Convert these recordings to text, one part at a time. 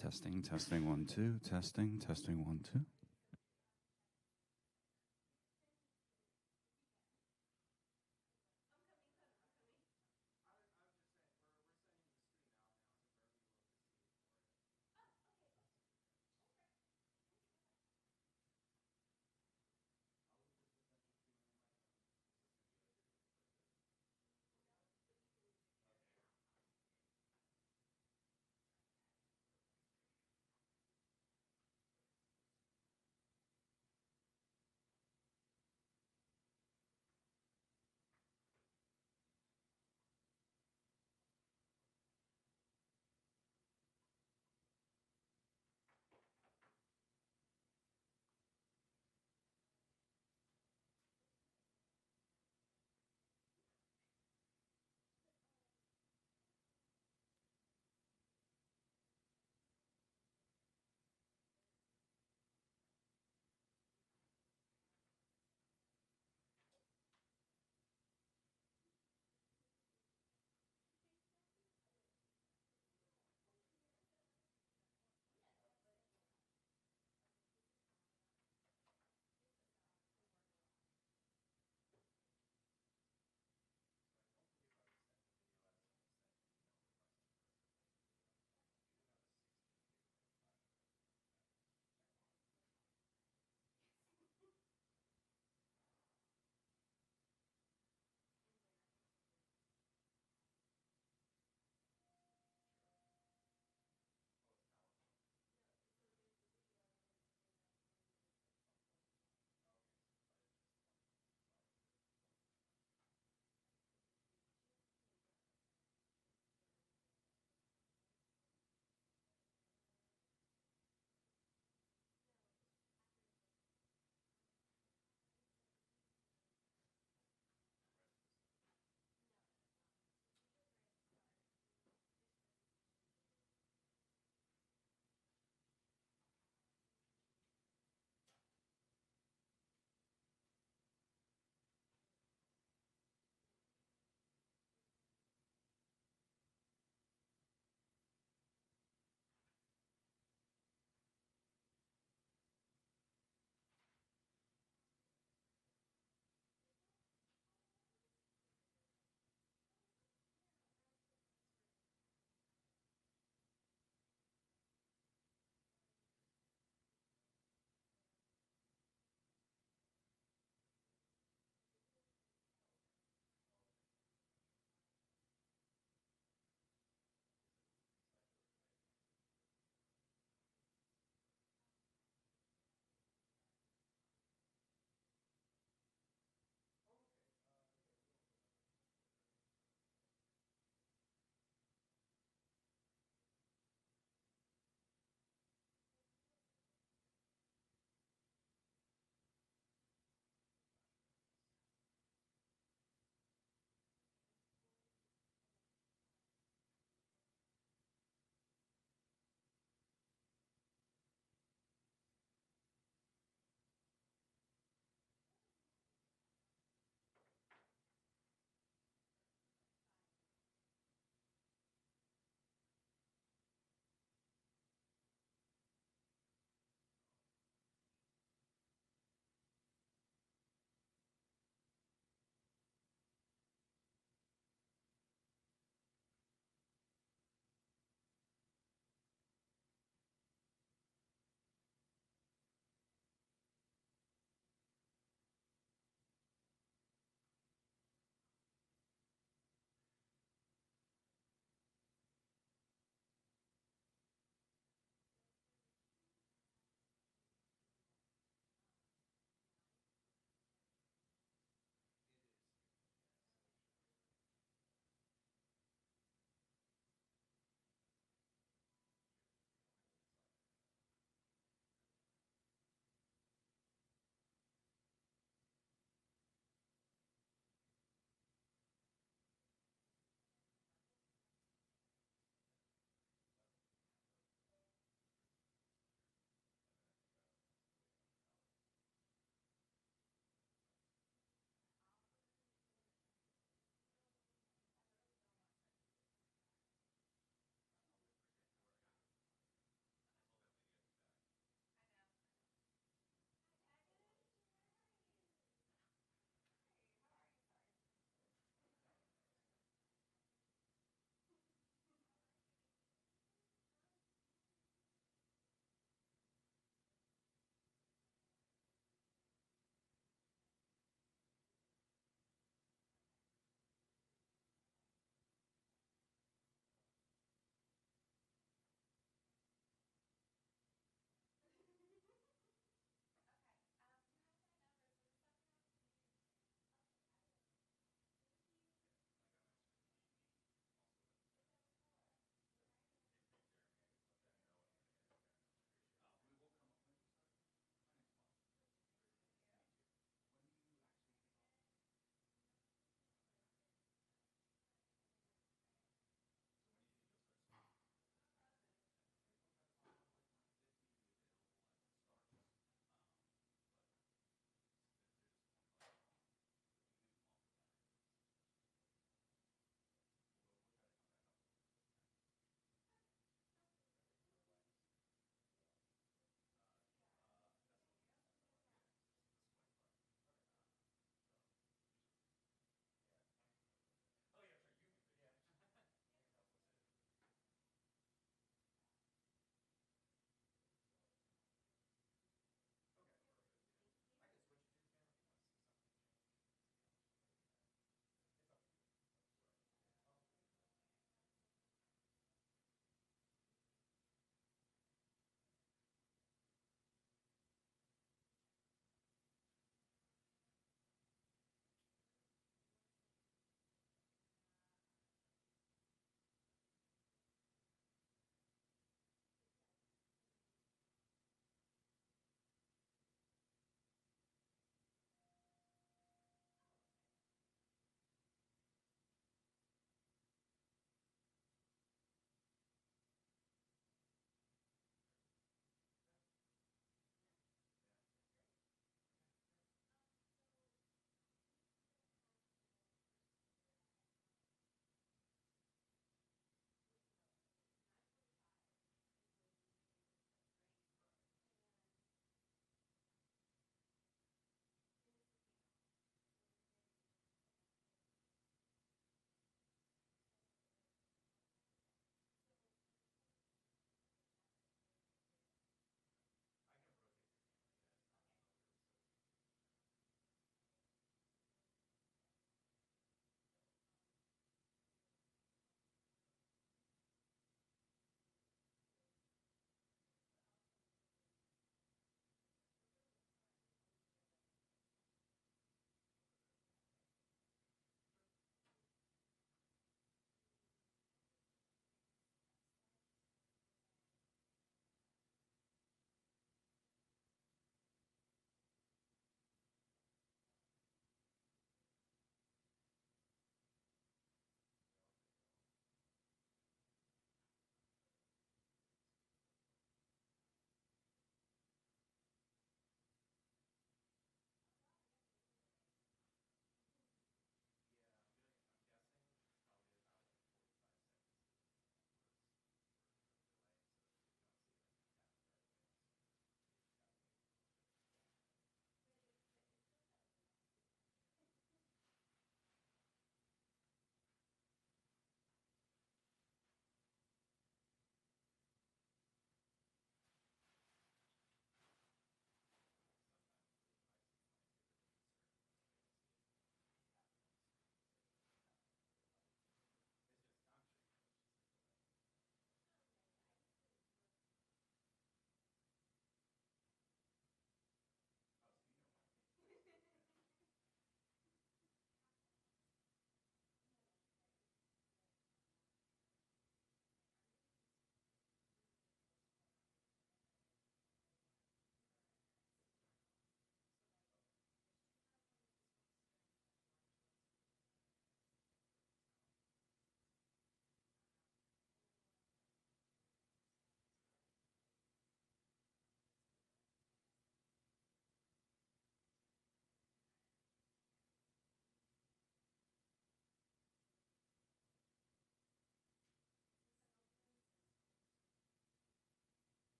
Testing, testing, one, two. Testing, testing, one, two.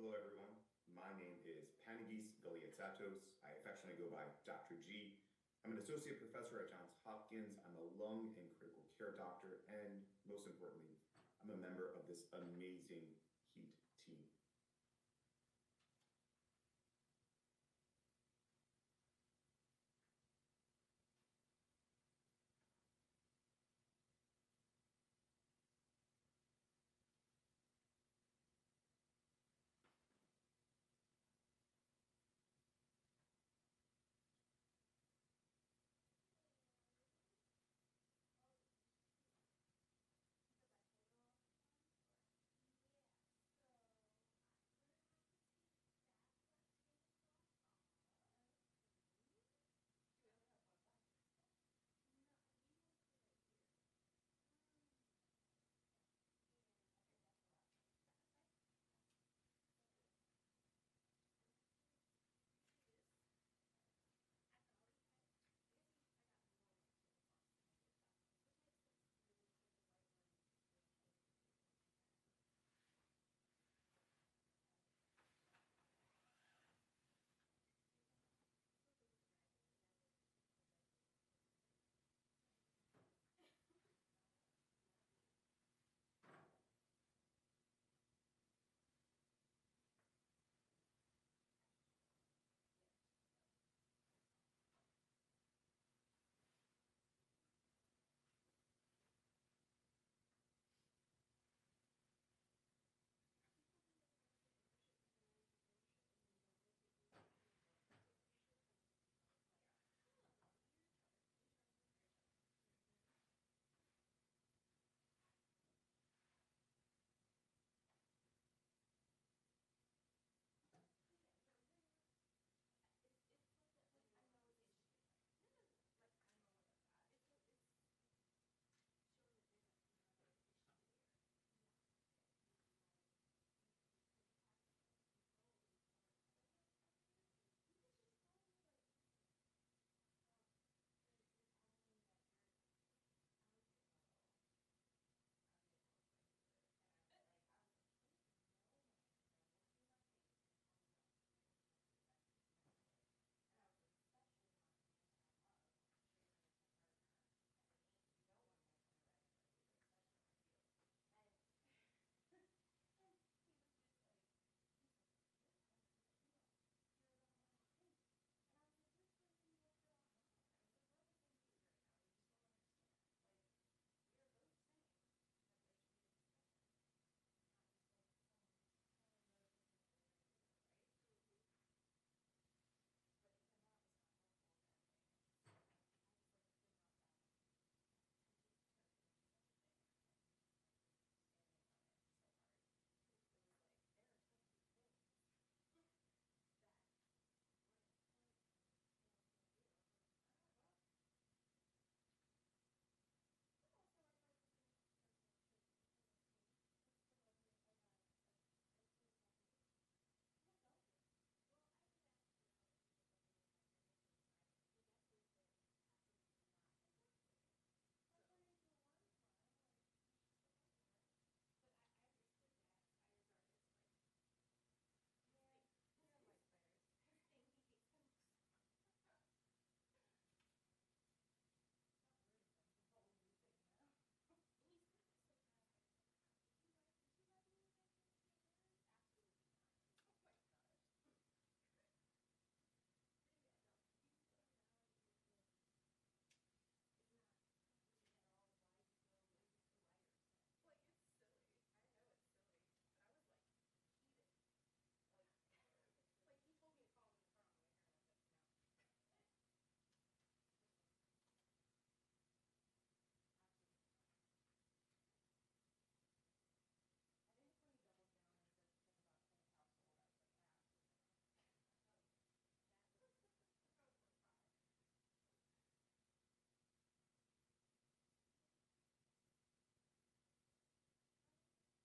Hello, everyone. My name is Panagis Galiatsatos. I affectionately go by Dr. G. I'm an associate professor at Johns Hopkins. I'm a lung and critical care doctor, and most importantly, I'm a member of this amazing HEAT team.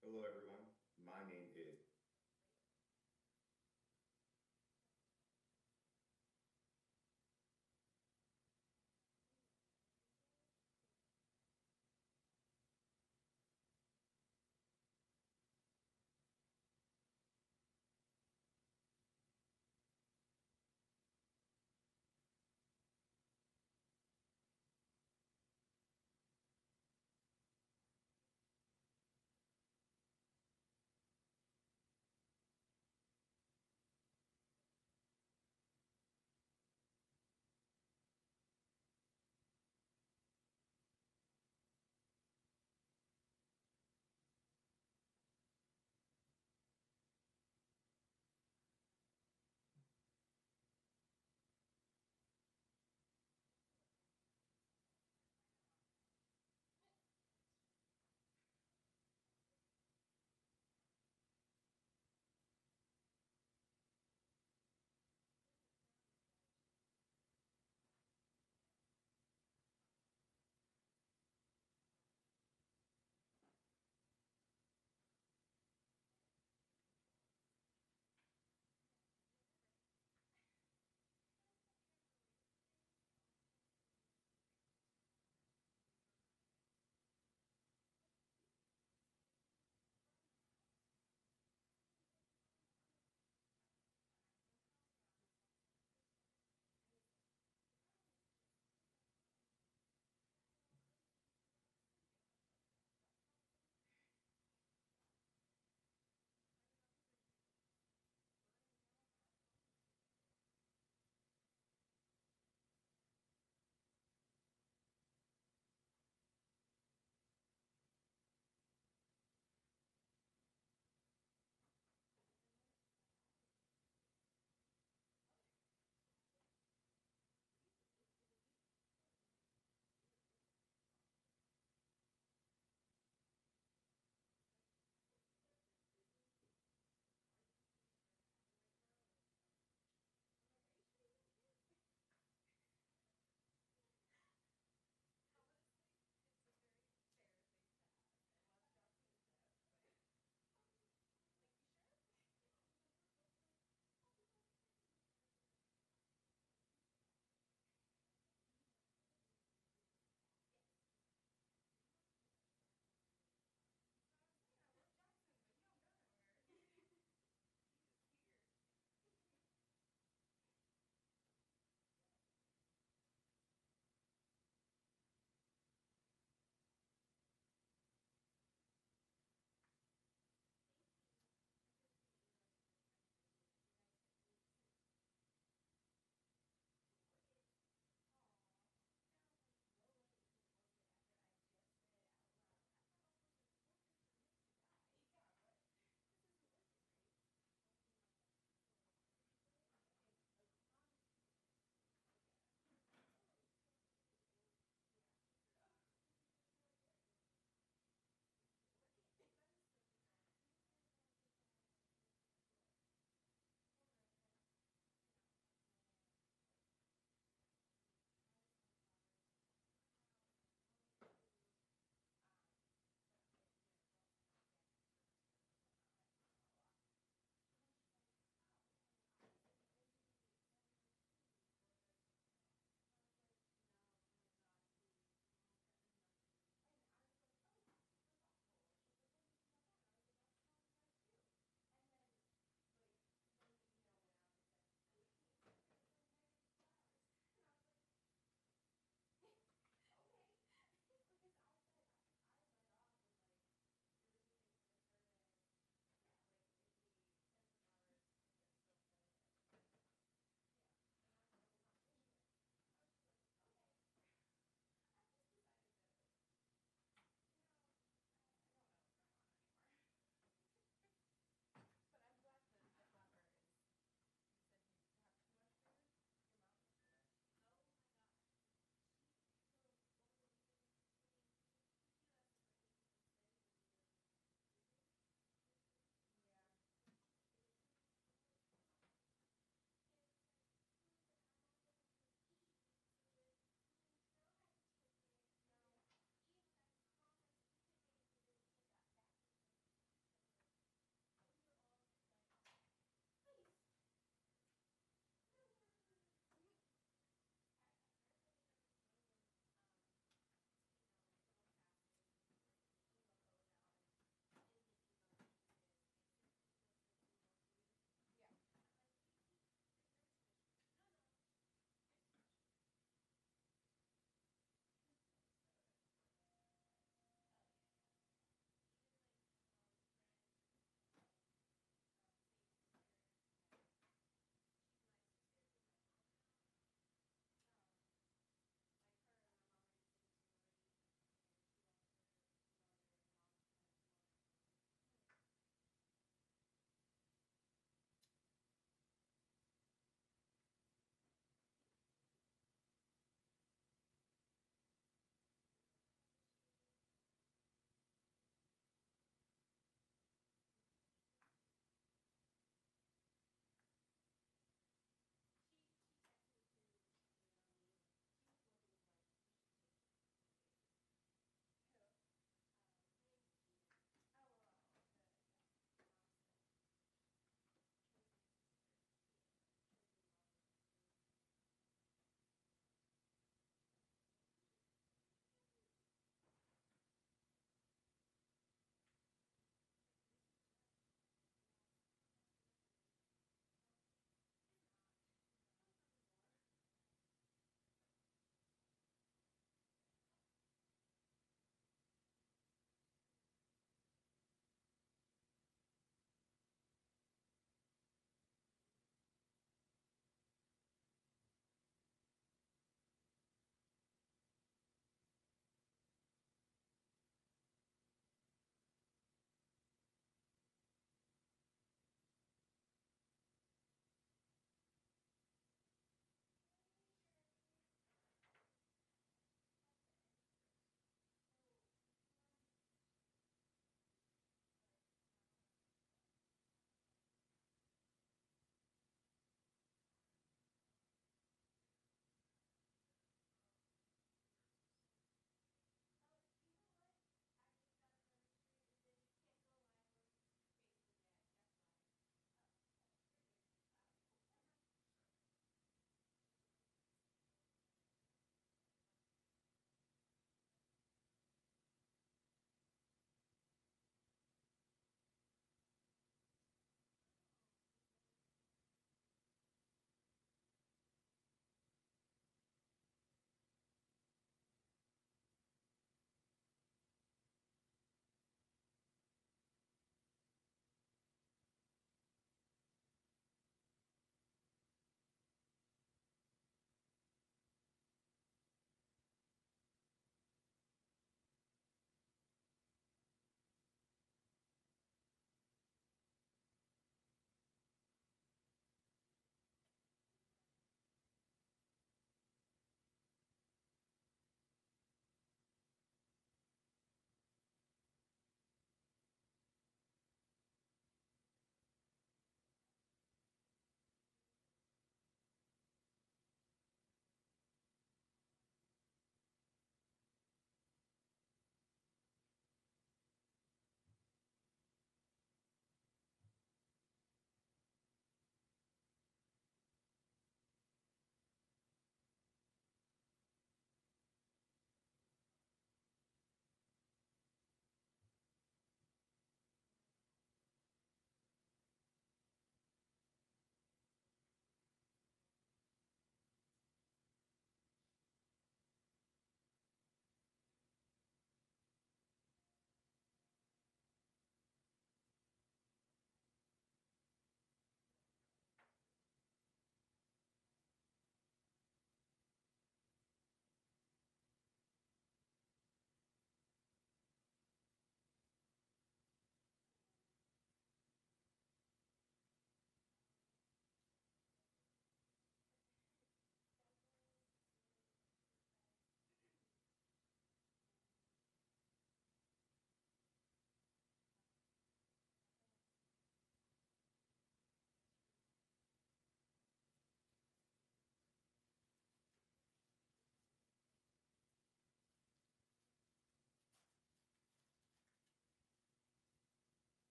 Hello, everyone. My name is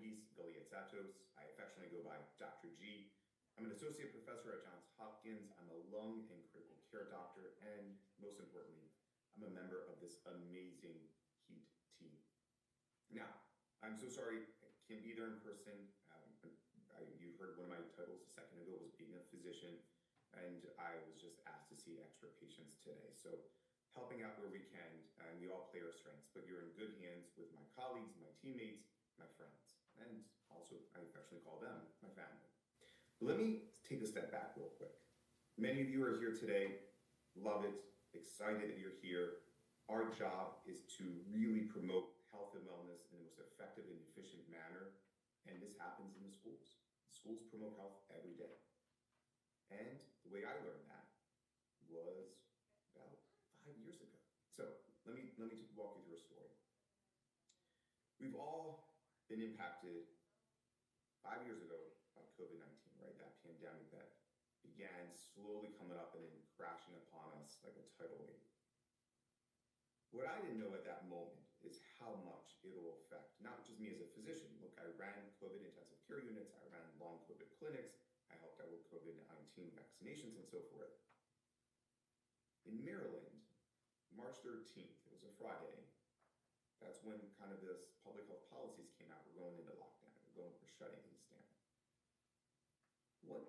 Panagis Galiatsatos. I affectionately go by Dr. G. I'm an associate professor at Johns Hopkins. I'm a lung and critical care doctor, and most importantly, I'm a member of this amazing HEAT team. Now, I'm so sorry I can't be there in person. You heard one of my titles a second ago was being a physician, and I was just asked to see extra patients today. So helping out where we can, and we all play our strengths, but you're in good hands with my colleagues, my teammates, my friends, and also I affectionately call them my family. But let me take a step back real quick. Many of you are here today, love it, excited that you're here. Our job is to really promote health and wellness in the most effective and efficient manner, and this happens in the schools. Schools promote health every day. And the way I learned that was about 5 years ago. So let me walk you through a story. We've all been impacted 5 years ago by COVID-19, right? That pandemic that began slowly coming up and then crashing upon us like a tidal wave. What I didn't know at that moment is how much it'll affect not just me as a physician. Look, I ran COVID intensive care units, I ran long COVID clinics, I helped out with COVID-19 vaccinations and so forth. In Maryland, March 13th, it was a Friday, that's when kind of this public health policies came out. We're going into lockdown, we're shutting things down. What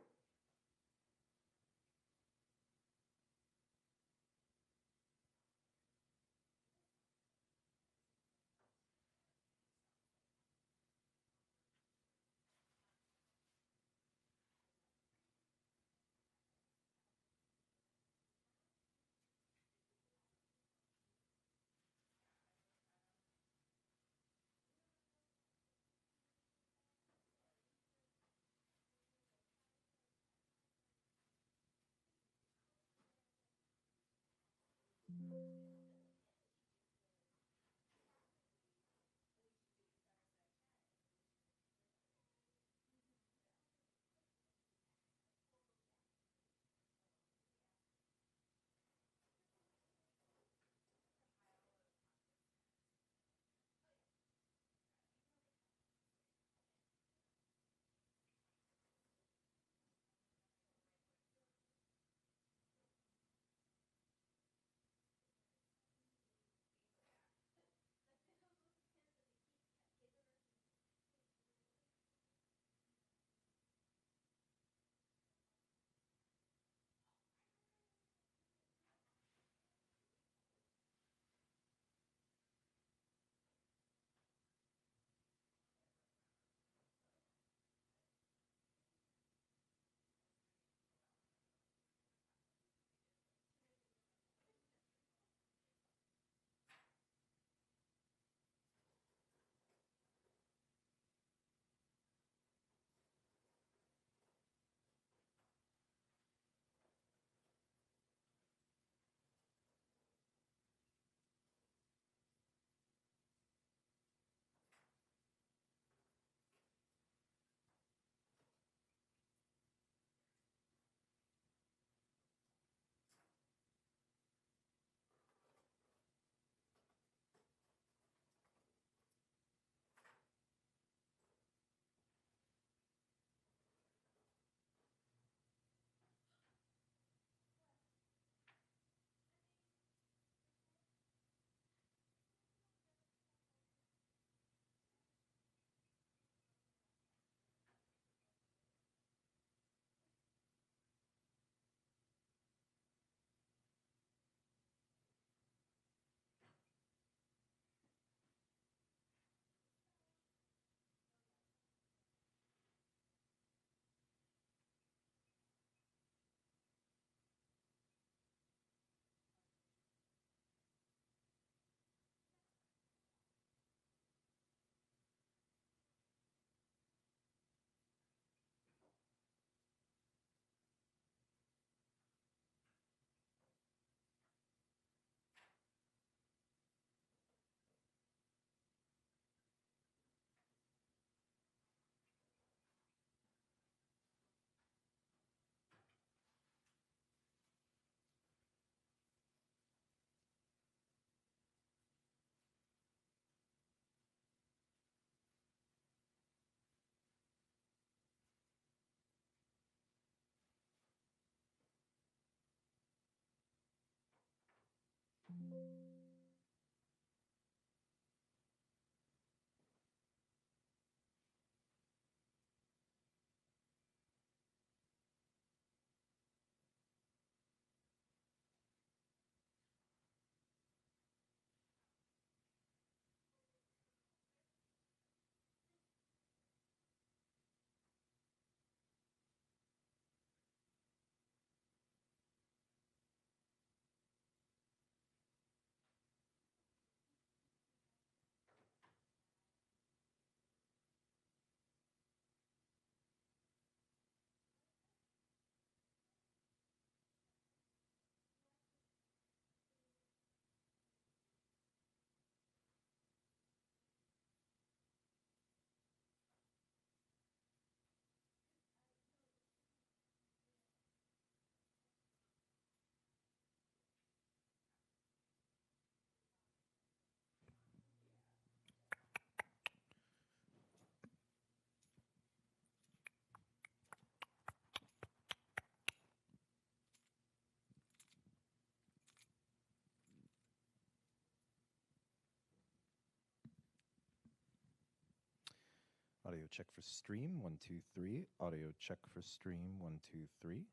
Audio check for stream, 1, 2, 3. Audio check for stream, 1, 2, 3.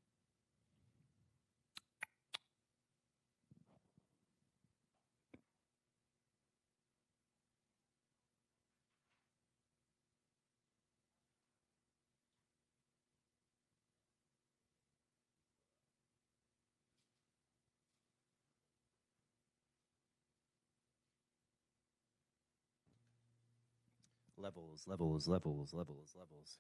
Levels, levels, levels, levels, levels.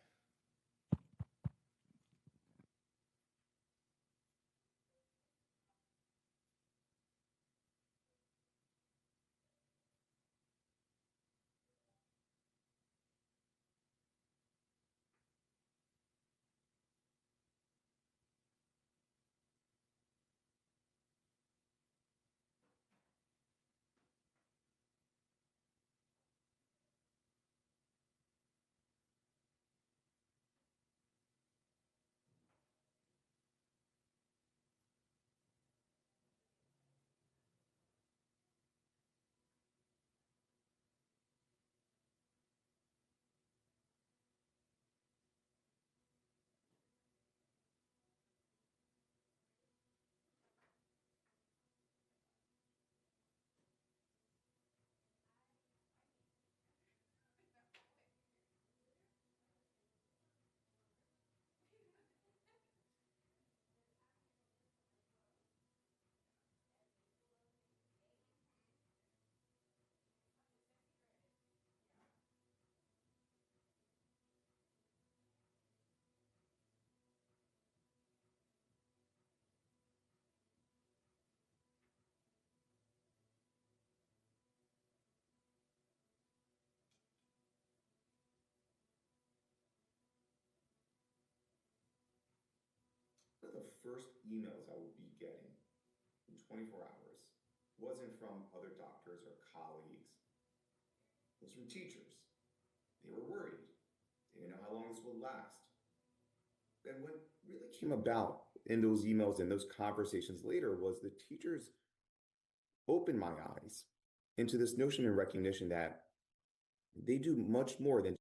One of the first emails I would be getting in 24 hours wasn't from other doctors or colleagues. It was from teachers. They were worried. They didn't know how long this would last. And what really came about in those emails and those conversations later was the teachers opened my eyes into this notion and recognition that they do much more than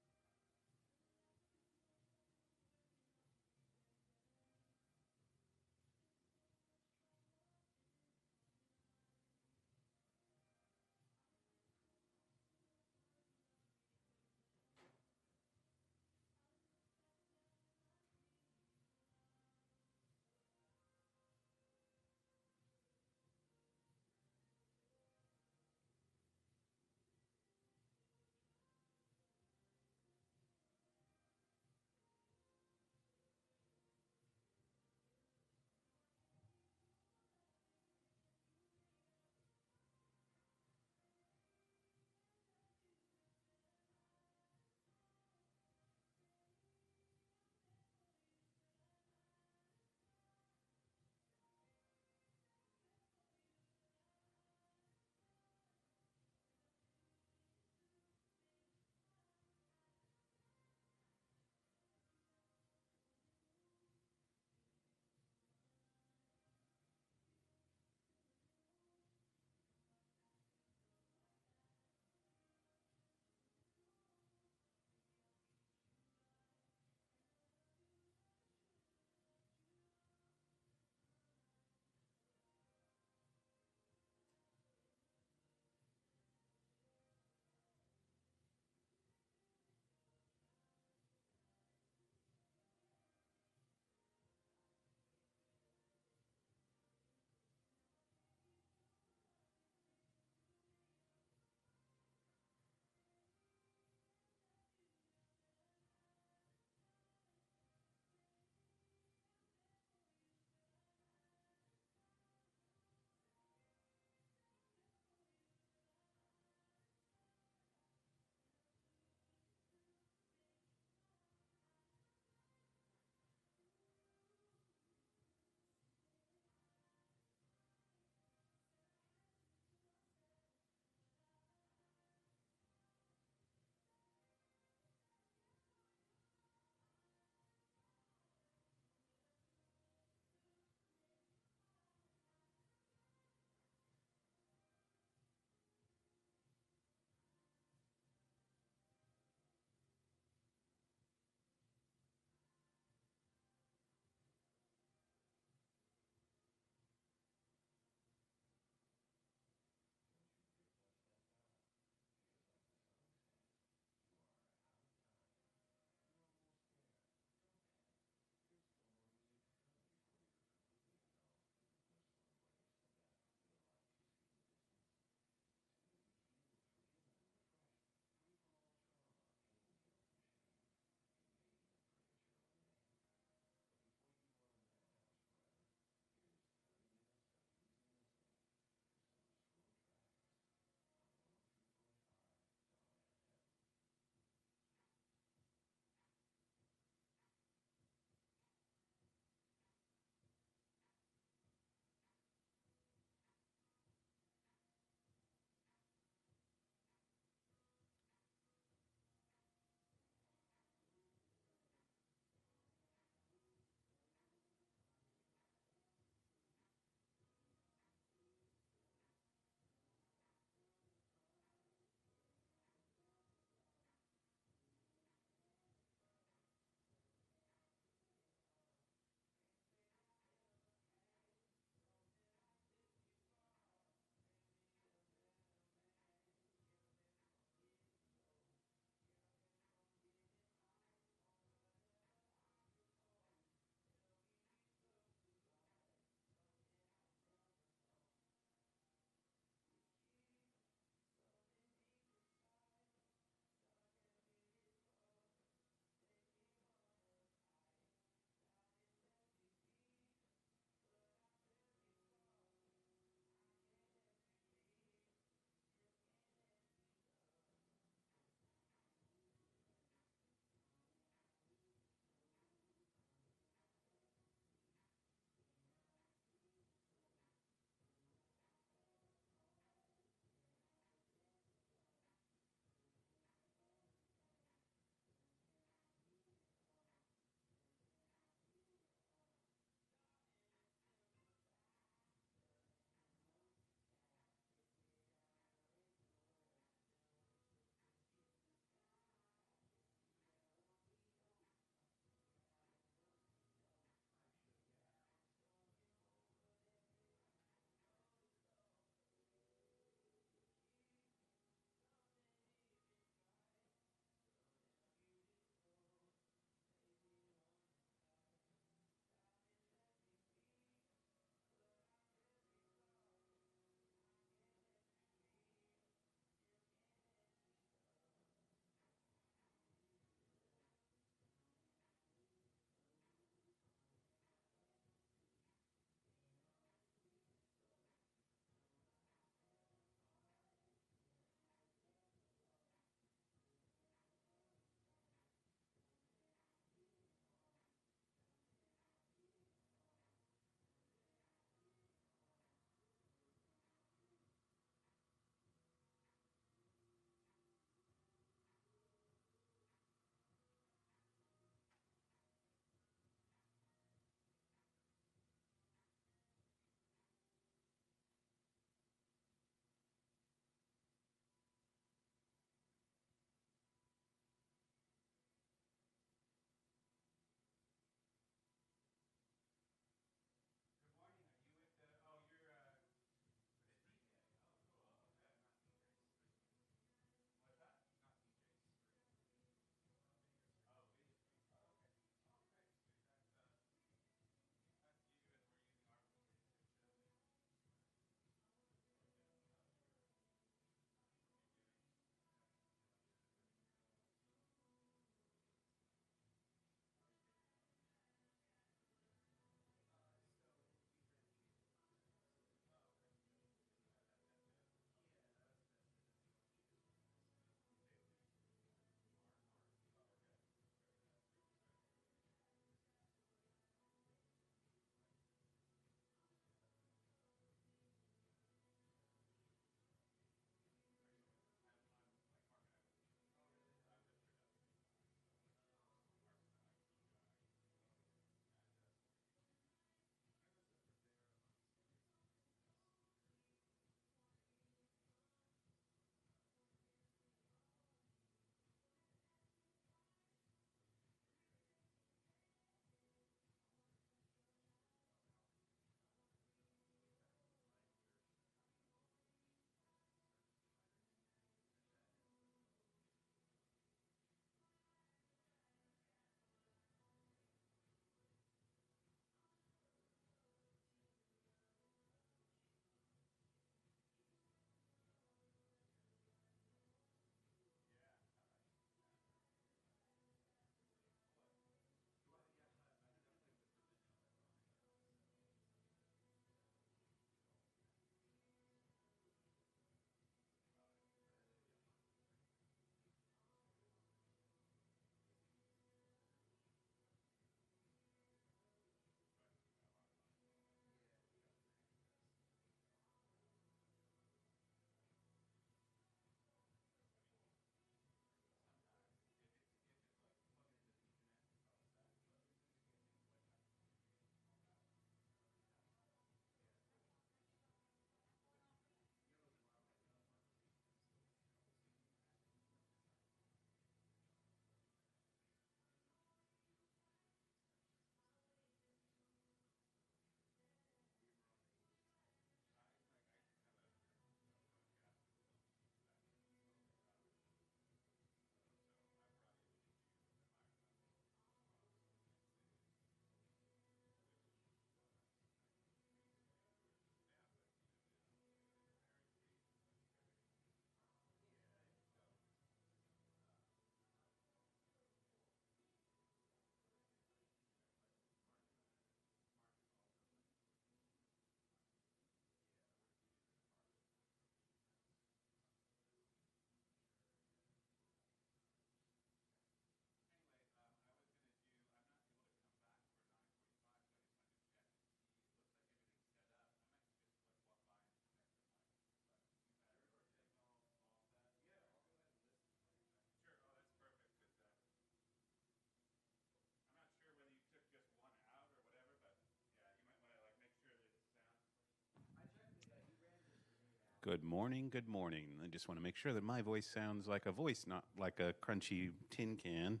Good morning, good morning. I just want to make sure that my voice sounds like a voice, not like a crunchy tin can.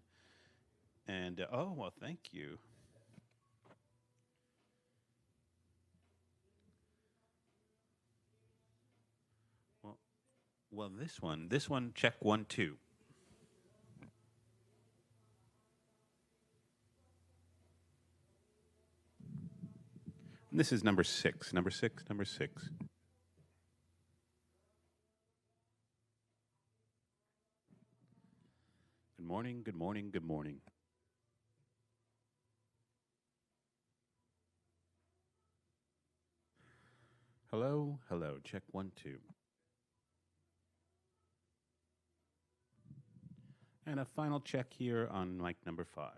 And, oh, well, thank you. Well, well, this one, check 1, 2. And this is number 6, number 6, number 6. Good morning, good morning, good morning. Hello, hello, check 1, 2. And a final check here on mic number 5.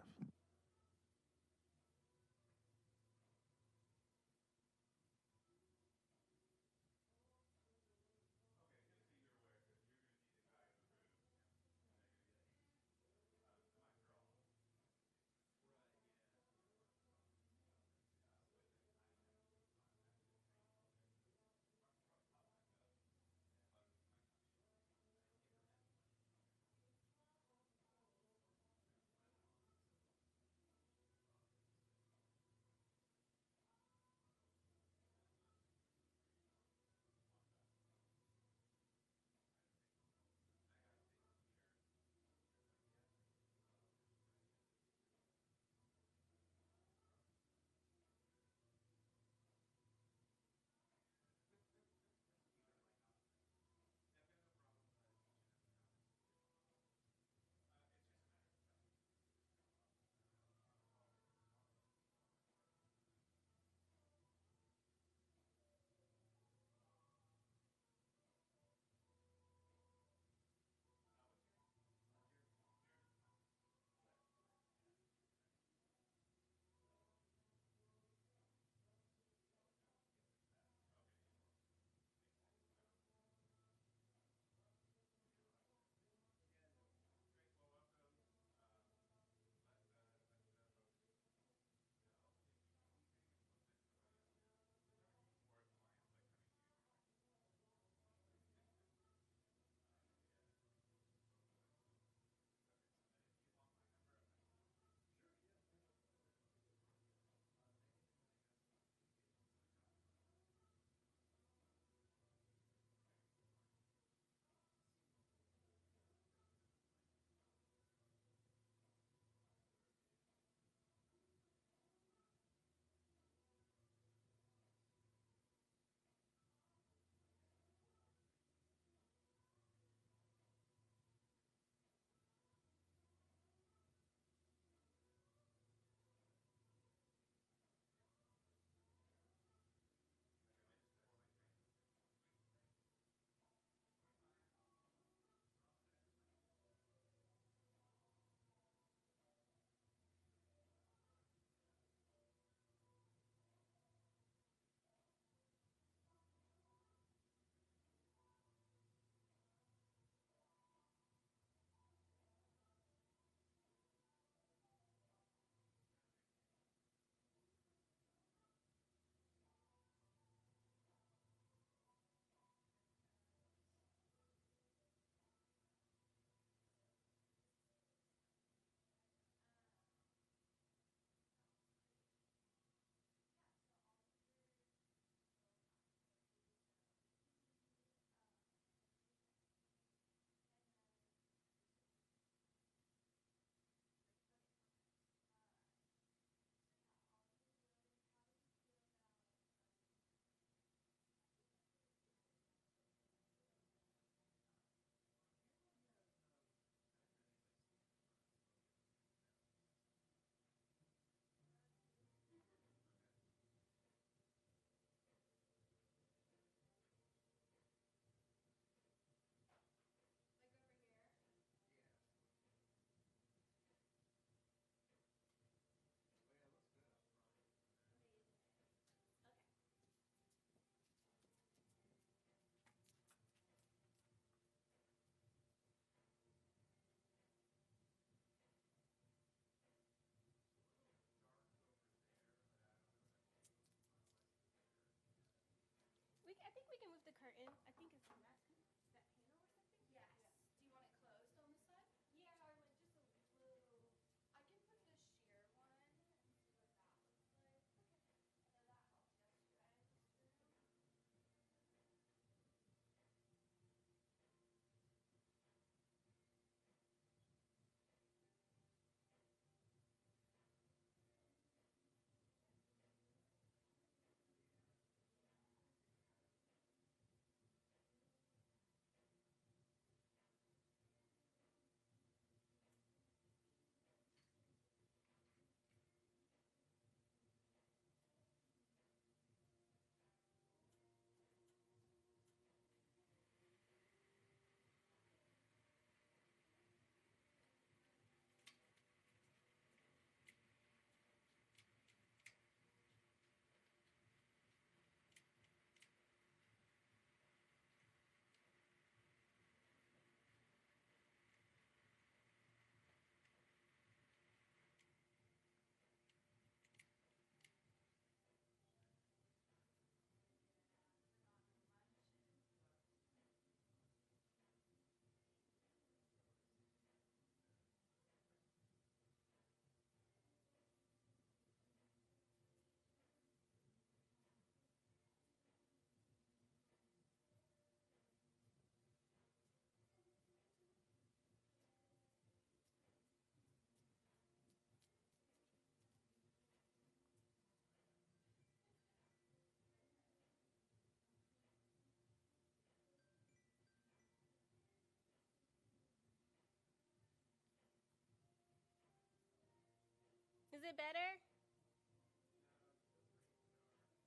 it better?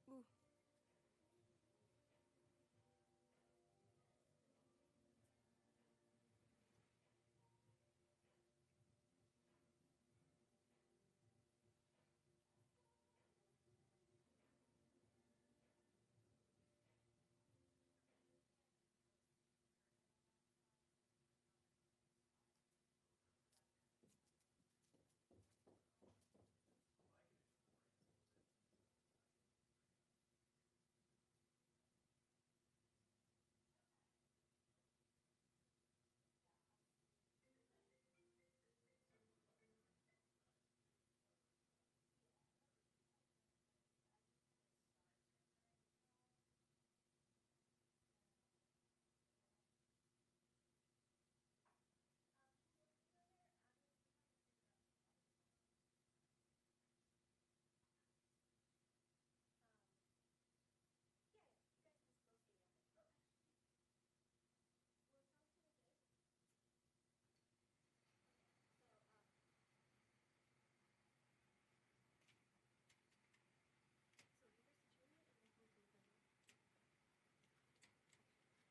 Ooh.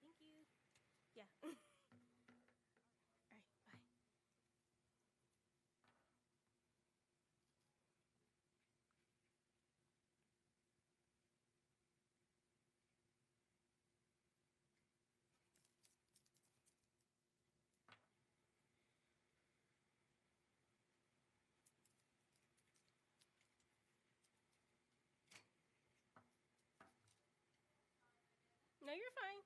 Thank you. Yeah. All right, bye. No, you're fine.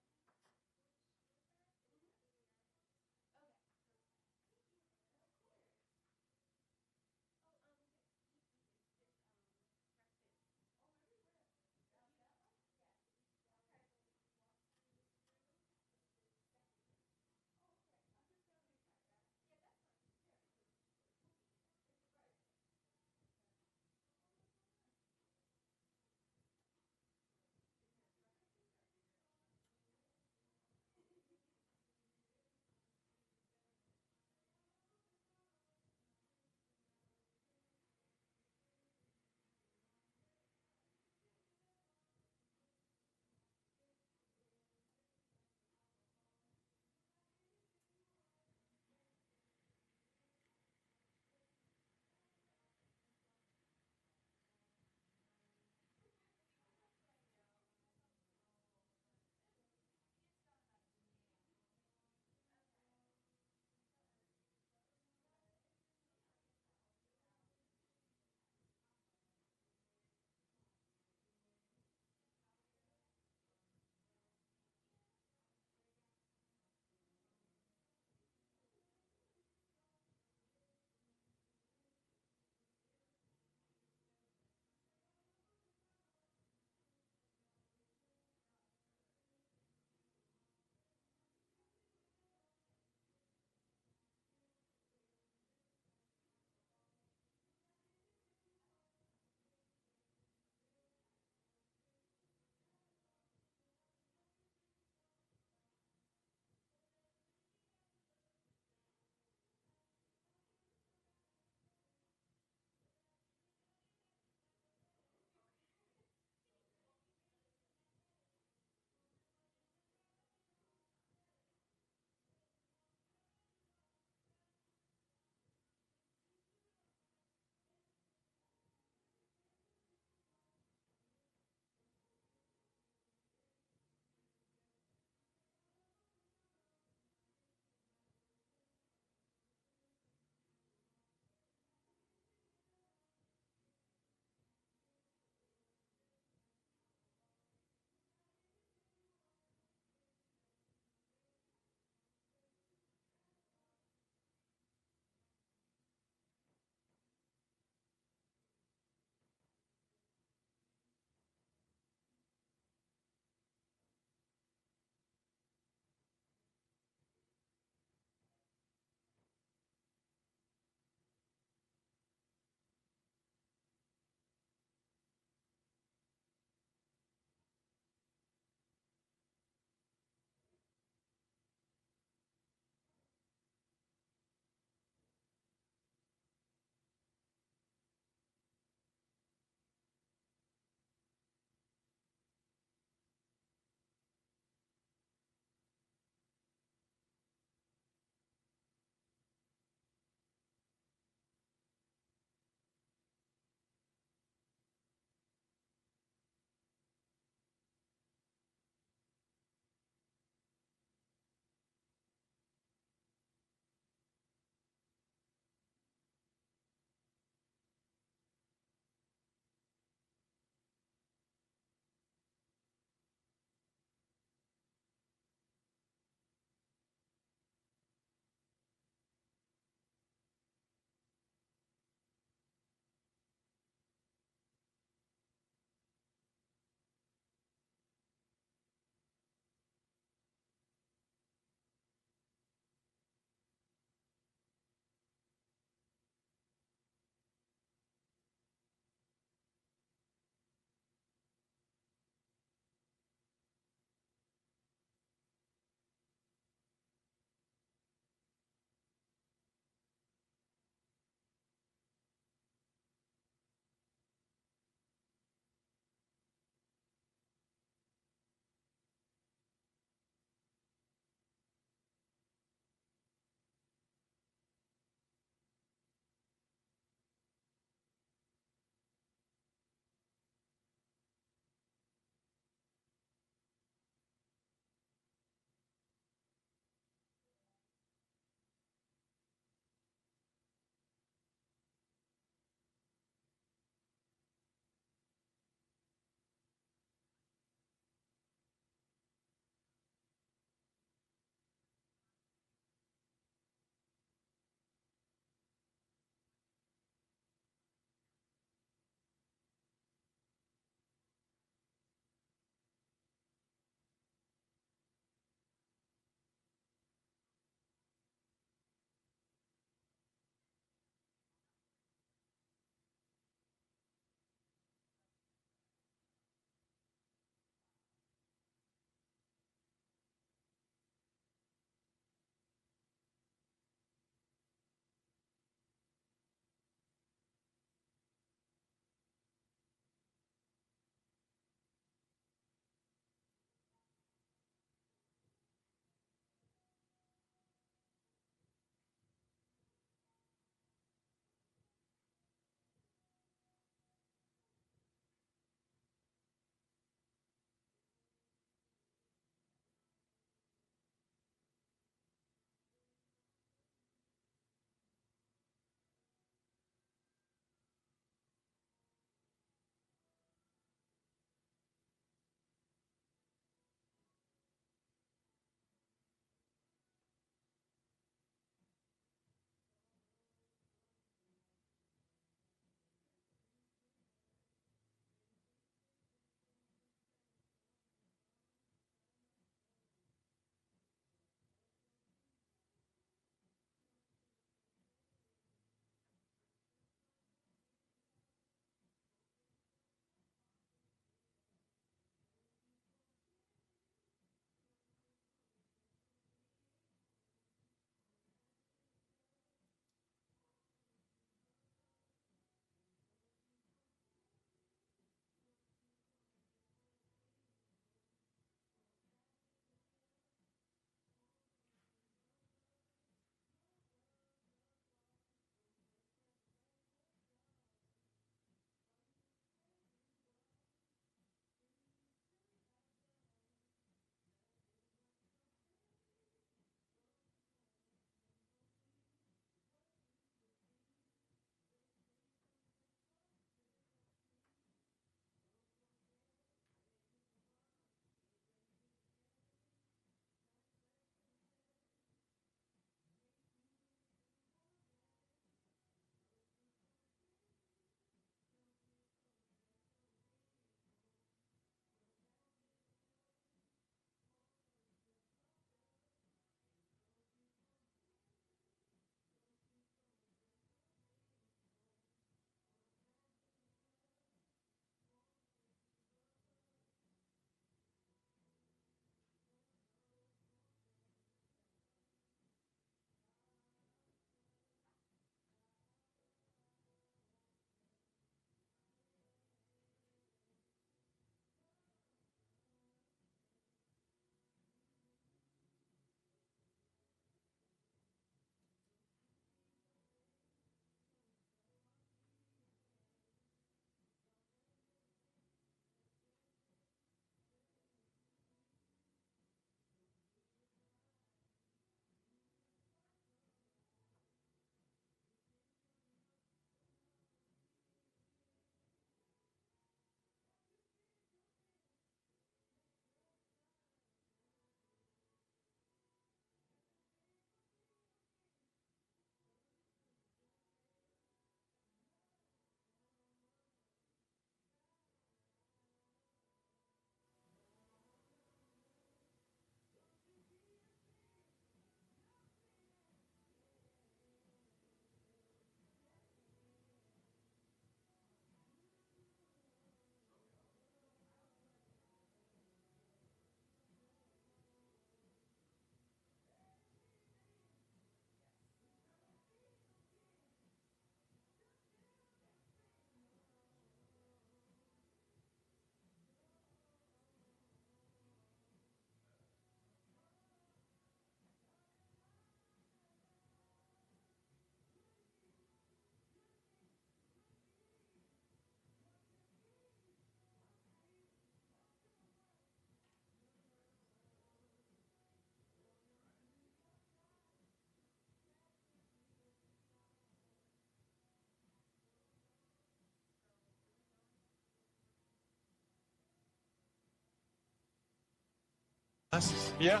Yeah,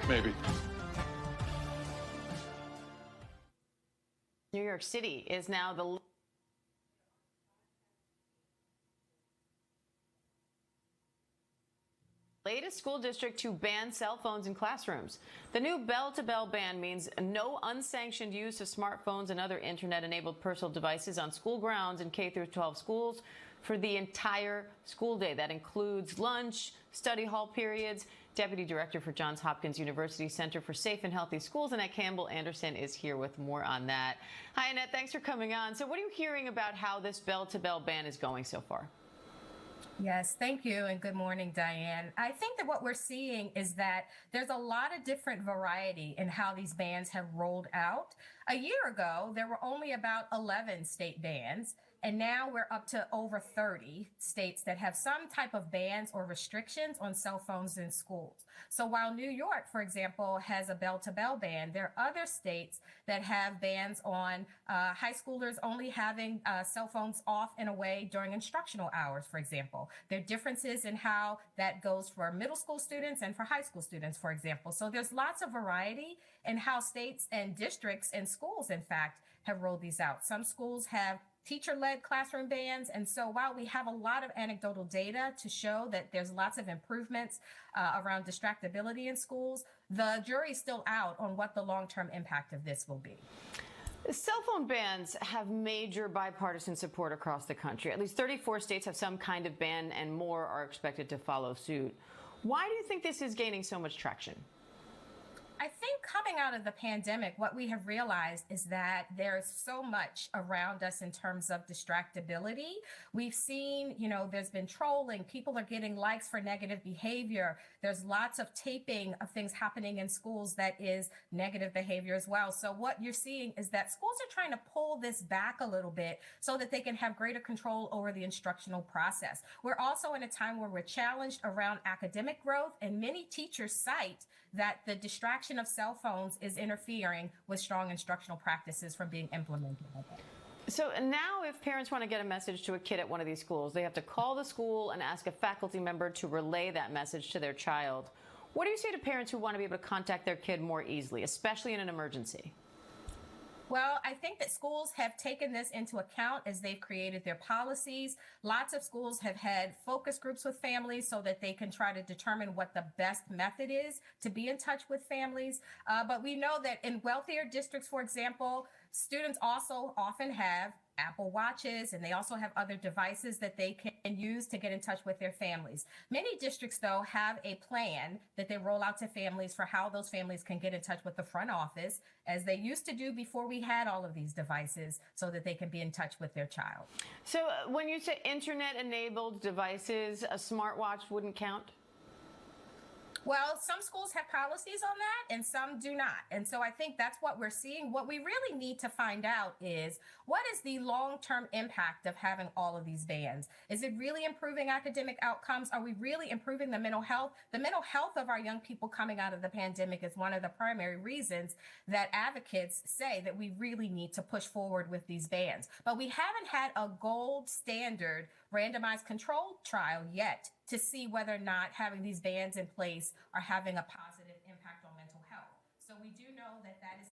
maybe. New York City is now the latest school district to ban cell phones in classrooms. The new bell-to-bell ban means no unsanctioned use of smartphones and other internet-enabled personal devices on school grounds in K through 12 schools for the entire school day. That includes lunch, study hall periods. Deputy Director for Johns Hopkins University Center for Safe and Healthy Schools, Annette Campbell-Anderson, is here with more on that. Hi, Annette. Thanks for coming on. So what are you hearing about how this bell-to-bell ban is going so far? Yes, thank you, and good morning, Diane. I think that what we're seeing is that there's a lot of different variety in how these bans have rolled out. A year ago, there were only about 11 state bans, and now we're up to over 30 states that have some type of bans or restrictions on cell phones in schools. So while New York, for example, has a bell-to-bell ban, there are other states that have bans on high schoolers only having cell phones off and away during instructional hours, for example. There are differences in how that goes for middle school students and for high school students, for example. So there's lots of variety in how states and districts and schools, in fact, have rolled these out. Some schools have teacher-led classroom bans. And so while we have a lot of anecdotal data to show that there's lots of improvements around distractibility in schools, the jury's still out on what the long-term impact of this will be. Cell phone bans have major bipartisan support across the country. At least 34 states have some kind of ban, and more are expected to follow suit. Why do you think this is gaining so much traction? I think coming out of the pandemic, what we have realized is that there's so much around us in terms of distractibility. We've seen, there's been trolling. People are getting likes for negative behavior. There's lots of taping of things happening in schools that is negative behavior as well. So what you're seeing is that schools are trying to pull this back a little bit so that they can have greater control over the instructional process. We're also in a time where we're challenged around academic growth, and many teachers cite that the distraction of cell phones is interfering with strong instructional practices from being implemented. So now if parents want to get a message to a kid at one of these schools, they have to call the school and ask a faculty member to relay that message to their child. What do you say to parents who want to be able to contact their kid more easily, especially in an emergency? Well, I think that schools have taken this into account as they've created their policies. Lots of schools have had focus groups with families so that they can try to determine what the best method is to be in touch with families. But we know that in wealthier districts, for example, students also often have Apple Watches, and they also have other devices that they can use to get in touch with their families. Many districts, though, have a plan that they roll out to families for how those families can get in touch with the front office, as they used to do before we had all of these devices, so that they can be in touch with their child. So when you say internet-enabled devices, a smartwatch wouldn't count? Well, some schools have policies on that and some do not. And so I think that's what we're seeing. What we really need to find out is, what is the long-term impact of having all of these bans? Is it really improving academic outcomes? Are we really improving the mental health? The mental health of our young people coming out of the pandemic is one of the primary reasons that advocates say that we really need to push forward with these bans. But we haven't had a gold standard randomized controlled trial yet to see whether or not having these bans in place are having a positive impact on mental health. So we do know that that is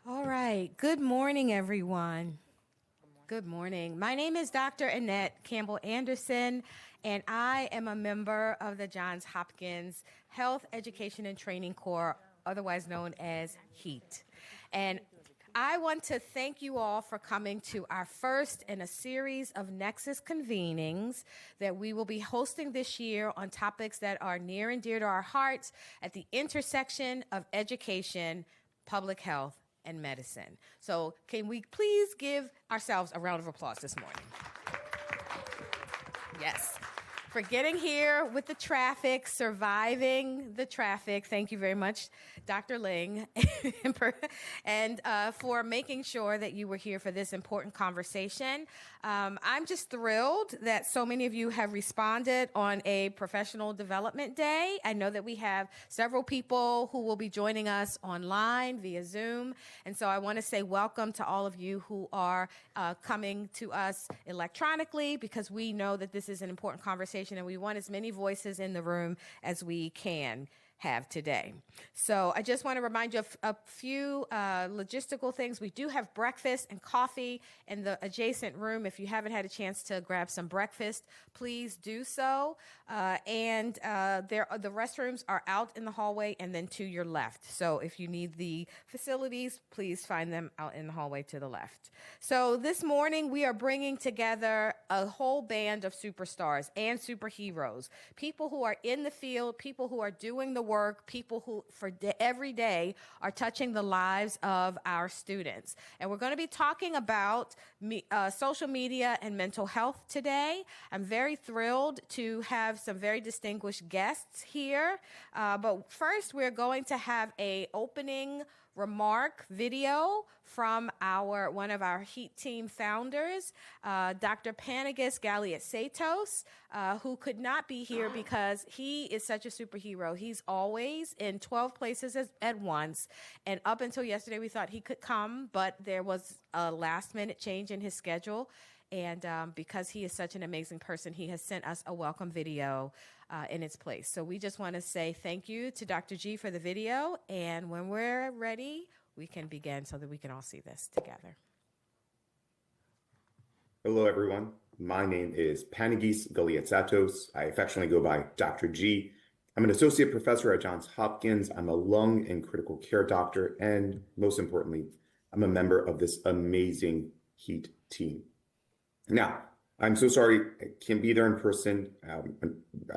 All right. Good morning, everyone. Good morning. My name is Dr. Annette Campbell Anderson, and I am a member of the Johns Hopkins Health Education and Training Corps, otherwise known as HEAT. And I want to thank you all for coming to our first in a series of Nexus convenings that we will be hosting this year on topics that are near and dear to our hearts at the intersection of education, public health, and medicine. So can we please give ourselves a round of applause this morning? Yes. For getting here with the traffic, surviving the traffic. Thank you very much, Dr. Ling, and for making sure that you were here for this important conversation. I'm just thrilled that so many of you have responded on a professional development day. I know that we have several people who will be joining us online via Zoom. And so I want to say welcome to all of you who are coming to us electronically, because we know that this is an important conversation and we want as many voices in the room as we can have today. So I just want to remind you of a few logistical things. We do have breakfast and coffee in the adjacent room. If you haven't had a chance to grab some breakfast, please do so. And the restrooms are out in the hallway and then to your left. So if you need the facilities, please find them out in the hallway to the left. So this morning we are bringing together a whole band of superstars and superheroes, people who are in the field, people who are doing the work, people who every day are touching the lives of our students. And we're going to be talking about social media and mental health today. I'm very thrilled to have some very distinguished guests here. But first, we're going to have an opening remark video from one of our HEAT team founders, Dr. Panagis Galiatsaitos, who could not be here because he is such a superhero. He's always in 12 places at once. And up until yesterday, we thought he could come, but there was a last-minute change in his schedule. And because he is such an amazing person, he has sent us a welcome video in its place. So we just want to say thank you to Dr. G for the video. And when we're ready, we can begin so that we can all see this together. Hello, everyone. My name is Panagis Galiatsaitos. I affectionately go by Dr. G. I'm an associate professor at Johns Hopkins. I'm a lung and critical care doctor. And most importantly, I'm a member of this amazing HEAT team. Now, I'm so sorry I can't be there in person.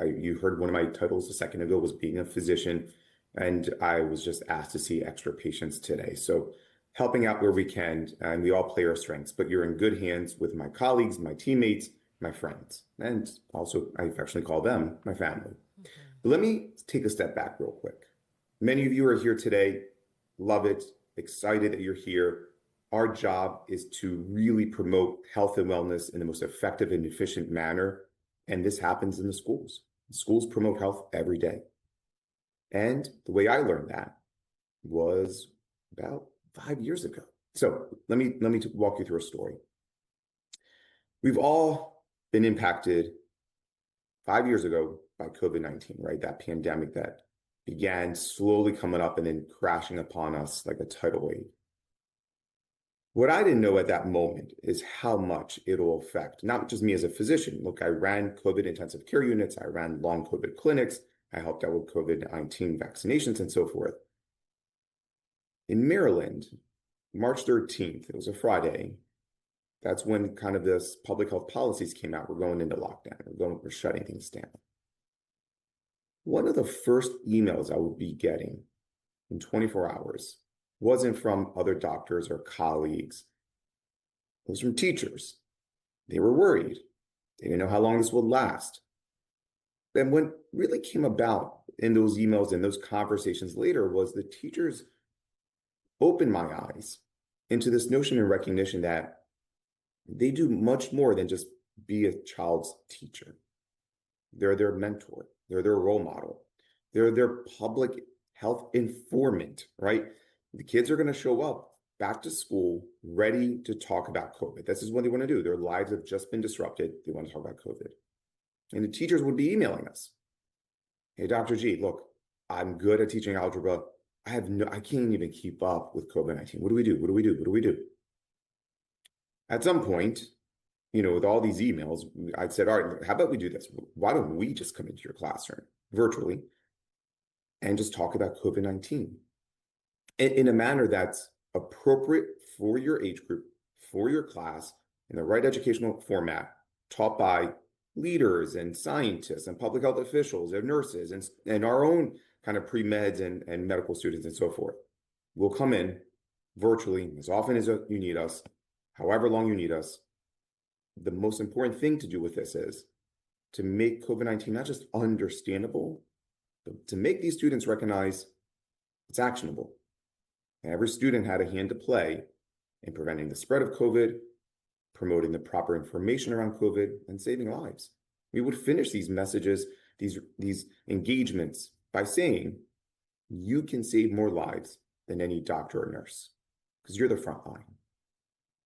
You heard one of my titles a second ago was being a physician, and I was just asked to see extra patients today. So helping out where we can, and we all play our strengths, but you're in good hands with my colleagues, my teammates, my friends, and also I affectionately call them my family. But let me take a step back real quick. Many of you are here today, love it, excited that you're here. Our job is to really promote health and wellness in the most effective and efficient manner. And this happens in the schools. Schools promote health every day. And the way I learned that was about 5 years ago. So let me walk you through a story. We've all been impacted 5 years ago by COVID-19, right? That pandemic that began slowly coming up and then crashing upon us like a tidal wave. What I didn't know at that moment is how much it'll affect, not just me as a physician. Look, I ran COVID intensive care units. I ran long COVID clinics. I helped out with COVID-19 vaccinations and so forth. In Maryland, March 13th, it was a Friday. That's when kind of this public health policies came out. We're going into lockdown. We're shutting things down. One of the first emails I would be getting in 24 hours wasn't from other doctors or colleagues. It was from teachers. They were worried. They didn't know how long this would last. And what really came about in those emails and those conversations later was the teachers opened my eyes into this notion and recognition that they do much more than just be a child's teacher. They're their mentor. They're their role model. They're their public health informant, right? The kids are going to show up back to school ready to talk about COVID. This is what they want to do. Their lives have just been disrupted. They want to talk about COVID. And the teachers would be emailing us. Hey, Dr. G, look, I'm good at teaching algebra. I can't even keep up with COVID-19. What do we do? What do we do? What do we do? At some point, with all these emails, I said, all right, how about we do this? Why don't we just come into your classroom virtually and just talk about COVID-19 in a manner that's appropriate for your age group, for your class, in the right educational format, taught by leaders and scientists and public health officials and nurses and our own kind of pre-meds and medical students and so forth. We'll come in virtually as often as you need us, however long you need us. The most important thing to do with this is to make COVID-19 not just understandable, but to make these students recognize it's actionable. And every student had a hand to play in preventing the spread of COVID, promoting the proper information around COVID, and saving lives. We would finish these messages, these engagements by saying, you can save more lives than any doctor or nurse because you're the front line,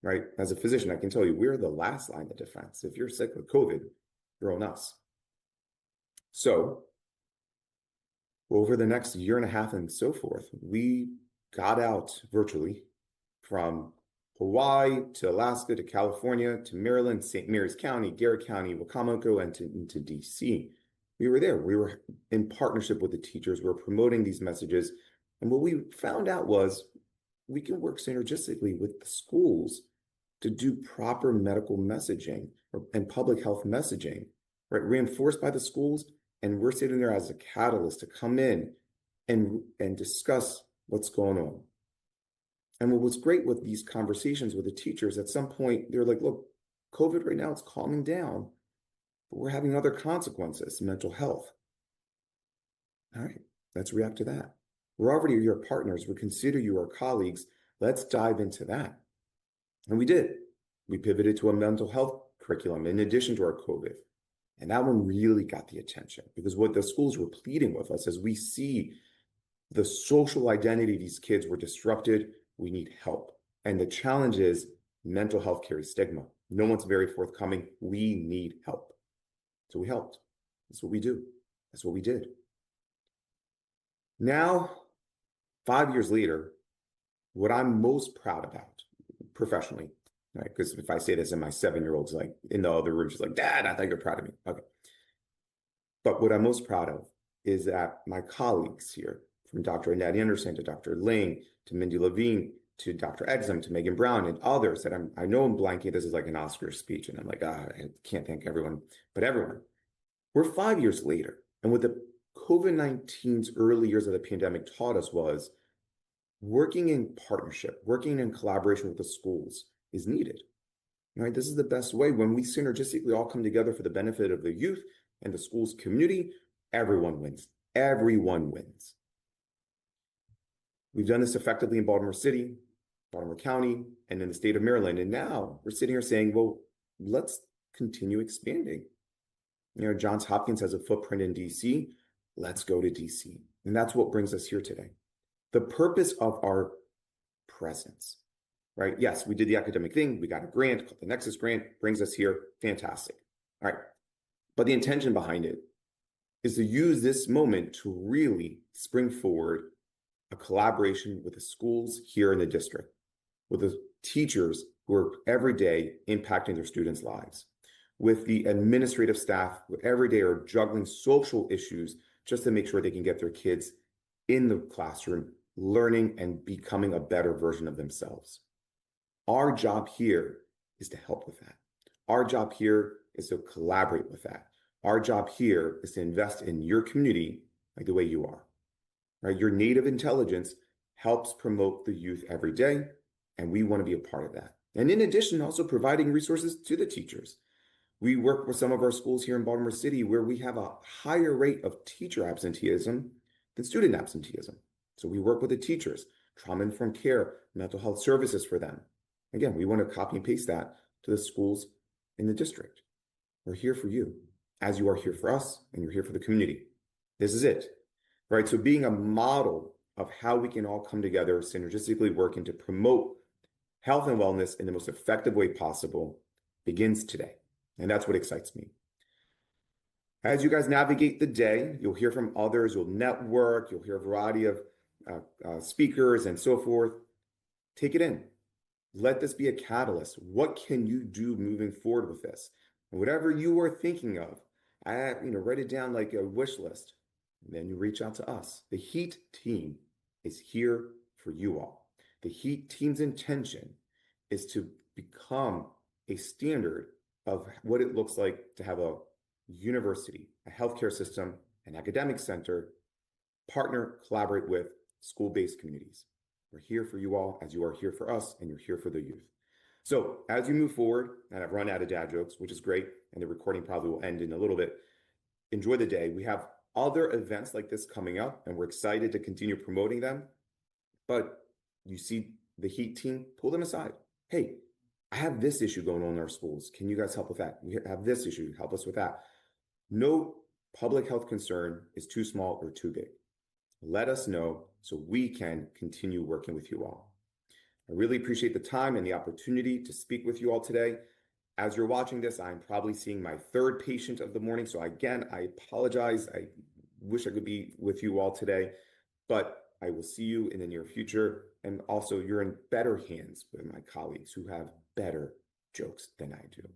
right? As a physician, I can tell you, we're the last line of defense. If you're sick with COVID, you're on us. So over the next year and a half and so forth, we got out virtually from Hawaii to Alaska to California to Maryland, St. Mary's County, Garrett County, Wacomico, and into DC. We were there. We were in partnership with the teachers. We were promoting these messages. And what we found out was we can work synergistically with the schools to do proper medical messaging and public health messaging, right? Reinforced by the schools. And we're sitting there as a catalyst to come in and discuss what's going on. And what was great with these conversations with the teachers, at some point, they're like, look, COVID right now, it's calming down, but we're having other consequences, mental health. All right, let's react to that. We're already your partners. We consider you our colleagues. Let's dive into that. And we did. We pivoted to a mental health curriculum in addition to our COVID. And that one really got the attention because what the schools were pleading with us as we see the social identity of these kids were disrupted. We need help. And the challenge is mental health carries stigma. No one's very forthcoming. We need help. So we helped. That's what we do. That's what we did. Now, 5 years later, what I'm most proud about professionally, right? Because if I say this and my 7-year-old's like in the other room, she's like, Dad, I think you're proud of me. Okay. But what I'm most proud of is that my colleagues here, from Dr. Annette Anderson to Dr. Ling, to Mindy Levine, to Dr. Exum, to Megan Brown, and others that I know I'm blanking. This is like an Oscar speech, and I'm like, I can't thank everyone, but everyone. We're 5 years later, and what the COVID-19's early years of the pandemic taught us was working in partnership, working in collaboration with the schools is needed. Right? This is the best way. When we synergistically all come together for the benefit of the youth and the school's community, everyone wins. Everyone wins. We've done this effectively in Baltimore City, Baltimore County, and in the state of Maryland. And now we're sitting here saying, well, let's continue expanding. Johns Hopkins has a footprint in DC. Let's go to DC. And that's what brings us here today. The purpose of our presence, right? Yes, we did the academic thing. We got a grant called the Nexus Grant, brings us here. Fantastic. All right. But the intention behind it is to use this moment to really spring forward a collaboration with the schools here in the district, with the teachers who are every day impacting their students' lives, with the administrative staff who every day are juggling social issues just to make sure they can get their kids in the classroom, learning and becoming a better version of themselves. Our job here is to help with that. Our job here is to collaborate with that. Our job here is to invest in your community like the way you are. Right? Your native intelligence helps promote the youth every day, and we want to be a part of that. And in addition, also providing resources to the teachers. We work with some of our schools here in Baltimore City where we have a higher rate of teacher absenteeism than student absenteeism. So we work with the teachers, trauma-informed care, mental health services for them. Again, we want to copy and paste that to the schools in the district. We're here for you, as you are here for us, and you're here for the community. This is it. Right, so being a model of how we can all come together, synergistically working to promote health and wellness in the most effective way possible begins today. And that's what excites me. As you guys navigate the day, you'll hear from others, you'll network, you'll hear a variety of speakers and so forth. Take it in. Let this be a catalyst. What can you do moving forward with this? And whatever you are thinking of, write it down like a wish list. And then you reach out to us. The HEAT team is here for you all. The HEAT team's intention is to become a standard of what it looks like to have a university, a healthcare system, an academic center, partner, collaborate with school-based communities. We're here for you all as you are here for us, and you're here for the youth. So as you move forward, and I've run out of dad jokes, which is great, and the recording probably will end in a little bit, enjoy the day. We have other events like this coming up, and we're excited to continue promoting them. But you see the HEAT team, pull them aside. Hey, I have this issue going on in our schools. Can you guys help with that? We have this issue, help us with that. No public health concern is too small or too big. Let us know so we can continue working with you all. I really appreciate the time and the opportunity to speak with you all today. As you're watching this, I'm probably seeing my third patient of the morning. So again, I apologize. I wish I could be with you all today, but I will see you in the near future. And also, you're in better hands with my colleagues who have better jokes than I do.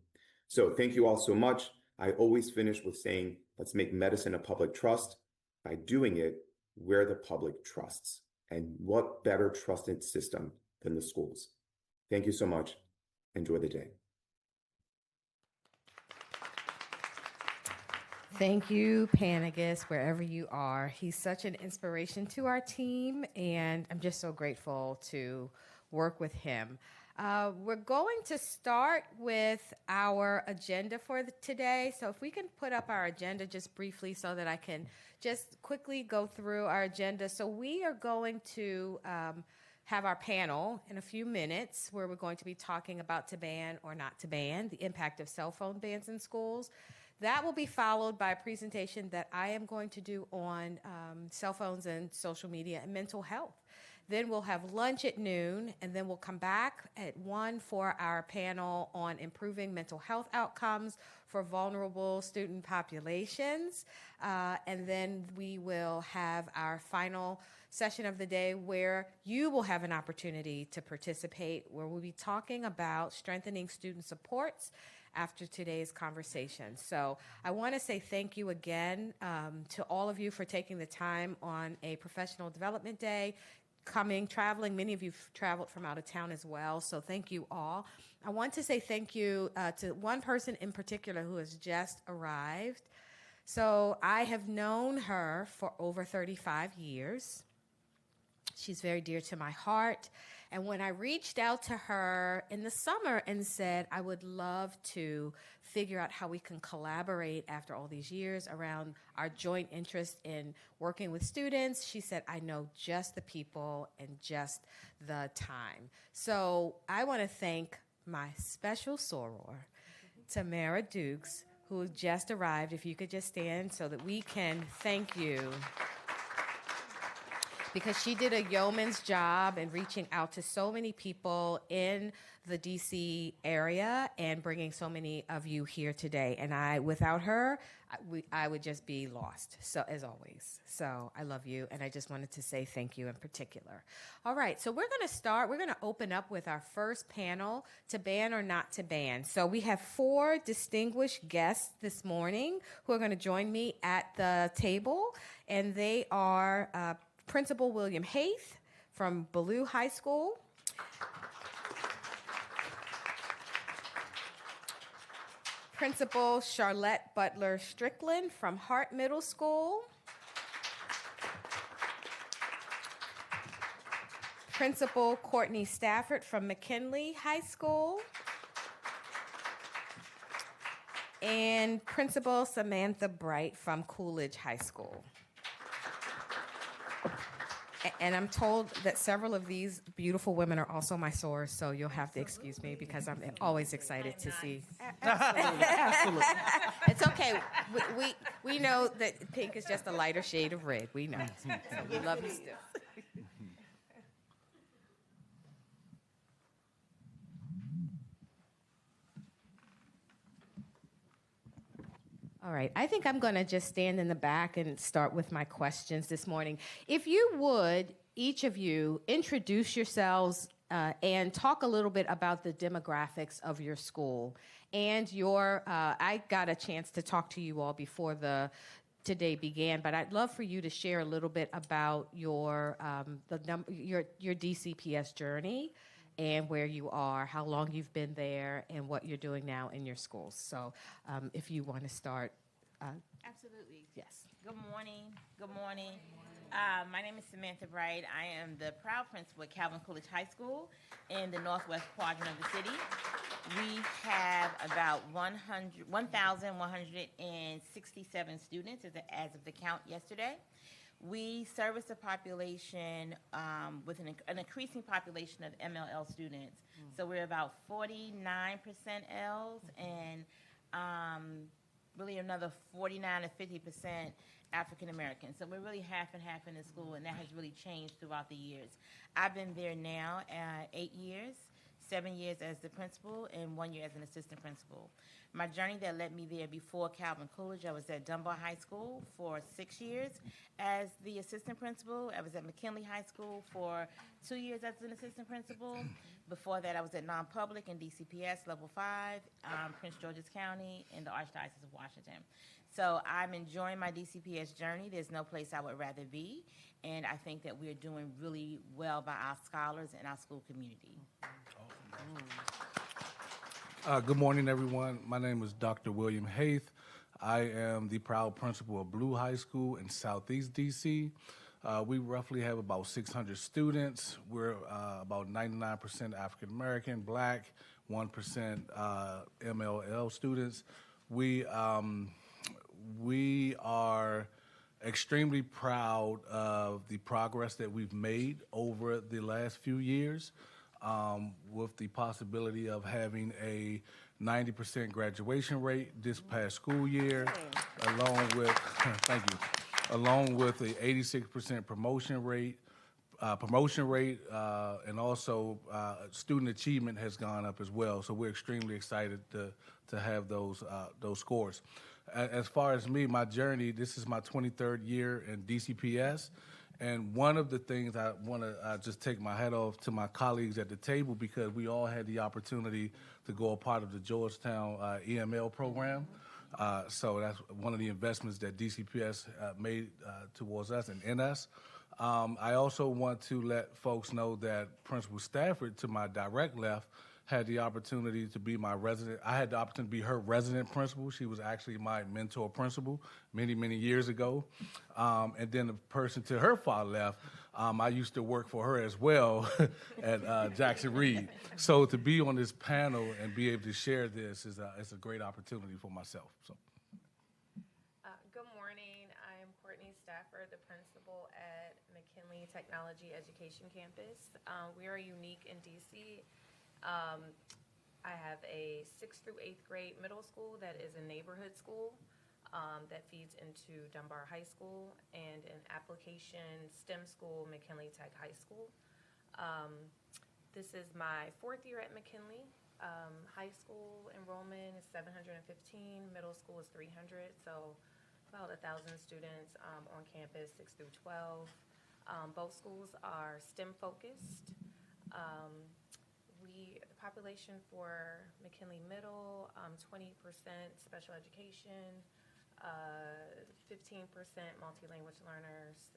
So thank you all so much. I always finish with saying, let's make medicine a public trust by doing it where the public trusts. And what better trusted system than the schools? Thank you so much. Enjoy the day. Thank you, Panagus, wherever you are. He's such an inspiration to our team, and I'm just so grateful to work with him. We're going to start with our agenda for today. So if we can put up our agenda just briefly so that I can just quickly go through our agenda. So we are going to have our panel in a few minutes where we're going to be talking about to ban or not to ban, the impact of cell phone bans in schools. That will be followed by a presentation that I am going to do on cell phones and social media and mental health. Then we'll have lunch at noon, and then we'll come back at 1 for our panel on improving mental health outcomes for vulnerable student populations. And then we will have our final session of the day where you will have an opportunity to participate, where we'll be talking about strengthening student supports after today's conversation. So I want to say thank you again to all of you for taking the time on a professional development day, traveling. Many of you have traveled from out of town as well, so thank you all. I want to say thank you to one person in particular who has just arrived. So I have known her for over 35 years. She's very dear to my heart. And when I reached out to her in the summer and said, I would love to figure out how we can collaborate after all these years around our joint interest in working with students, she said, I know just the people and just the time. So I want to thank my special soror, Tamara Dukes, who just arrived. If you could just stand so that we can thank you, because she did a yeoman's job in reaching out to so many people in the DC area and bringing so many of you here today. And without her, I would just be lost, so as always. So I love you, and I just wanted to say thank you in particular. All right, so we're going to start. We're going to open up with our first panel, to ban or not to ban. So we have 4 distinguished guests this morning who are going to join me at the table, and they are Principal William Haith from Ballou High School. Principal Charlotte Butler Strickland from Hart Middle School. Principal Courtney Stafford from McKinley High School. And Principal Samantha Bright from Coolidge High School. And I'm told that several of these beautiful women are also my sorors, so you'll have to excuse me because I'm always excited to see. Absolutely. Absolutely. It's okay. We know that pink is just a lighter shade of red. We know. So we love you still. All right, I think I'm going to just stand in the back and start with my questions this morning. If you would, each of you introduce yourselves and talk a little bit about the demographics of your school and your. I got a chance to talk to you all before today began, but I'd love for you to share a little bit about your DCPS journey and where you are, how long you've been there, and what you're doing now in your schools. So, if you want to start. Absolutely. Yes. Good morning. Good morning. My name is Samantha Bright. I am the proud principal at Calvin Coolidge High School in the northwest quadrant of the city. We have about 1,167 students as of the count yesterday. We service a population with an increasing population of MLL students. So we're about 49% Ls and really another 49 to 50% African American. So we're really half and half in the school, and that has really changed throughout the years. I've been there now 8 years, 7 years as the principal, and 1 year as an assistant principal. My journey that led me there before Calvin Coolidge, I was at Dunbar High School for 6 years as the assistant principal. I was at McKinley High School for 2 years as an assistant principal. Before that, I was at non-public and DCPS Level 5, Prince George's County, in the Archdiocese of Washington. So I'm enjoying my DCPS journey. There's no place I would rather be, and I think that we're doing really well by our scholars and our school community. Good morning, everyone. My name is Dr. William Haith. I am the proud principal of Blue High School in Southeast DC. We roughly have about 600 students. We're about 99% African American, Black, 1% MLL students. We are extremely proud of the progress that we've made over the last few years, with the possibility of having a 90% graduation rate this past school year, along with thank you, along with a 86% promotion rate, and also student achievement has gone up as well. So we're extremely excited to have those scores. As far as me, my journey, this is my 23rd year in DCPS. And one of the things I want to just take my hat off to my colleagues at the table, because we all had the opportunity to go a part of the Georgetown EML program. So that's one of the investments that DCPS made towards us and in us. I also want to let folks know that Principal Stafford, to my direct left, had the opportunity to be my resident. I had the opportunity to be her resident principal. She was actually my mentor principal many, many years ago. And then the person to her far left, I used to work for her as well at Jackson Reed. So to be on this panel and be able to share this is a great opportunity for myself. So. Good morning. I am Courtney Stafford, the principal at McKinley Technology Education Campus. We are unique in DC. I have a 6th through 8th grade middle school that is a neighborhood school that feeds into Dunbar High School, and an application STEM school, McKinley Tech High School. This is my 4th year at McKinley. High school enrollment is 715, middle school is 300, so about 1,000 students on campus, 6 through 12. Both schools are STEM focused. The population for McKinley Middle, 20% special education, 15% multi-language learners,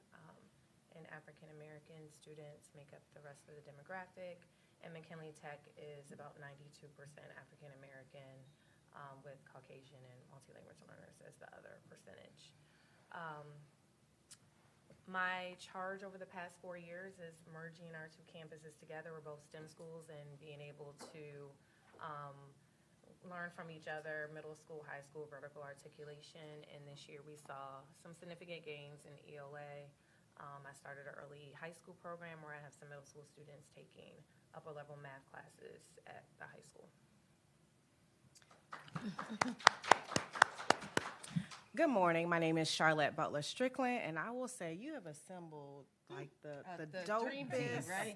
and African American students make up the rest of the demographic. And McKinley Tech is about 92% African American, with Caucasian and multi-language learners as the other percentage. My charge over the past 4 years is merging our two campuses together. We're both STEM schools, and being able to learn from each other, middle school, high school, vertical articulation. And this year we saw some significant gains in ELA. I started an early high school program where I have some middle school students taking upper level math classes at the high school. Good morning. My name is Charlotte Butler Strickland, and I will say you have assembled like the dream team, dopest. right?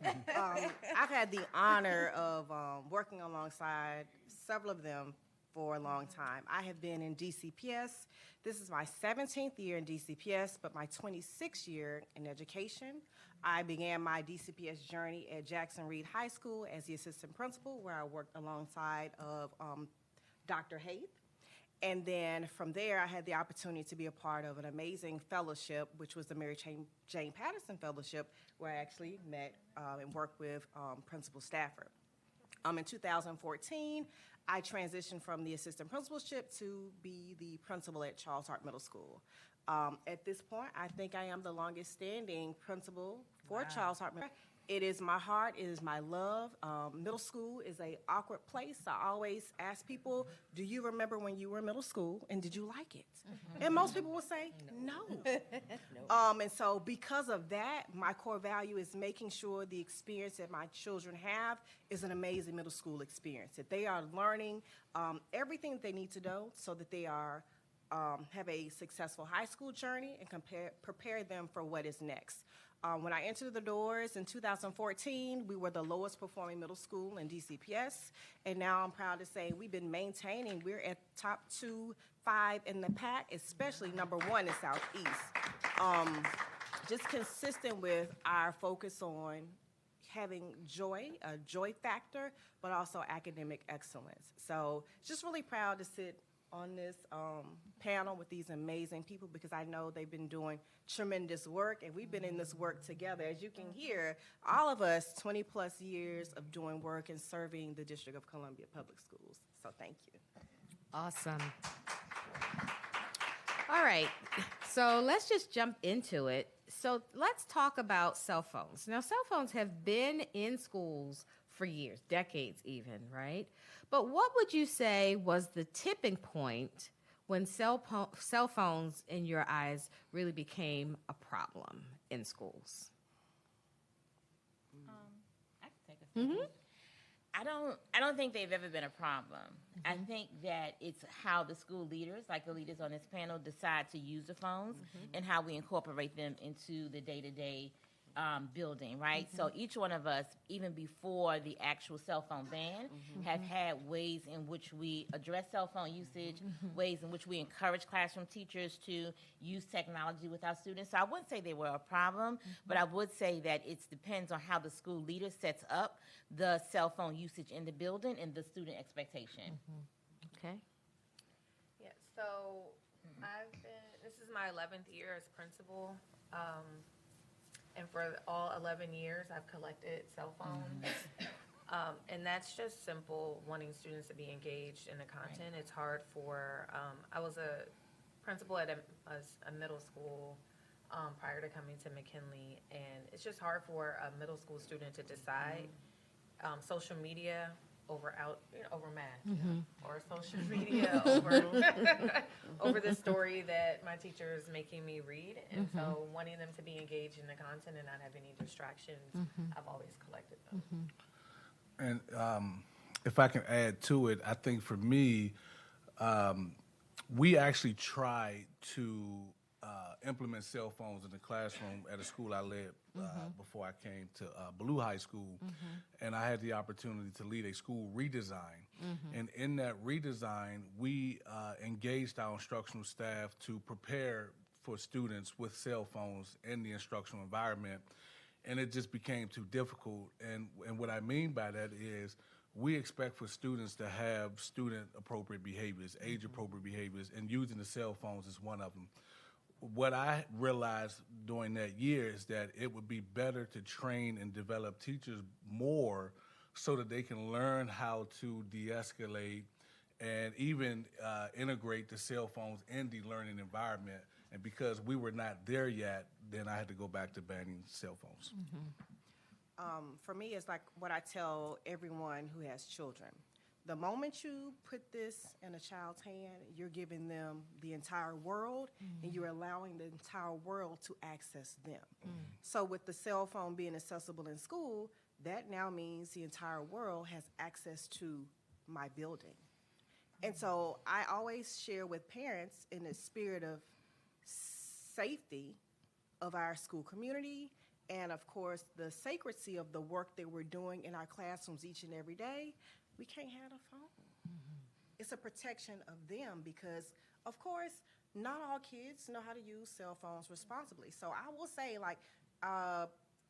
I've had the honor of working alongside several of them for a long time. I have been in DCPS. This is my 17th year in DCPS, but my 26th year in education. I began my DCPS journey at Jackson Reed High School as the assistant principal, where I worked alongside of Dr. Haith. And then from there, I had the opportunity to be a part of an amazing fellowship, which was the Mary Jane Patterson Fellowship, where I actually met and worked with Principal Stafford. In 2014, I transitioned from the assistant principalship to be the principal at Charles Hart Middle School. At this point, I think I am the longest standing principal for Charles Hart Middle. It is my heart, it is my love. Middle school is an awkward place. I always ask people, do you remember when you were in middle school and did you like it? And most people will say, no. And so because of that, my core value is making sure the experience that my children have is an amazing middle school experience, that they are learning everything that they need to know so that they are have a successful high school journey and prepare them for what is next. When I entered the doors in 2014, we were the lowest performing middle school in DCPS, and now I'm proud to say we've been maintaining. We're at top 5 in the pack, especially number 1 in Southeast. Just consistent with our focus on having joy, a joy factor, but also academic excellence. So just really proud to sit on this panel with these amazing people because I know they've been doing tremendous work and we've been in this work together. As you can hear, all of us 20 plus years of doing work and serving the District of Columbia Public Schools. So thank you. Awesome. All right, so let's just jump into it. So let's talk about cell phones. Now, cell phones have been in schools for years, decades even, right? But what would you say was the tipping point when cell phones, in your eyes, really became a problem in schools? I can take a second. I don't think they've ever been a problem. I think that it's how the school leaders, like the leaders on this panel, decide to use the phones and how we incorporate them into the day-to-day building, right? So each one of us, even before the actual cell phone ban, have had ways in which we address cell phone usage, ways in which we encourage classroom teachers to use technology with our students. So I wouldn't say they were a problem, but I would say that it depends on how the school leader sets up the cell phone usage in the building and the student expectation. Okay. Yeah, so this is my 11th year as principal. And for all 11 years, I've collected cell phones. And that's just simple, wanting students to be engaged in the content. It's hard for, I was a principal at a middle school prior to coming to McKinley, and it's just hard for a middle school student to decide social media over math, or social media over the story that my teacher is making me read. And so wanting them to be engaged in the content and not have any distractions, I've always collected them. And if I can add to it, I think for me, we actually tried to implement cell phones in the classroom at a school I led before I came to Ballou High School, and I had the opportunity to lead a school redesign. And in that redesign, we engaged our instructional staff to prepare for students with cell phones in the instructional environment, and it just became too difficult. And what I mean by that is we expect for students to have student-appropriate behaviors, age-appropriate behaviors, and using the cell phones is one of them. What I realized during that year is that it would be better to train and develop teachers more so that they can learn how to de-escalate and even integrate the cell phones in the learning environment. And because we were not there yet, then I had to go back to banning cell phones. For me, it's like what I tell everyone who has children. The moment you put this in a child's hand, you're giving them the entire world, and you're allowing the entire world to access them. So with the cell phone being accessible in school, that now means the entire world has access to my building. And so I always share with parents in the spirit of safety of our school community and, of course, the sacredcy of the work that we're doing in our classrooms each and every day. We can't have a phone. it's a protection of them because, of course, not all kids know how to use cell phones responsibly. So I will say, like,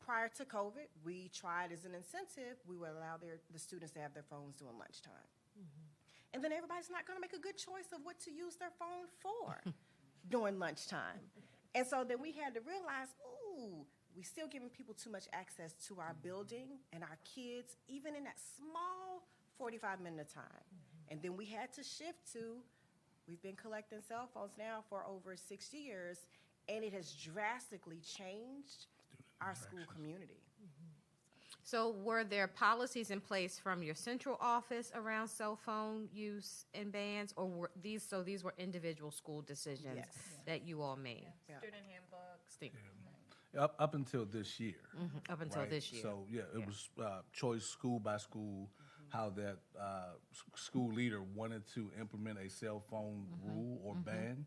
prior to COVID, we tried as an incentive, we would allow the students to have their phones during lunchtime. And then everybody's not going to make a good choice of what to use their phone for during lunchtime. And so then we had to realize, ooh, we still giving people too much access to our building and our kids, even in that small 45-minute time. And then we had to shift to, we've been collecting cell phones now for over 6 years, and it has drastically changed our school community. So were there policies in place from your central office around cell phone use and bans, or were these were individual school decisions that you all made? Student handbooks. Up until this year. Up until this year. So, it was choice school by school, how that school leader wanted to implement a cell phone rule or ban.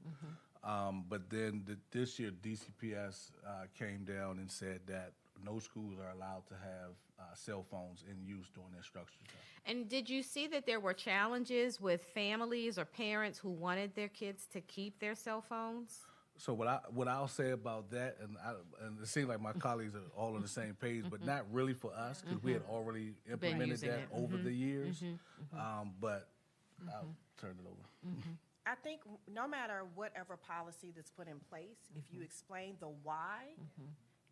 But then this year, DCPS came down and said that no schools are allowed to have cell phones in use during their structure time. And did you see that there were challenges with families or parents who wanted their kids to keep their cell phones? So what I'll say about that, and it seems like my colleagues are all on the same page, but not really for us because we had already implemented that over the years. But I'll turn it over. I think no matter whatever policy that's put in place, if you explain the why,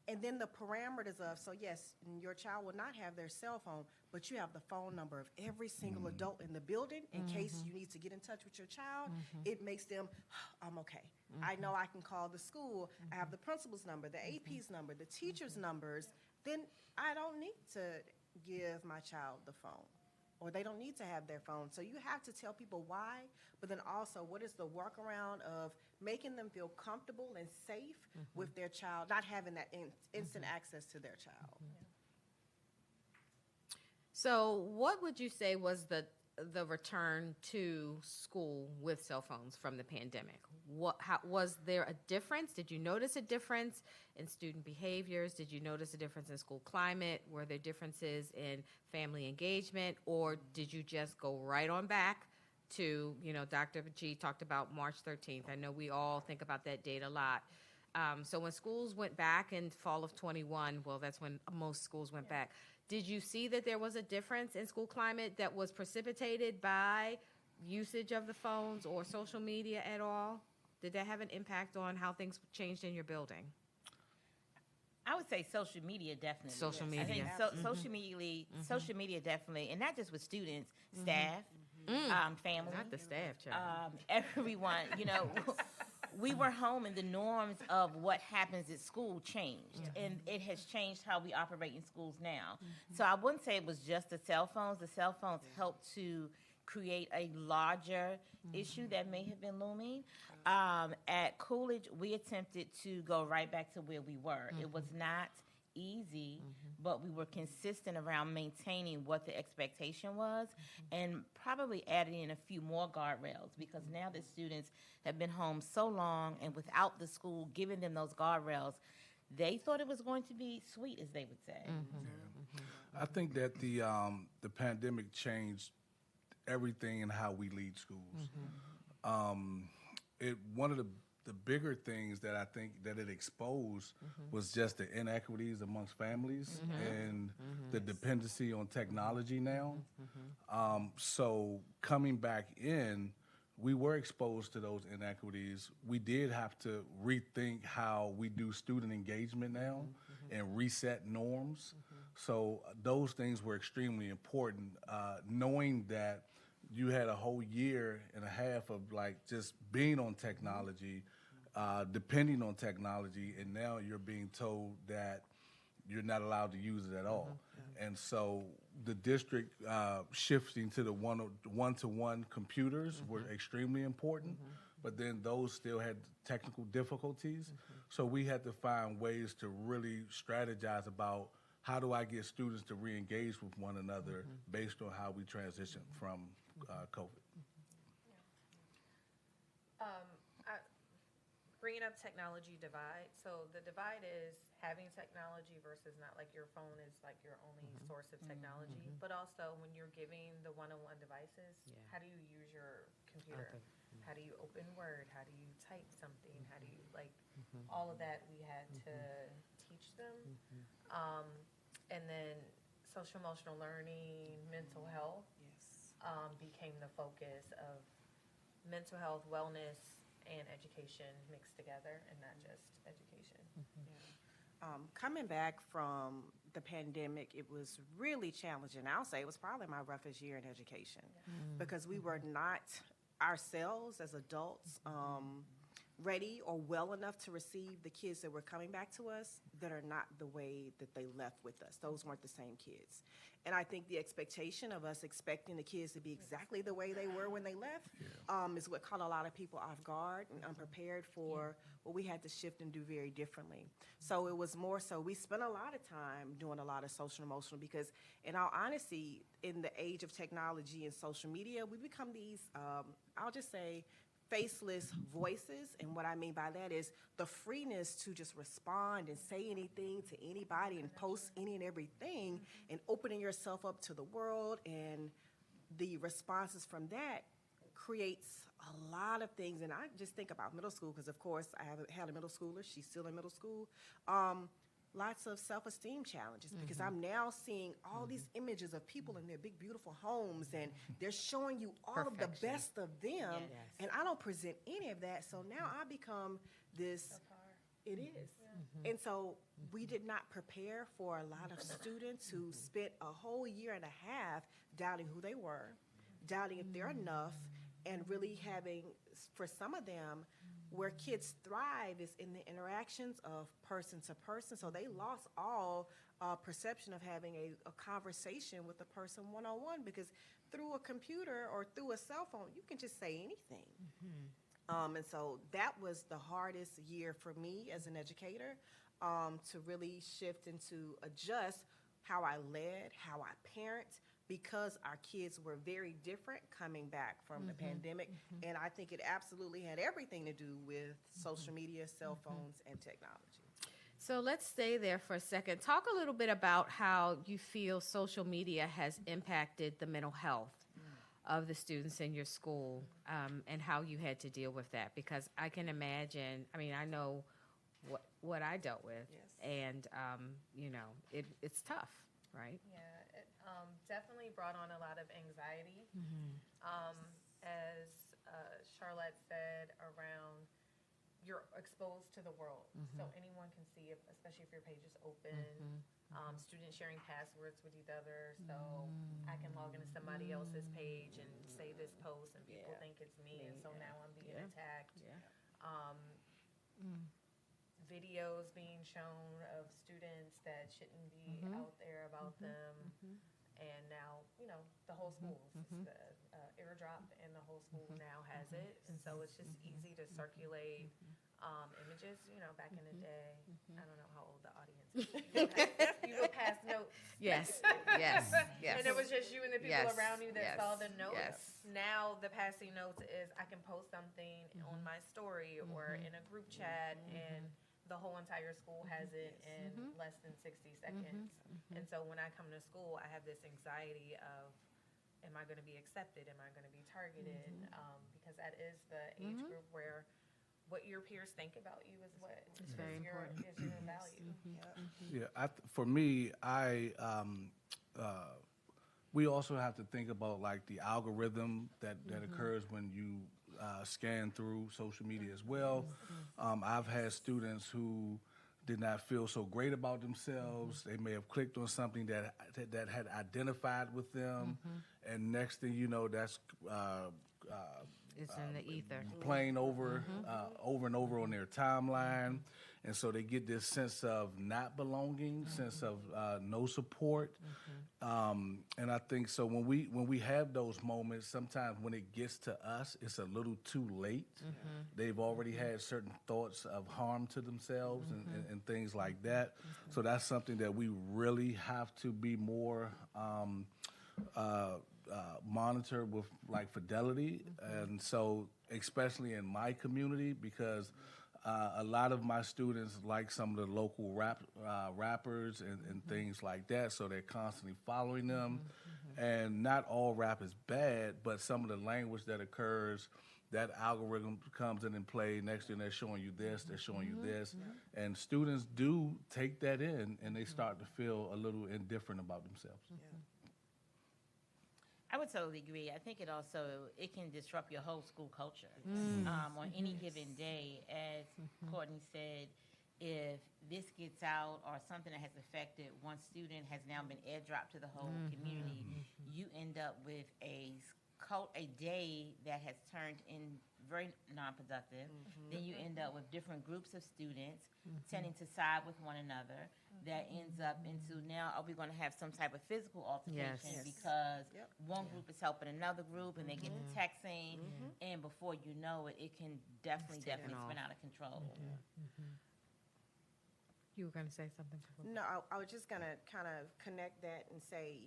and then the parameters of, so yes, your child will not have their cell phone, but you have the phone number of every single adult in the building in case you need to get in touch with your child, it makes them, I'm okay. I know I can call the school. I have the principal's number, the AP's number, the teacher's numbers. Then I don't need to give my child the phone, or they don't need to have their phone. So you have to tell people why, but then also what is the workaround of making them feel comfortable and safe with their child, not having that instant access to their child. So what would you say was the return to school with cell phones from the pandemic? Was there a difference? Did you notice a difference in student behaviors? Did you notice a difference in school climate? Were there differences in family engagement? Or did you just go right on back to, Dr. G talked about March 13th. I know we all think about that date a lot. So when schools went back in fall of 21, well, that's when most schools went back. Did you see that there was a difference in school climate that was precipitated by usage of the phones or social media at all? Did that have an impact on how things changed in your building? I would say social media definitely. Social media. I think social media definitely, and not just with students, staff, family. Not the staff, child. Everyone, we were home and the norms of what happens at school changed, and it has changed how we operate in schools now. So I wouldn't say it was just the cell phones. The cell phones helped to create a larger issue that may have been looming. At Coolidge, we attempted to go right back to where we were. It was not easy, but we were consistent around maintaining what the expectation was and probably adding in a few more guardrails, because now that students have been home so long and without the school giving them those guardrails, they thought it was going to be sweet, as they would say. I think that the pandemic changed everything in how we lead schools. One of the bigger things that I think that it exposed was just the inequities amongst families and the dependency on technology now. So coming back in, we were exposed to those inequities. We did have to rethink how we do student engagement now and reset norms. So those things were extremely important, knowing that you had a whole year and a half of just being on technology, depending on technology, and now you're being told that you're not allowed to use it at all. And so the district shifting to the one-to-one computers were extremely important, but then those still had technical difficulties. So we had to find ways to really strategize about how do I get students to re-engage with one another based on how we transition from COVID. bringing up technology divide. So the divide is having technology versus not like your phone is like your only source of technology, but also when you're giving the one-on-one devices, how do you use your computer? How do you open Word? How do you type something? How do you like all of that we had to teach them. And then social emotional learning, mental health became the focus of mental health, wellness, and education mixed together, and not just education. Coming back from the pandemic, it was really challenging. I'll say it was probably my roughest year in education because we were not ourselves as adults ready or well enough to receive the kids that were coming back to us that are not the way that they left with us. Those weren't the same kids. And I think the expectation of us expecting the kids to be exactly the way they were when they left is what caught a lot of people off guard and unprepared for what we had to shift and do very differently. So it was more so we spent a lot of time doing a lot of social and emotional because in all honesty, in the age of technology and social media, we become these, I'll just say, faceless voices. And what I mean by that is the freeness to just respond and say anything to anybody and post any and everything and opening yourself up to the world. And the responses from that creates a lot of things. And I just think about middle school because, of course, I had a middle schooler. She's still in middle school. Lots of self-esteem challenges because I'm now seeing all these images of people in their big, beautiful homes, and they're showing you all of the best of them, and I don't present any of that. So now I become this. It is. And so we did not prepare for a lot of students who spent a whole year and a half doubting who they were, doubting if they're enough, and really having, for some of them, where kids thrive is in the interactions of person to person. So they lost all perception of having a conversation with a person one-on-one because through a computer or through a cell phone, you can just say anything. And so that was the hardest year for me as an educator to really shift and to adjust how I led, how I parent, because our kids were very different coming back from the pandemic. And I think it absolutely had everything to do with social media, cell phones, and technology. So let's stay there for a second. Talk a little bit about how you feel social media has impacted the mental health of the students in your school and how you had to deal with that. Because I can imagine, I mean, I know what I dealt with. And, you know, it's tough, right? Yeah. Definitely brought on a lot of anxiety. As Charlotte said, around you're exposed to the world. So anyone can see, especially if your page is open. Students sharing passwords with each other. So I can log into somebody else's page and say this post and people think it's me. And so now I'm being attacked. Videos being shown of students that shouldn't be out there about them. And now, you know, the whole school, the airdrop and the whole school now has it. And so it's just easy to circulate images, you know, back in the day. I don't know how old the audience is. You would pass notes. Yes. And it was just you and the people around you that saw the notes. Now the passing notes is I can post something on my story or in a group chat and the whole entire school has it in less than 60 seconds. And so when I come to school, I have this anxiety of, am I going to be accepted? Am I going to be targeted? Because that is the age group where what your peers think about you is what is your value. For me, we also have to think about like the algorithm that occurs when you scan through social media as well. I've had students who did not feel so great about themselves. They may have clicked on something that had identified with them, and next thing you know, that's it's in the ether, playing over and over on their timeline, and so they get this sense of not belonging, sense of no support, and I think so when we have those moments, sometimes when it gets to us, it's a little too late. They've already had certain thoughts of harm to themselves and things like that. So that's something that we really have to be more monitor with like fidelity, and so especially in my community because A lot of my students like some of the local rappers and things like that, so they're constantly following them. And not all rap is bad, but some of the language that occurs, that algorithm comes in and play. Next thing they're showing you this, they're showing you this. And students do take that in, and they start to feel a little indifferent about themselves. I would totally agree. I think it can disrupt your whole school culture on any given day. As Courtney said, if this gets out or something that has affected one student has now been airdropped to the whole community, you end up with a day that has turned in very non-productive. Then you end up with different groups of students tending to side with one another. That ends up into, now are we going to have some type of physical altercation because one group is helping another group and they get to texting, and before you know it, it can definitely spin out of control. You were going to say something? No, I was just going to kind of connect that and say,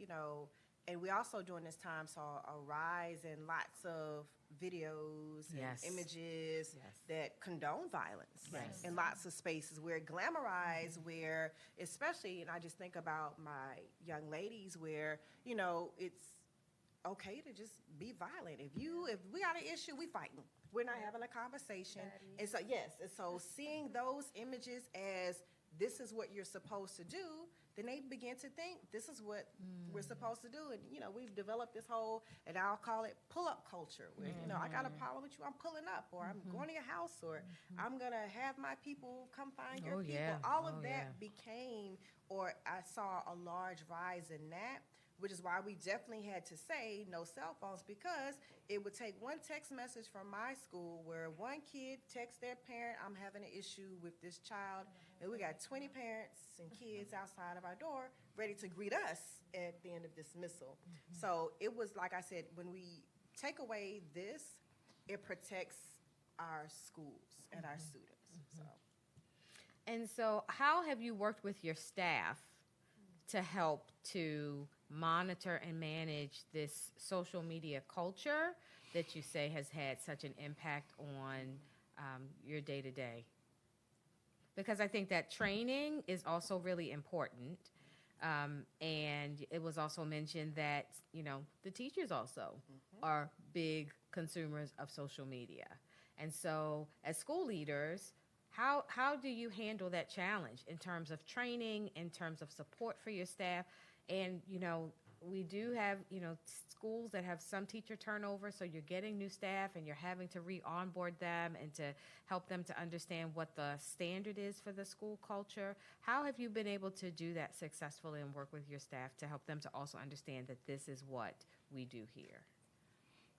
and we also during this time saw a rise in lots of videos and images that condone violence in lots of spaces where it glamorized, where especially, and I just think about my young ladies where, it's okay to just be violent. If we got an issue, we fighting. We're not having a conversation. And so, and so seeing those images as this is what you're supposed to do, then they begin to think this is what we're supposed to do. And, we've developed this whole, and I'll call it pull-up culture, where, I got a problem with you, I'm pulling up, or I'm going to your house, or I'm going to have my people come find your people. All of that became, or I saw a large rise in that, which is why we definitely had to say no cell phones, because it would take one text message from my school where one kid texts their parent, I'm having an issue with this child, and we got 20 parents and kids outside of our door ready to greet us at the end of dismissal. So it was, like I said, when we take away this, it protects our schools and our students. And so how have you worked with your staff to help to monitor and manage this social media culture that you say has had such an impact on your day-to-day? Because I think that training is also really important. And it was also mentioned that, the teachers also are big consumers of social media. And so as school leaders, how do you handle that challenge in terms of training, in terms of support for your staff? And, we do have, schools that have some teacher turnover, so you're getting new staff and you're having to re-onboard them and to help them to understand what the standard is for the school culture. How have you been able to do that successfully and work with your staff to help them to also understand that this is what we do here?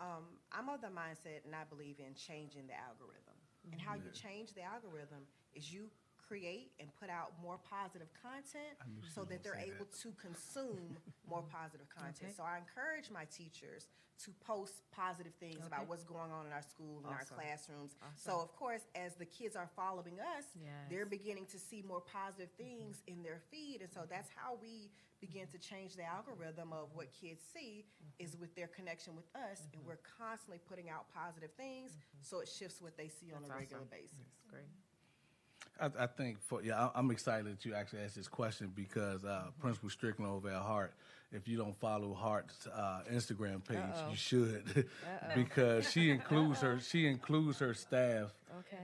I'm of the mindset, and I believe in changing the algorithm. And how you change the algorithm is you create and put out more positive content so that they're able to consume more positive content. So I encourage my teachers to post positive things about what's going on in our school and our classrooms. So of course, as the kids are following us, they're beginning to see more positive things in their feed. And so that's how we begin to change the algorithm of what kids see is with their connection with us. And we're constantly putting out positive things so it shifts what they see on a regular basis. Great. I think I'm excited that you actually asked this question because Principal Strickland over at Hart, if you don't follow Hart's Instagram page, you should, because she includes her staff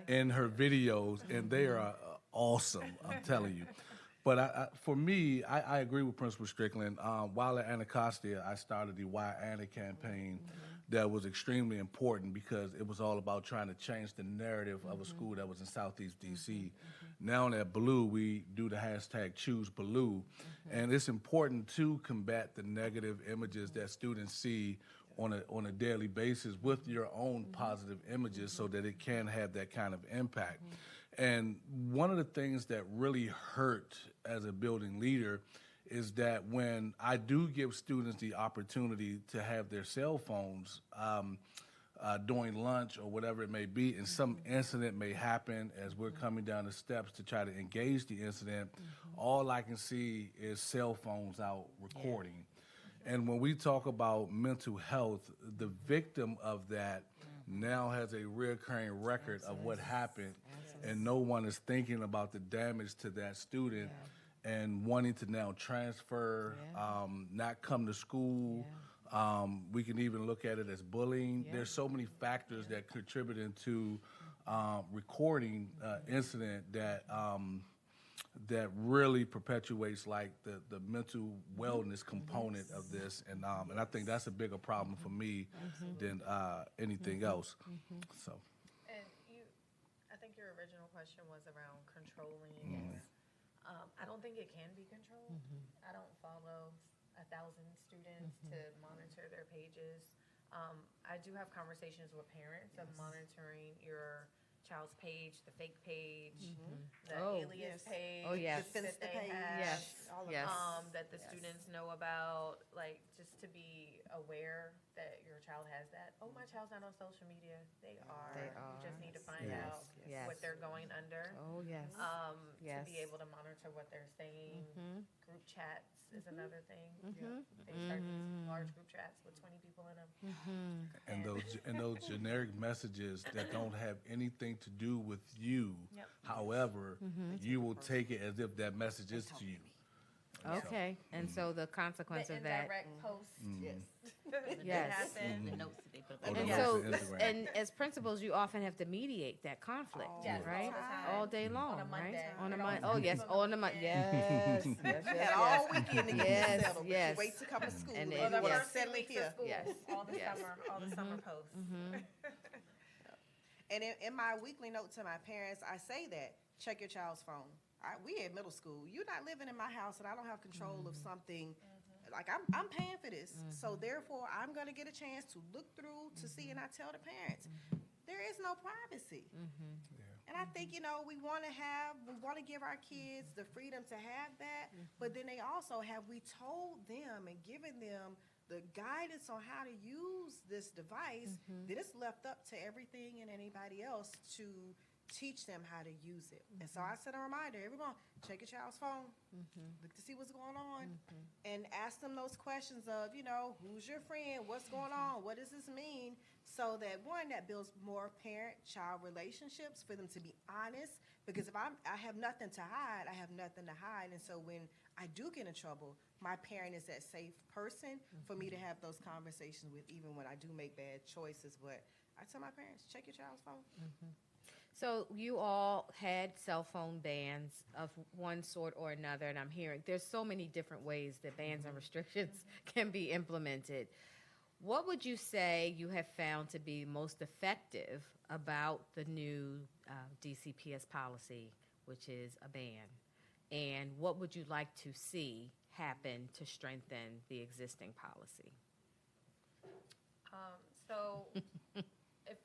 in her videos, and they are awesome. I'm telling you. But for me, I agree with Principal Strickland. While at Anacostia, I started the Why Anna campaign. That was extremely important because it was all about trying to change the narrative of a school that was in Southeast D.C. Now at Blue, we do the hashtag Choose Blue, and it's important to combat the negative images that students see on a daily basis with your own positive images so that it can have that kind of impact. And one of the things that really hurt as a building leader is that when I do give students the opportunity to have their cell phones during lunch or whatever it may be, and some incident may happen as we're coming down the steps to try to engage the incident, all I can see is cell phones out recording. And when we talk about mental health, the victim of that now has a recurring record of what happened. and no one is thinking about the damage to that student and wanting to now transfer, not come to school. We can even look at it as bullying. There's so many factors that contribute into recording incident that that really perpetuates like the mental wellness component of this, and I think that's a bigger problem for me than anything else. So. And I think your original question was around controlling. I don't think it can be controlled. I don't follow 1,000 students to monitor their pages. I do have conversations with parents of monitoring your child's page, the fake page, the alias page that they have, that the students know about, like just to be aware that your child has that. Oh, my child's not on social media. They are. You just need to find out what they're going under. To be able to monitor what they're saying. Group chats is another thing. They start these large group chats with 20 people in them. And those generic messages that don't have anything to do with you. However, you will take it as if that message is to you. Okay, and so the consequence of that. Indirect post. Yes. The notes that they put up. And so, and as principals, you often have to mediate that conflict, right? All day long, right? On a Monday. Oh yes, on a Monday. Yes. Had all weekend to get it settled. Yes. Wait to come to school. And And then, you want yes. to settle it here. Yes. All the summer posts. And in my weekly note to my parents, I say that check your child's phone. We at middle school. You're not living in my house, and I don't have control of something. Like I'm paying for this, so therefore I'm going to get a chance to look through to see, and I tell the parents, there is no privacy. And I think we want to give our kids the freedom to have that, but then they also we told them and given them the guidance on how to use this device, then it's left up to everything and anybody else to teach them how to use it. And so I set a reminder, everyone, check your child's phone, look to see what's going on, and ask them those questions of, who's your friend, what's going on, what does this mean, so that one, that builds more parent-child relationships for them to be honest, because if I have nothing to hide, I have nothing to hide, and so when I do get in trouble, my parent is that safe person for me to have those conversations with, even when I do make bad choices. But I tell my parents, check your child's phone. So you all had cell phone bans of one sort or another, and I'm hearing there's so many different ways that bans and restrictions can be implemented. What would you say you have found to be most effective about the new DCPS policy, which is a ban? And what would you like to see happen to strengthen the existing policy? If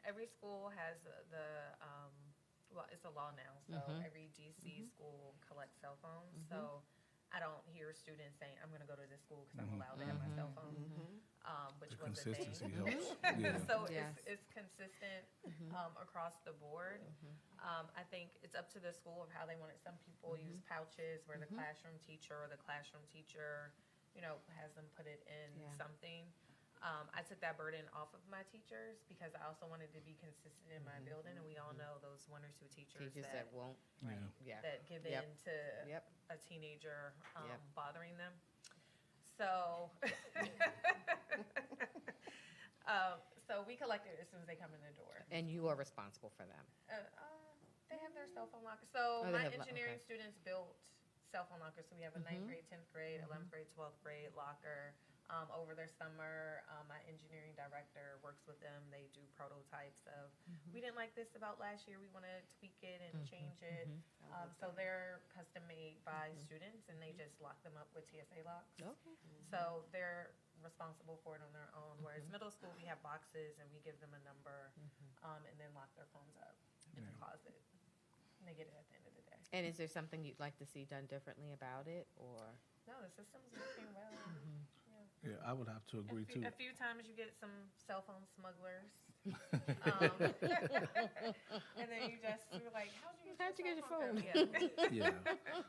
every school has well, it's a law now, so every DC school collects cell phones. So I don't hear students saying, I'm going to go to this school because I'm allowed to have my cell phone, which was a thing. Consistency helps. So it's consistent across the board. I think it's up to the school of how they want it. Some people use pouches where the classroom teacher has them put it in something. I took that burden off of my teachers because I also wanted to be consistent in my building, and we all know those one or two teachers that won't, that give in to a teenager bothering them. So, so we collect it as soon as they come in the door. And you are responsible for them. They have their cell phone lockers. So my engineering students built cell phone lockers. So we have a 9th grade, 10th grade, 11th grade, 12th grade locker. Over their summer, my engineering director works with them. They do prototypes of, we didn't like this about last year. We want to tweak it and change it. So they're custom made by students, and they just lock them up with TSA locks. So they're responsible for it on their own. Whereas middle school, we have boxes, and we give them a number, and then lock their phones up in the closet. And they get it at the end of the day. And is there something you'd like to see done differently about it, or? No, the system's working well. Yeah, I would have to agree too. A few times you get some cell phone smugglers. And then you're like, how'd you get your phone? Yeah.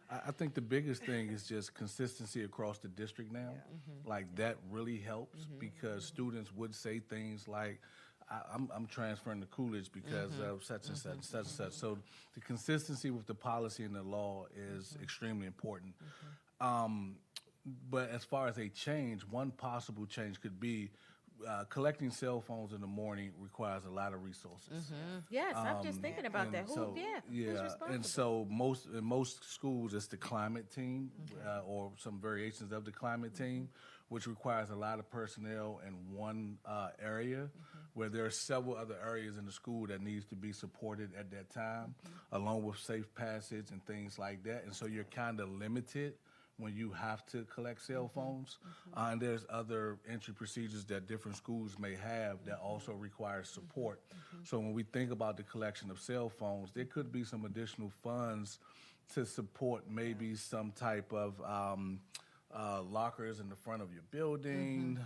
I think the biggest thing is just consistency across the district now. Like that really helps because students would say things like, I'm transferring to Coolidge because of such and such and such and such. So the consistency with the policy and the law is extremely important. But as far as a change, one possible change could be collecting cell phones in the morning requires a lot of resources. Yes, I'm just thinking about that. Who's responsible? And so in most schools, it's the climate team or some variations of the climate team, which requires a lot of personnel in one area, where there are several other areas in the school that needs to be supported at that time, along with safe passage and things like that. And so you're kind of limited when you have to collect cell phones. And there's other entry procedures that different schools may have that also require support. So when we think about the collection of cell phones, there could be some additional funds to support maybe some type of lockers in the front of your building,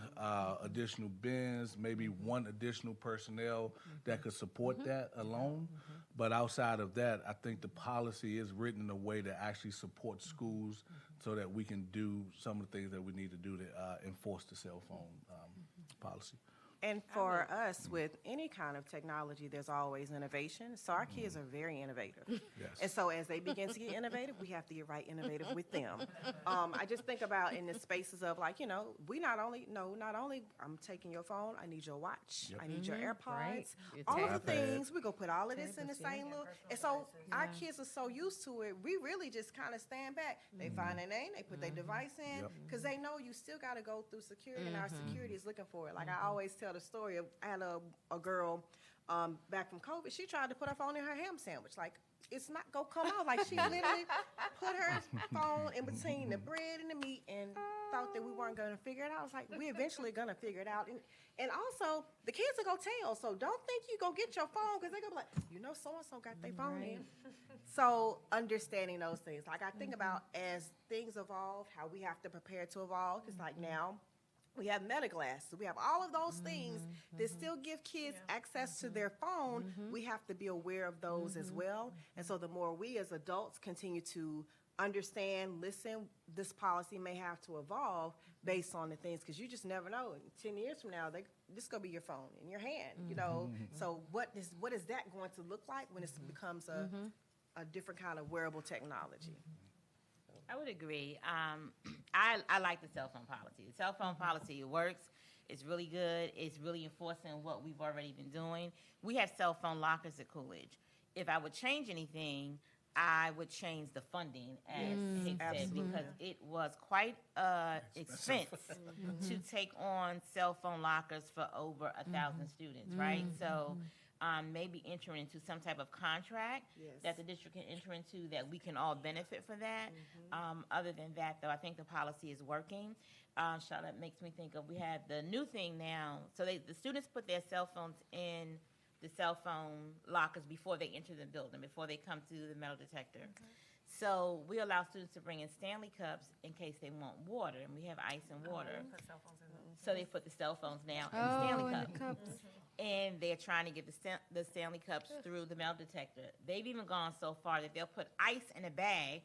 additional bins, maybe one additional personnel that could support that alone. But outside of that, I think the policy is written in a way that actually supports schools so that we can do some of the things that we need to do to enforce the cell phone policy. And for us, with any kind of technology, there's always innovation. So our kids are very innovative. Yes. And so as they begin to get innovative, we have to get right innovative with them. I just think about in the spaces of like, we not only, I'm taking your phone, I need your watch, I need your AirPods, Right. Your all of the tablet. things. We're going to put all of this in the same little, and so our kids are so used to it, we really just kind of stand back. They find their name, they put their device in, because they know you still got to go through security, and our security is looking for it. Like I always tell the story of, I had a girl back from COVID. She tried to put her phone in her ham sandwich. Like, it's not gonna come out. Like, she literally put her phone in between the bread and the meat and thought that we weren't gonna figure it out. I was like, we eventually gonna figure it out. And also, the kids are gonna tell. So don't think you go get your phone, because they're gonna be like, so-and-so got their phone in. So understanding those things. Like, I think about as things evolve, how we have to prepare to evolve. Because like now, we have Metaglass. So we have all of those things that still give kids access to their phone. We have to be aware of those as well. And so the more we as adults continue to understand, listen, this policy may have to evolve based on the things, because you just never know. 10 years from now, this going to be your phone in your hand, So what is that going to look like when it becomes a different kind of wearable technology? I would agree. I like the cell phone policy. The cell phone policy, it works. It's really good. It's really enforcing what we've already been doing. We have cell phone lockers at Coolidge. If I would change anything, I would change the funding, as Hicks said, because it was quite expense to take on cell phone lockers for over 1,000 students, right? So maybe enter into some type of contract that the district can enter into, that we can all benefit for that. Other than that, though, I think the policy is working. Charlotte makes me think of, we have the new thing now. So the students put their cell phones in the cell phone lockers before they enter the building, before they come to the metal detector. So we allow students to bring in Stanley cups in case they want water, and we have ice and water. So they put the cell phones now in the Stanley cups. And they're trying to get the Stanley cups through the metal detector. They've even gone so far that they'll put ice in a bag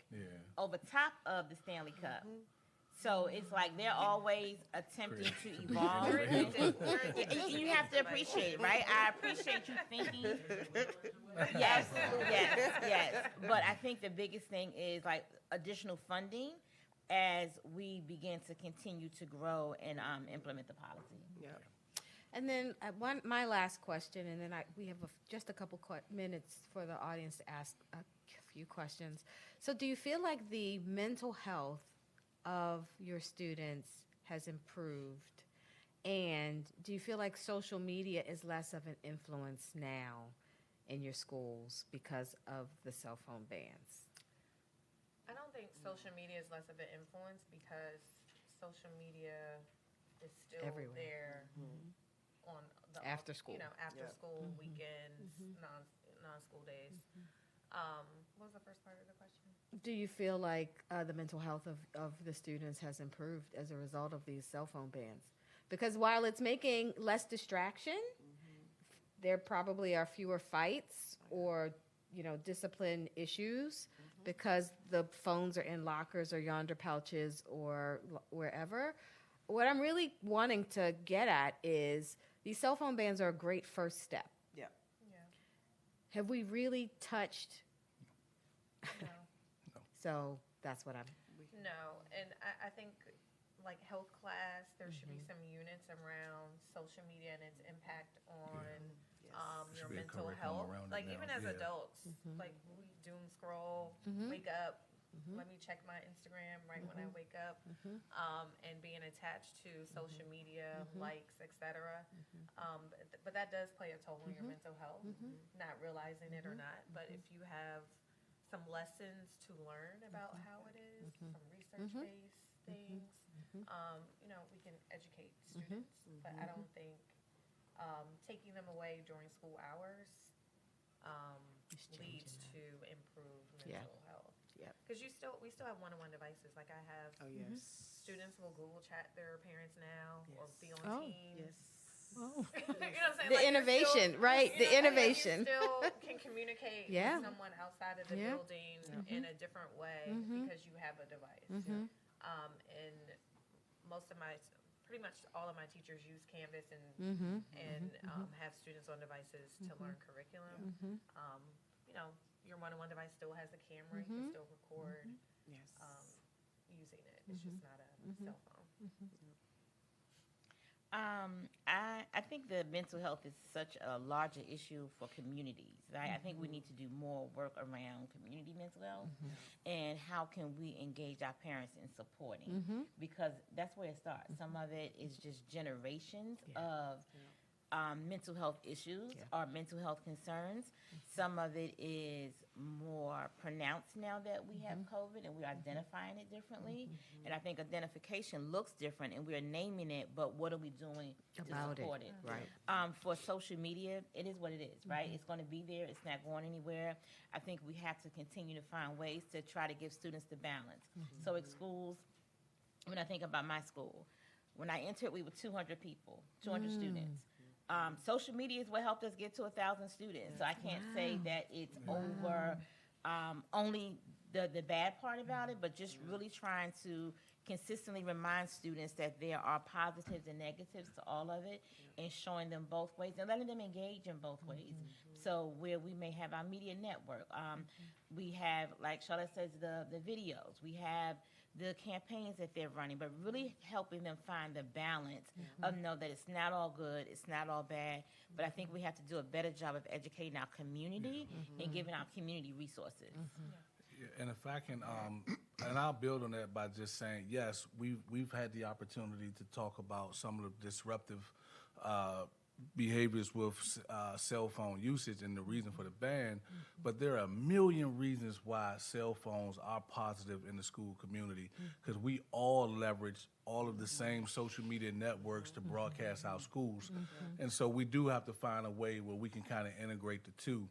over top of the Stanley cup. So it's like they're always attempting to evolve. You have to appreciate it, right? I appreciate you thinking. Yes. But I think the biggest thing is like additional funding as we begin to continue to grow and implement the policy. And then my last question, and then we have just a couple minutes for the audience to ask a few questions. So do you feel like the mental health of your students has improved? And do you feel like social media is less of an influence now in your schools because of the cell phone bans? I don't think social media is less of an influence, because social media is still Everywhere. there on the After school. After school, weekends, non-school days. What was the first part of the question? Do you feel like the mental health of the students has improved as a result of these cell phone bans? Because while it's making less distraction, there probably are fewer fights or discipline issues because the phones are in lockers or yonder pouches or wherever. What I'm really wanting to get at is, These cell phone bans are a great first step. Yeah. Have we really touched? No. So that's what I'm. No, and I think like health class, there should be some units around social media and its impact on your Should be a mental curriculum health. around it Like now, even as yeah. adults, like we doom scroll, wake up, let me check my Instagram right when I wake up, and being attached to social media, likes, etc. But that does play a toll on your mental health, not realizing it or not. But if you have some lessons to learn about how it is, some research-based things, you know, we can educate students. But I don't think taking them away during school hours leads to improved mental health. Yep. Because we still have one-on-one devices. Like I have students will Google chat their parents now or be on Teams. Oh. You know what I'm saying? The Like, you're innovation, still, right? you The know, innovation. You still can communicate with someone outside of the building in a different way because you have a device. And pretty much all of my teachers use Canvas and have students on devices to learn curriculum. You know, your one-on-one device still has a camera. You can still record using it. It's just not a cell phone. I think the mental health is such a larger issue for communities. Right? I think we need to do more work around community mental health and how can we engage our parents in supporting, because that's where it starts. Some of it is just generations of mental health issues or mental health concerns. Some of it is more pronounced now that we have COVID and we're identifying it differently. And I think identification looks different and we're naming it, but what are we doing to support it? Right. For social media, it is what it is, right? It's going to be there. It's not going anywhere. I think we have to continue to find ways to try to give students the balance. So at schools, when I think about my school, when I entered, we were 200 people, 200 students. Social media is what helped us get to 1,000 students. So I can't say that it's over only the bad part about it, but just really trying to consistently remind students that there are positives and negatives to all of it and showing them both ways and letting them engage in both ways. So where we may have our media network, we have, like Charlotte says, the videos, we have the campaigns that they're running, but really helping them find the balance of know that it's not all good, it's not all bad, but I think we have to do a better job of educating our community and giving our community resources. And if I can, and I'll build on that by just saying, yes, we've had the opportunity to talk about some of the disruptive behaviors with cell phone usage and the reason for the ban, but there are a million reasons why cell phones are positive in the school community, because we all leverage all of the same social media networks to broadcast our schools. And so we do have to find a way where we can kind of integrate the two.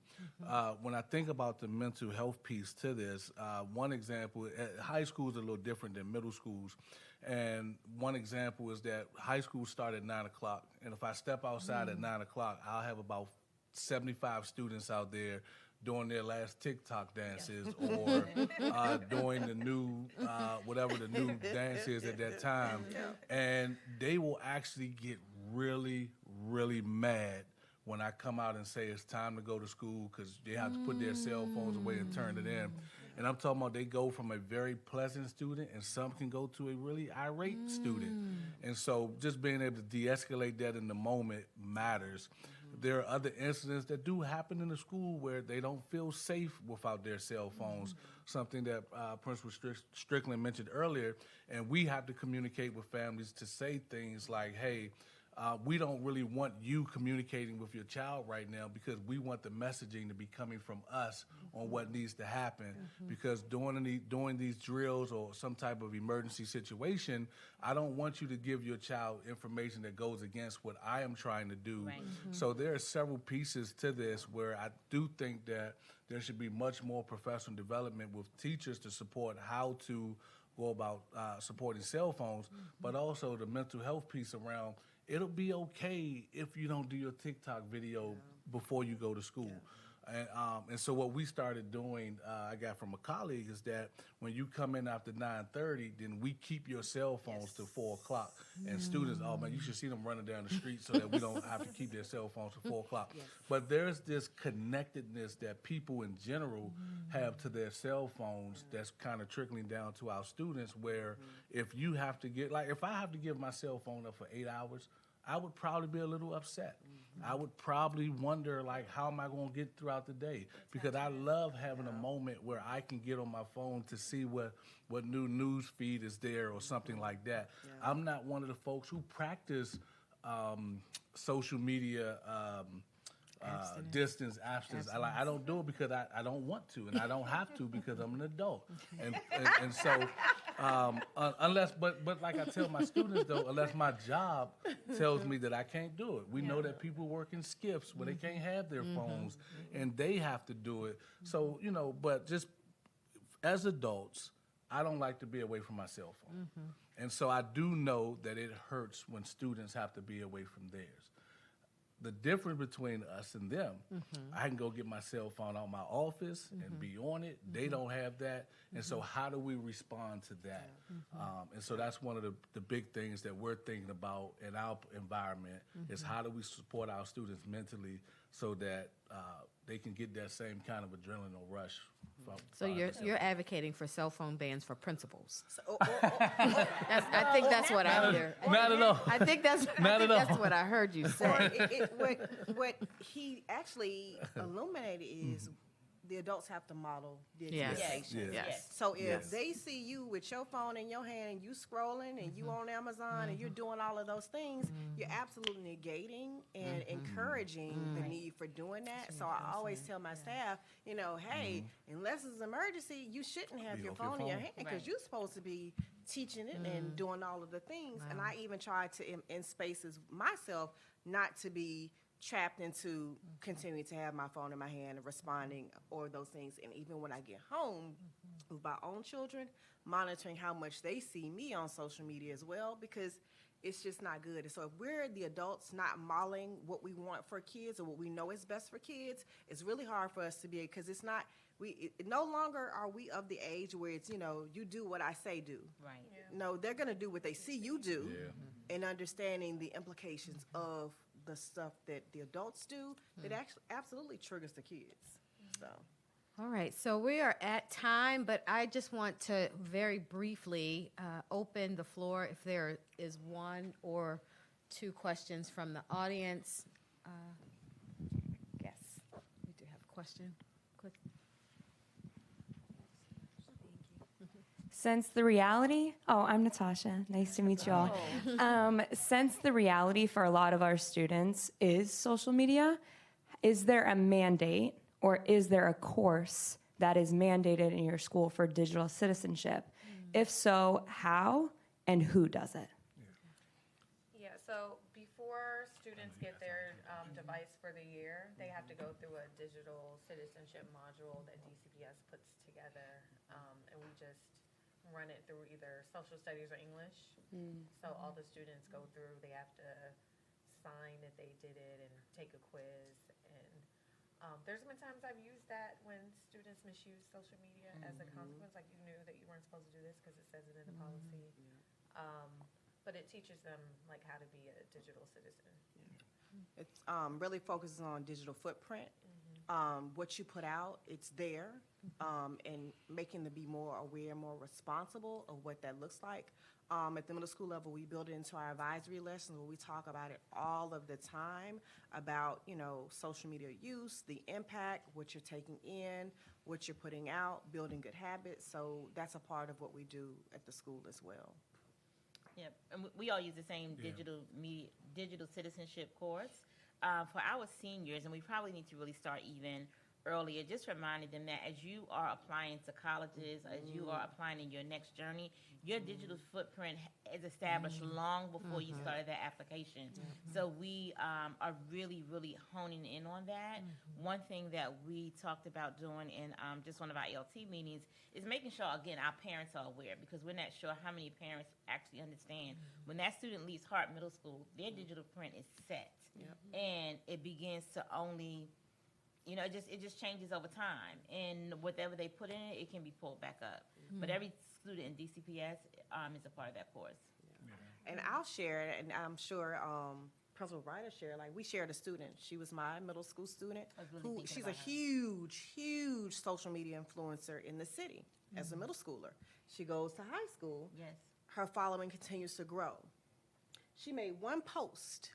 When I think about the mental health piece to this, one example, high schools are a little different than middle schools. And one example is that high school start at 9 o'clock. And if I step outside at 9 o'clock, I'll have about 75 students out there doing their last TikTok dances or doing the new, whatever the new dance is at that time. And they will actually get really, really mad when I come out and say it's time to go to school because they have to put their cell phones away and turn it in. And I'm talking about they go from a very pleasant student and some can go to a really irate student. And so just being able to de-escalate that in the moment matters. There are other incidents that do happen in the school where they don't feel safe without their cell phones, something that Principal Strickland mentioned earlier. And we have to communicate with families to say things like, hey, we don't really want you communicating with your child right now because we want the messaging to be coming from us on what needs to happen. Because during these drills or some type of emergency situation, I don't want you to give your child information that goes against what I am trying to do. So there are several pieces to this where I do think that there should be much more professional development with teachers to support how to go about supporting cell phones, but also the mental health piece around it'll be okay if you don't do your TikTok video before you go to school. And so what we started doing, I got from a colleague, is that when you come in after 9:30, then we keep your cell phones till 4 o'clock. And students, oh man, you should see them running down the street so that we don't have to keep their cell phones till 4 o'clock. But there's this connectedness that people in general have to their cell phones that's kind of trickling down to our students, where if you have to get, like if I have to give my cell phone up for 8 hours, I would probably be a little upset. I would probably wonder, like, how am I going to get throughout the day? Because I love having a moment where I can get on my phone to see what new news feed is there or something like that. I'm not one of the folks who practice social media distance, abstinence. I don't do it because I don't want to, and I don't have to because I'm an adult. And so, unless, but like I tell my students though, unless my job tells me that I can't do it. We know that people work in shifts where they can't have their phones, and they have to do it. So, you know, but just as adults, I don't like to be away from my cell phone. And so I do know that it hurts when students have to be away from theirs. The difference between us and them, I can go get my cell phone out my office and be on it. They don't have that. And so how do we respond to that? And so that's one of the big things that we're thinking about in our environment is how do we support our students mentally so that they can get that same kind of adrenaline rush. So you're advocating for cell phone bans for principals. I think that's what I hear. Not at all. I think that's what I heard you say. What he actually illuminated is the adults have to model the expectations. So if they see you with your phone in your hand and you scrolling and you on Amazon and you're doing all of those things, you're absolutely negating and encouraging the need for doing that. So I always tell my staff, you know, hey, unless it's an emergency, you shouldn't have your phone in your hand because you're supposed to be teaching it and doing all of the things. And I even try to, in spaces myself, not to be trapped into continuing to have my phone in my hand and responding or those things. And even when I get home with my own children, monitoring how much they see me on social media as well, because it's just not good. And so if we're the adults not modeling what we want for kids or what we know is best for kids, it's really hard for us to be, because it's not, no longer are we of the age where it's, you know, you do what I say do. Right. No, they're going to do what they see you do and understanding the implications of the stuff that the adults do that actually absolutely triggers the kids. So, all right, so we are at time, but I just want to very briefly open the floor if there is one or two questions from the audience. Yes, we do have a question. Quick. Since the reality, I'm Natasha. Nice to meet you all. Since the reality for a lot of our students is social media, is there a mandate or is there a course that is mandated in your school for digital citizenship? If so, how and who does it? Yeah, so before students get their device for the year, they have to go through a digital citizenship module that DCPS puts together, and we just run it through either social studies or English. So all the students go through, they have to sign that they did it and take a quiz. And there's been times I've used that when students misuse social media as a consequence, like you knew that you weren't supposed to do this because it says it in the policy. But it teaches them like how to be a digital citizen. it really focuses on digital footprint. What you put out, it's there, and making them be more aware, more responsible of what that looks like. At the middle school level, we build it into our advisory lessons where we talk about it all of the time about, you know, social media use, the impact, what you're taking in, what you're putting out, building good habits. So that's a part of what we do at the school as well. Yep, and we all use the same digital citizenship course. For our seniors, and we probably need to really start even earlier, just reminding them that as you are applying to colleges, as you are applying in your next journey, your digital footprint is established long before you started that application. So we are really, really honing in on that. One thing that we talked about doing in just one of our LT meetings is making sure, again, our parents are aware, because we're not sure how many parents actually understand. When that student leaves Hart Middle School, their digital print is set. And it begins to only You know, it just changes over time, and whatever they put in it, it can be pulled back up. But every student in DCPS is a part of that course. And I'll share, and I'm sure Principal Ryder shared, like we shared a student. She was my middle school student. She's a huge social media influencer in the city as a middle schooler. She goes to high school. Yes. Her following continues to grow. She made one post,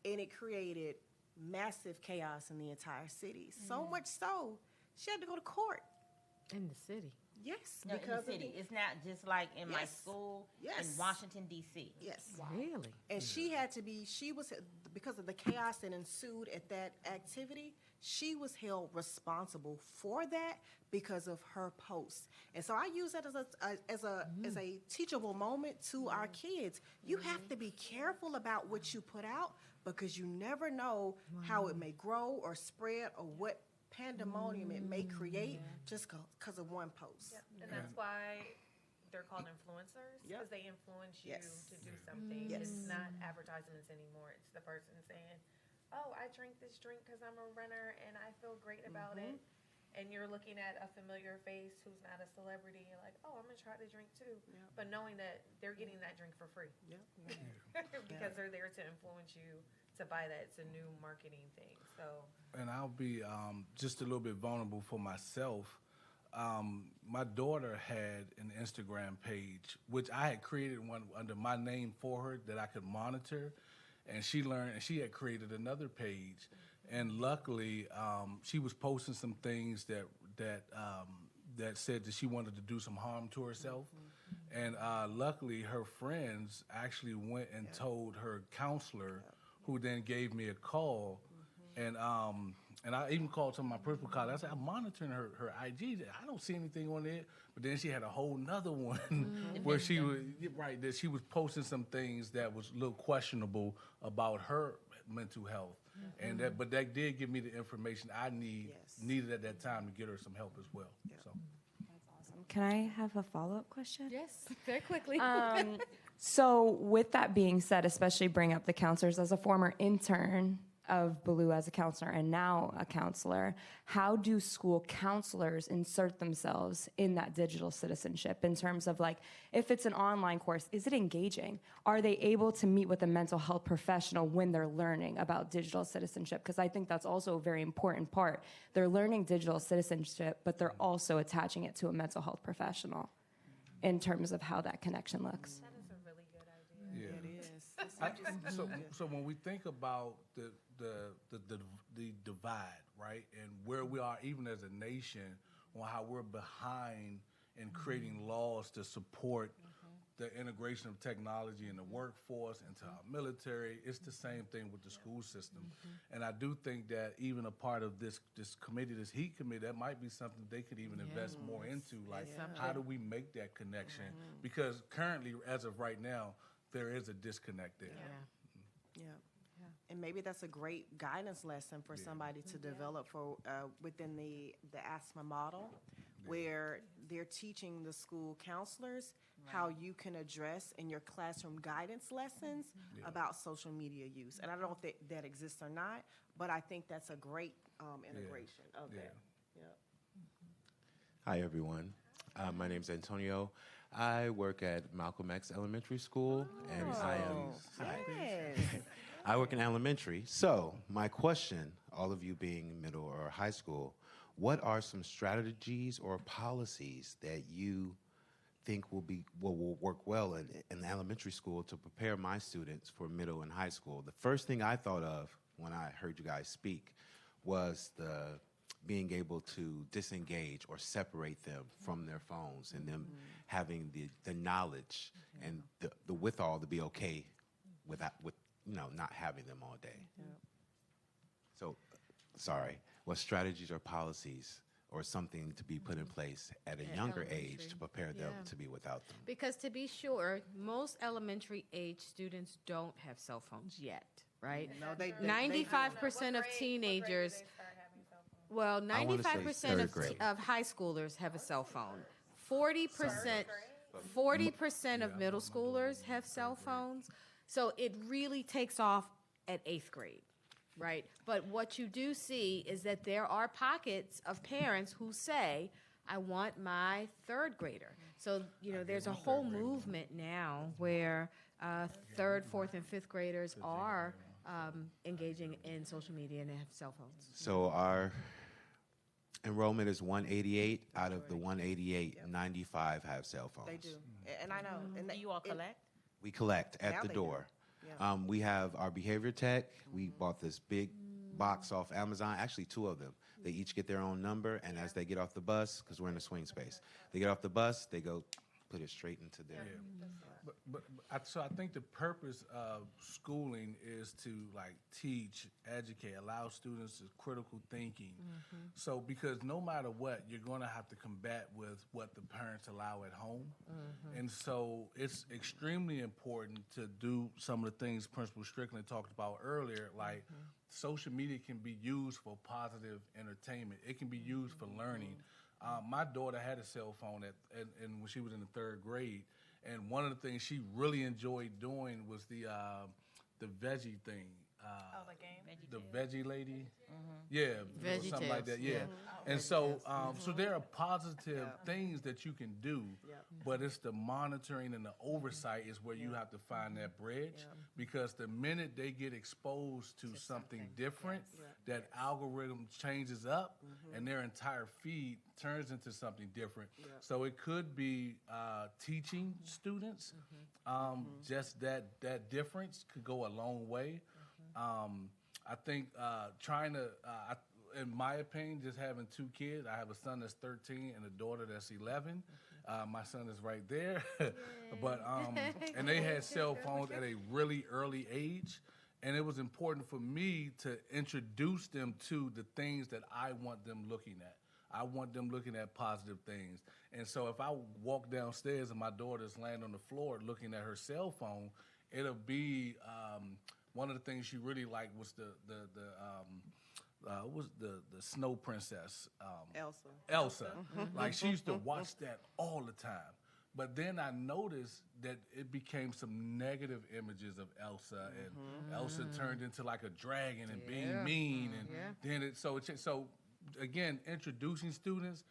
and it created massive chaos in the entire city. So much so, she had to go to court. In the city? Yes, No, because in the city. It's not just like in my school in Washington, D.C. Yes. Really? And she had to be, because of the chaos that ensued at that activity, she was held responsible for that because of her posts. And so I use that as a teachable moment to our kids. You have to be careful about what you put out because you never know how it may grow or spread or what pandemonium it may create just because of one post. Yep. And that's why they're called influencers, because they influence you to do something. It's not advertisements anymore. It's the person saying, oh, I drink this drink because I'm a runner and I feel great about it. And you're looking at a familiar face who's not a celebrity. You're like, oh, I'm going to try the drink too. But knowing that they're getting that drink for free. Because they're there to influence you to buy that. It's a new marketing thing. So. And I'll be just a little bit vulnerable for myself. My daughter had an Instagram page, which I had created one under my name for her that I could monitor. And she had created another page. And luckily, she was posting some things that said that she wanted to do some harm to herself. And luckily, her friends actually went and told her counselor, who then gave me a call. And I even called some of my principal colleagues. I said, I'm monitoring her IG. I don't see anything on it. But then she had a whole nother one where she was posting some things that was a little questionable about her mental health. And but that did give me the information I needed at that time to get her some help as well. So. Can I have a follow-up question? Yes, very quickly. So with that being said, especially bring up the counselors, as a former intern of Baloo as a counselor and now a counselor, how do school counselors insert themselves in that digital citizenship in terms of, like, if it's an online course, is it engaging? Are they able to meet with a mental health professional when they're learning about digital citizenship? Because I think that's also a very important part. They're learning digital citizenship, but they're also attaching it to a mental health professional in terms of how that connection looks. That is a really good idea. Yeah. It is. So when we think about the divide, right, and where we are even as a nation on how we're behind in creating laws to support the integration of technology in the workforce, into our military, it's the same thing with the school system. And I do think that even a part of this committee, this HEAT committee, that might be something they could even invest more into. Like, how do we make that connection? Because currently, as of right now, there is a disconnect there. And maybe that's a great guidance lesson for somebody to develop for within the ASMA model, where they're teaching the school counselors how you can address in your classroom guidance lessons about social media use. And I don't know if that exists or not, but I think that's a great integration of that. Hi, everyone. My name's Antonio. I work at Malcolm X Elementary School, and I am. I work in elementary. So, my question, all of you being middle or high school, what are some strategies or policies that you think will work well in elementary school to prepare my students for middle and high school? The first thing I thought of when I heard you guys speak was the being able to disengage or separate them from their phones, and them having the knowledge and the withal to be okay with not having them all day. So, sorry, what strategies or policies or something to be put in place at a younger age to prepare them to be without them? Because to be sure, most elementary age students don't have cell phones yet, right? No, they 95% of teenagers. Well, 95% of high schoolers have a cell phone. 40% of middle schoolers have cell phones. So it really takes off at 8th grade. right? But what you do see is that there are pockets of parents who say, I want my third grader. So, there's a whole movement now where third, fourth, and fifth graders are engaging in social media and they have cell phones. So our enrollment is 188. Out of the 188, 95 have cell phones. They do. And I know. And Do you all collect? We collect Now at the they door. do. Yeah. We have our behavior tech. We bought this big box off Amazon, actually 2 of them. They each get their own number, and as they get off the bus, because we're in a swing space, they get off the bus, they go put it straight into their... So I think the purpose of schooling is to teach, educate, allow students to critical thinking. So because no matter what, you're going to have to combat with what the parents allow at home. And so it's extremely important to do some of the things Principal Strickland talked about earlier, like social media can be used for positive entertainment. It can be used for learning. My daughter had a cell phone and when she was in the 3rd grade. And one of the things she really enjoyed doing was the veggie thing. The game? The veggie lady? Yeah, Veggie something like Tales. that, yeah. And so so there are positive things that you can do, but it's the monitoring and the oversight is where you have to find that bridge, because the minute they get exposed to something different, that algorithm changes up and their entire feed turns into something different. So it could be teaching students, just that difference could go a long way. I think trying to, in my opinion, just having 2 kids, I have a son that's 13 and a daughter that's 11. My son is right there. But and they had cell phones at a really early age. And it was important for me to introduce them to the things that I want them looking at. I want them looking at positive things. And so if I walk downstairs and my daughter's laying on the floor looking at her cell phone, it'll be one of the things she really liked was the Snow Princess, Elsa. Like she used to watch that all the time. But then I noticed that it became some negative images of Elsa, and Elsa turned into like a dragon and being mean, and then so again, introducing students,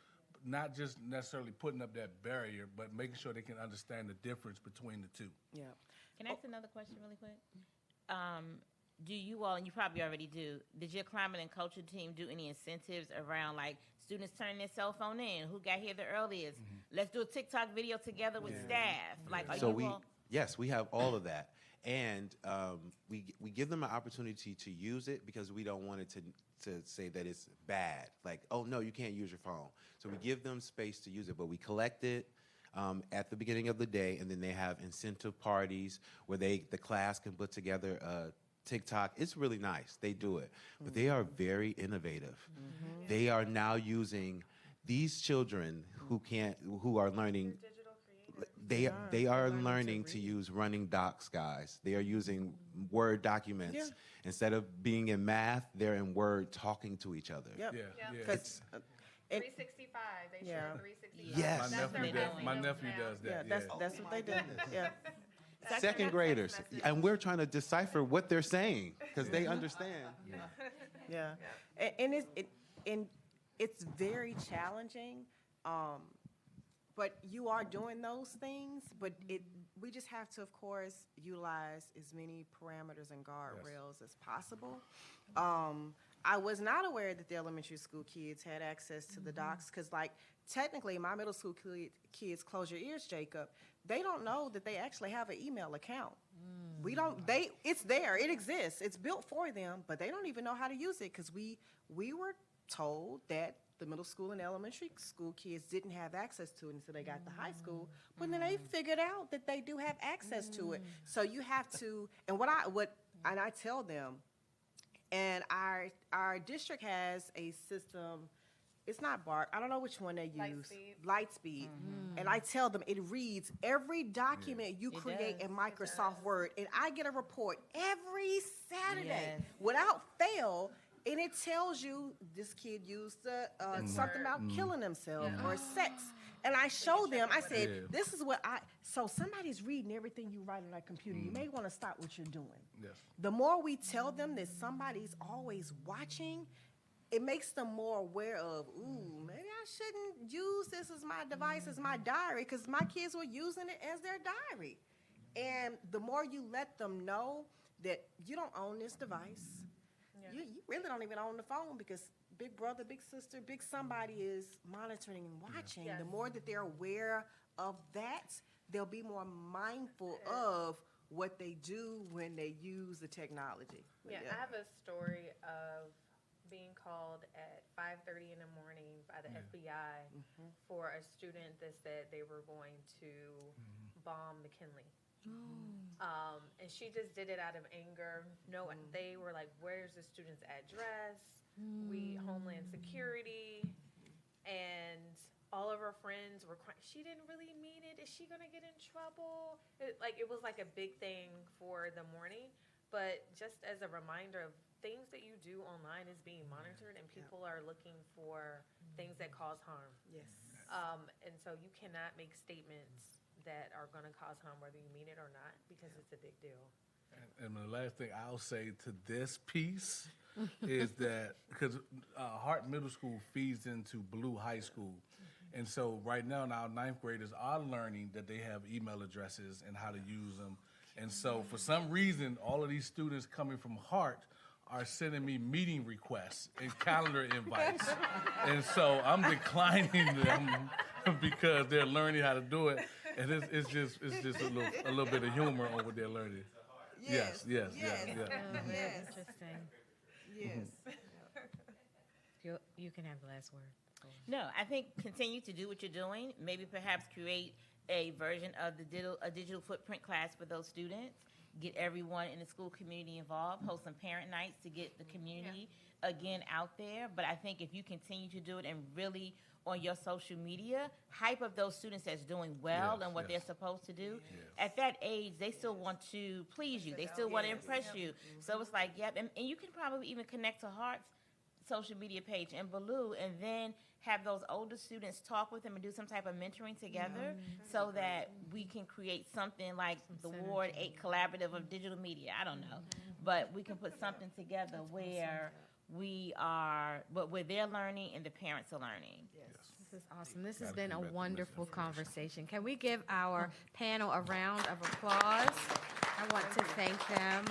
not just necessarily putting up that barrier, but making sure they can understand the difference between the two. Yeah. Can I ask another question really quick? Do you all, and you probably already do, did your climate and culture team do any incentives around like students turning their cell phone in? Who got here the earliest? Let's do a TikTok video together with staff. Like, are So you all? yes, we have all of that. And we give them an opportunity to use it because we don't want it to say that it's bad. Like, oh, no, you can't use your phone. So we give them space to use it, but we collect it at the beginning of the day, and then they have incentive parties where the class can put together a TikTok. It's really nice. They do it. But they are very innovative. They are now using these children who are learning. They are learning to use running docs, guys. They are using Word documents. Instead of being in math, they're in Word talking to each other. Because 365, they share 365. Yes. My nephew does that. That's what they do. Yeah. Second graders. And we're trying to decipher what they're saying because they understand. Yeah. And it's very challenging. But you are doing those things, but we just have to, of course, utilize as many parameters and guardrails as possible. I was not aware that the elementary school kids had access to the docs because, like, technically, my middle school kids, close your ears, Jacob, they don't know that they actually have an email account. We don't, it's there, it exists, it's built for them, but they don't even know how to use it because we were told that the middle school and elementary school kids didn't have access to it until they got to high school. But then they figured out that they do have access to it. So you have to, and and I tell them, and our district has a system. It's not BART. I don't know which one they use. Lightspeed. And I tell them it reads every document you create in Microsoft Word, and I get a report every Saturday without fail. And it tells you this kid used something about killing himself or sex. And I showed them, I said, Yeah. this is what so somebody's reading everything you write on that computer. You may want to stop what you're doing. Yes. The more we tell them that somebody's always watching, it makes them more aware of, ooh, maybe I shouldn't use this as my device, as my diary, because my kids were using it as their diary. And the more you let them know that you don't own this device, you really don't even own the phone, because big brother, big sister, big somebody is monitoring and watching. Yes. The more that they're aware of that, they'll be more mindful of what they do when they use the technology. Yeah, I have a story of being called at 5:30 in the morning by the FBI for a student that said they were going to bomb McKinley. And she just did it out of anger. No, they were like, "Where's the student's address? We Homeland Security," and all of her friends were crying. She didn't really mean it. Is she gonna get in trouble? It was like a big thing for the morning. But just as a reminder of things that you do online is being monitored, and people are looking for things that cause harm. Yes. And so you cannot make statements that are going to cause harm, whether you mean it or not, because it's a big deal. And the last thing I'll say to this piece is that, because Hart Middle School feeds into Blue High School. And so right now, our ninth graders are learning that they have email addresses and how to use them. And so for some reason, all of these students coming from Hart are sending me meeting requests and calendar invites. And so I'm declining them because they're learning how to do it. And it's just a little bit of humor on what they're learning. Yes. Interesting. Yes. You can have the last word. No, I think continue to do what you're doing. Maybe perhaps create a version of a digital footprint class for those students. Get everyone in the school community involved. Host some parent nights to get the community again out there. But I think if you continue to do it and really on your social media, hype up those students that's doing well and what they're supposed to do. At that age, they still want to please you. They still want to impress you. So it's like, and you can probably even connect to Hart's social media page and Baloo, and then have those older students talk with them and do some type of mentoring together so that we can create something like the Ward 8 Collaborative of Digital Media. I don't know. But we can put something together where where they're learning and the parents are learning. This is awesome. This has been a wonderful conversation. Can we give our panel a round of applause? I want to thank them.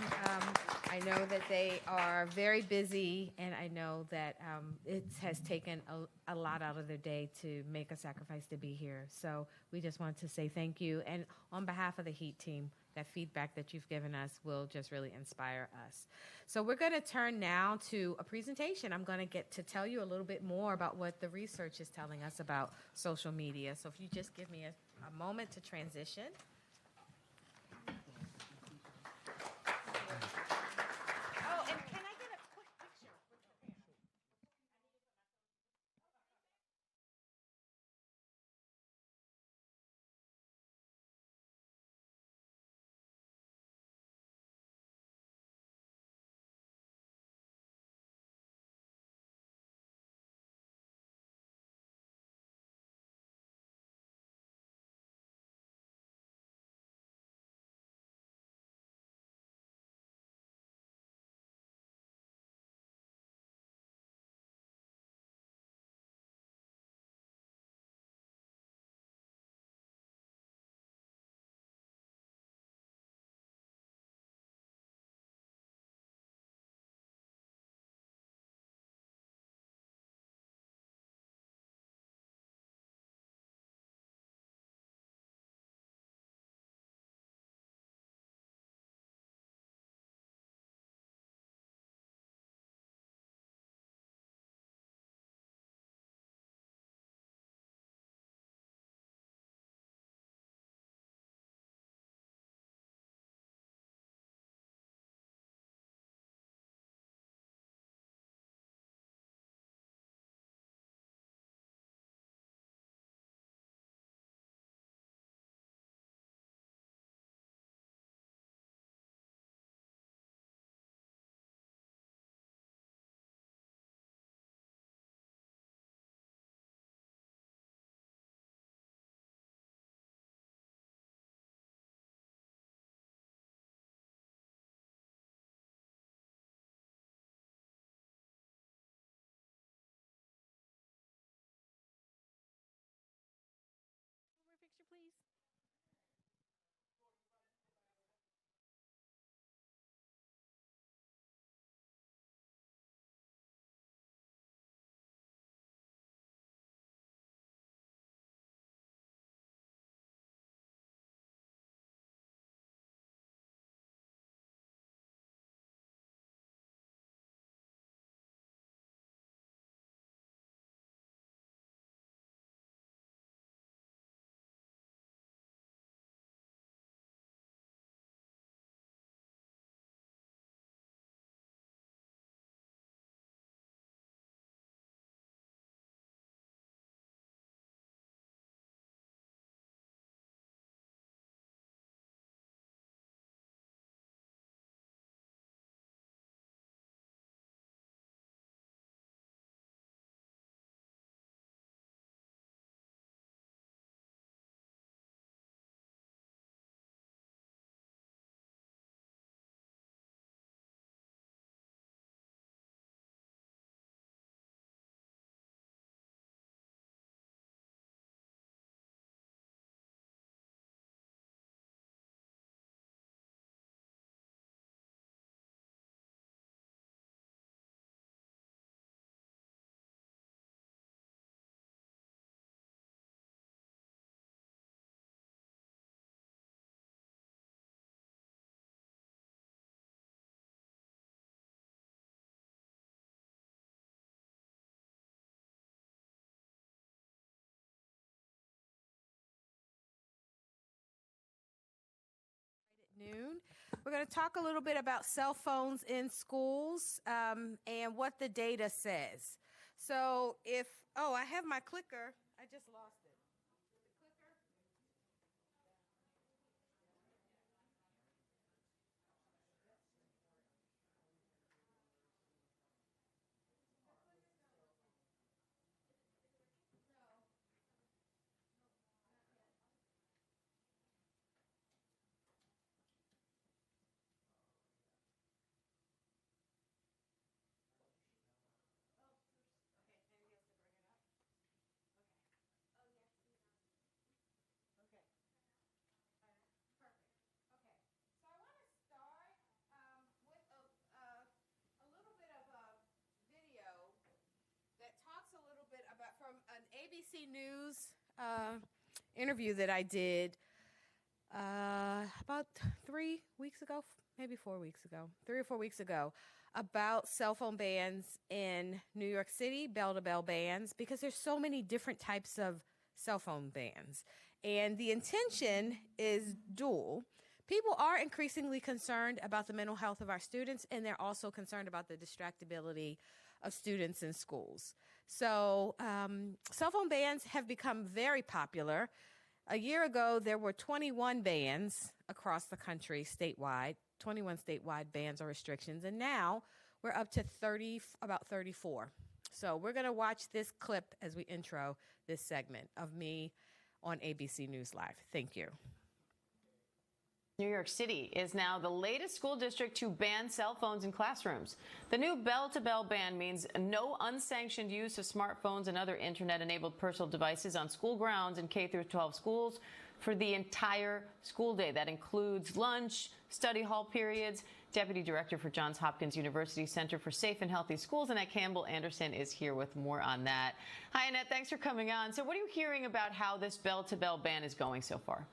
I know that they are very busy, and I know that it has taken a lot out of their day to make a sacrifice to be here. So we just want to say thank you. And on behalf of the HEAT team, that feedback that you've given us will just really inspire us. So we're going to turn now to a presentation. I'm going to get to tell you a little bit more about what the research is telling us about social media. So if you just give me a moment to transition. afternoon. We're going to talk a little bit about cell phones in schools and what the data says. So I have my clicker. I just lost it. From an ABC News interview that I did about 3 weeks ago, maybe 4 weeks ago, 3 or 4 weeks ago, about cell phone bans in New York City, bell-to-bell bans, because there's so many different types of cell phone bans. And the intention is dual. People are increasingly concerned about the mental health of our students, and they're also concerned about the distractibility of students in schools. So cell phone bans have become very popular. A year ago, there were 21 bans across the country statewide, 21 statewide bans or restrictions, and now we're up to about 34. So we're going to watch this clip as we intro this segment of me on ABC News Live. Thank you. New York City is now the latest school district to ban cell phones in classrooms. The new bell-to-bell ban means no unsanctioned use of smartphones and other internet-enabled personal devices on school grounds in K-12 schools for the entire school day. That includes lunch, study hall periods. Deputy Director for Johns Hopkins University Center for Safe and Healthy Schools, Annette Campbell-Anderson, is here with more on that. Hi, Annette. Thanks for coming on. So what are you hearing about how this bell-to-bell ban is going so far?